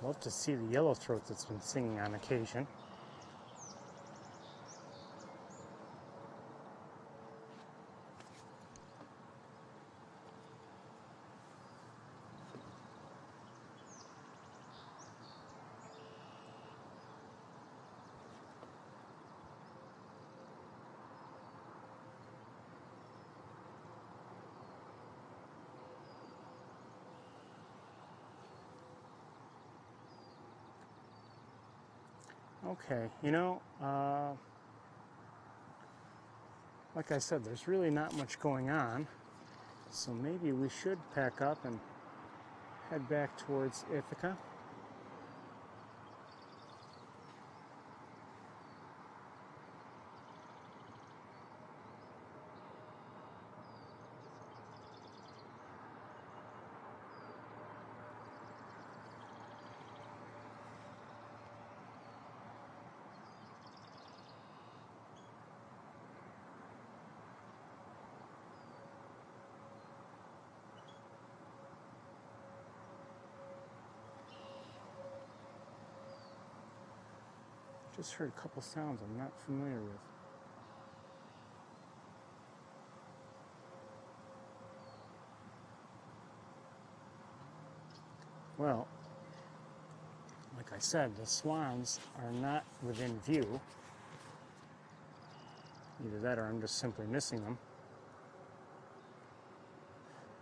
Love to see the yellowthroat that's been singing on occasion. Okay, like I said, there's really not much going on, so maybe we should pack up and head back towards Ithaca. Just heard a couple sounds I'm not familiar with. Well, like I said, the swans are not within view. Either that or I'm just simply missing them.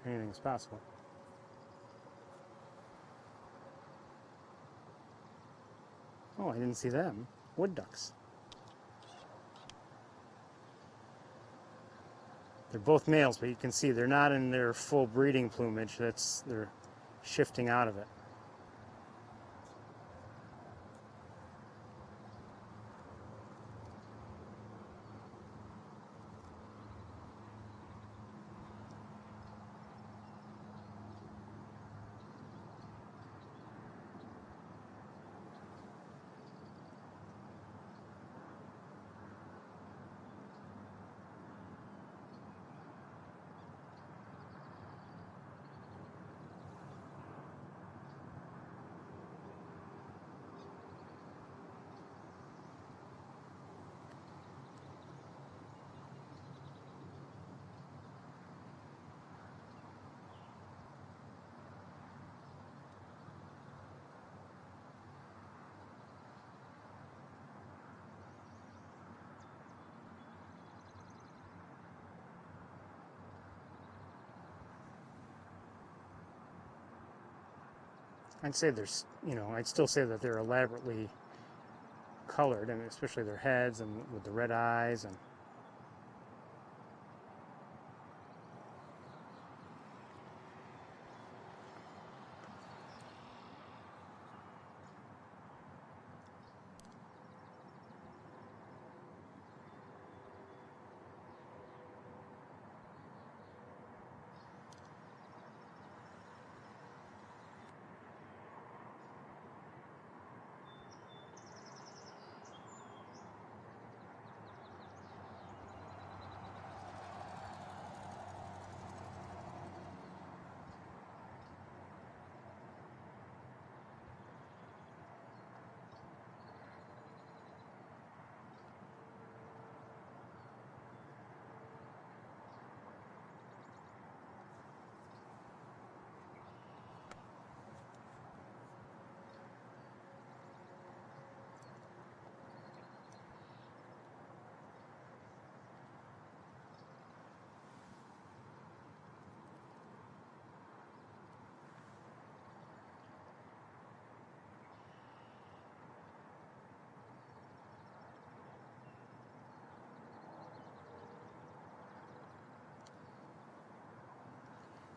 Anything's possible. Oh, I didn't see them. Wood ducks. They're both males, but you can see they're not in their full breeding plumage. They're shifting out of it. I'd say there's, I'd still say that they're elaborately colored, and especially their heads and with the red eyes and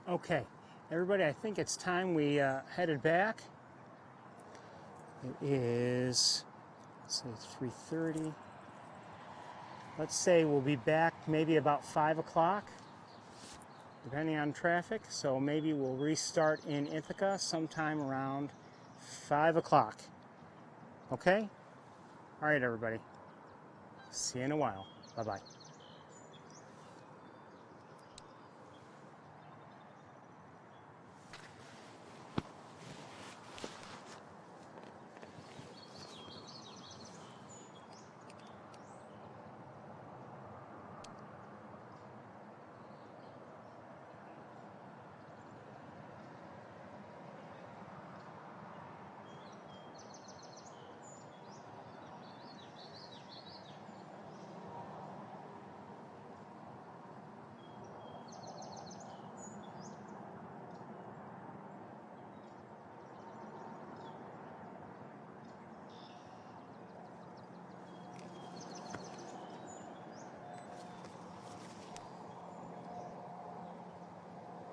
Okay, everybody, I think it's time we headed back. It is, let's say 3:30. Let's say we'll be back maybe about 5 o'clock, depending on traffic. So maybe we'll restart in Ithaca sometime around 5 o'clock. Okay? All right, everybody. See you in a while. Bye-bye.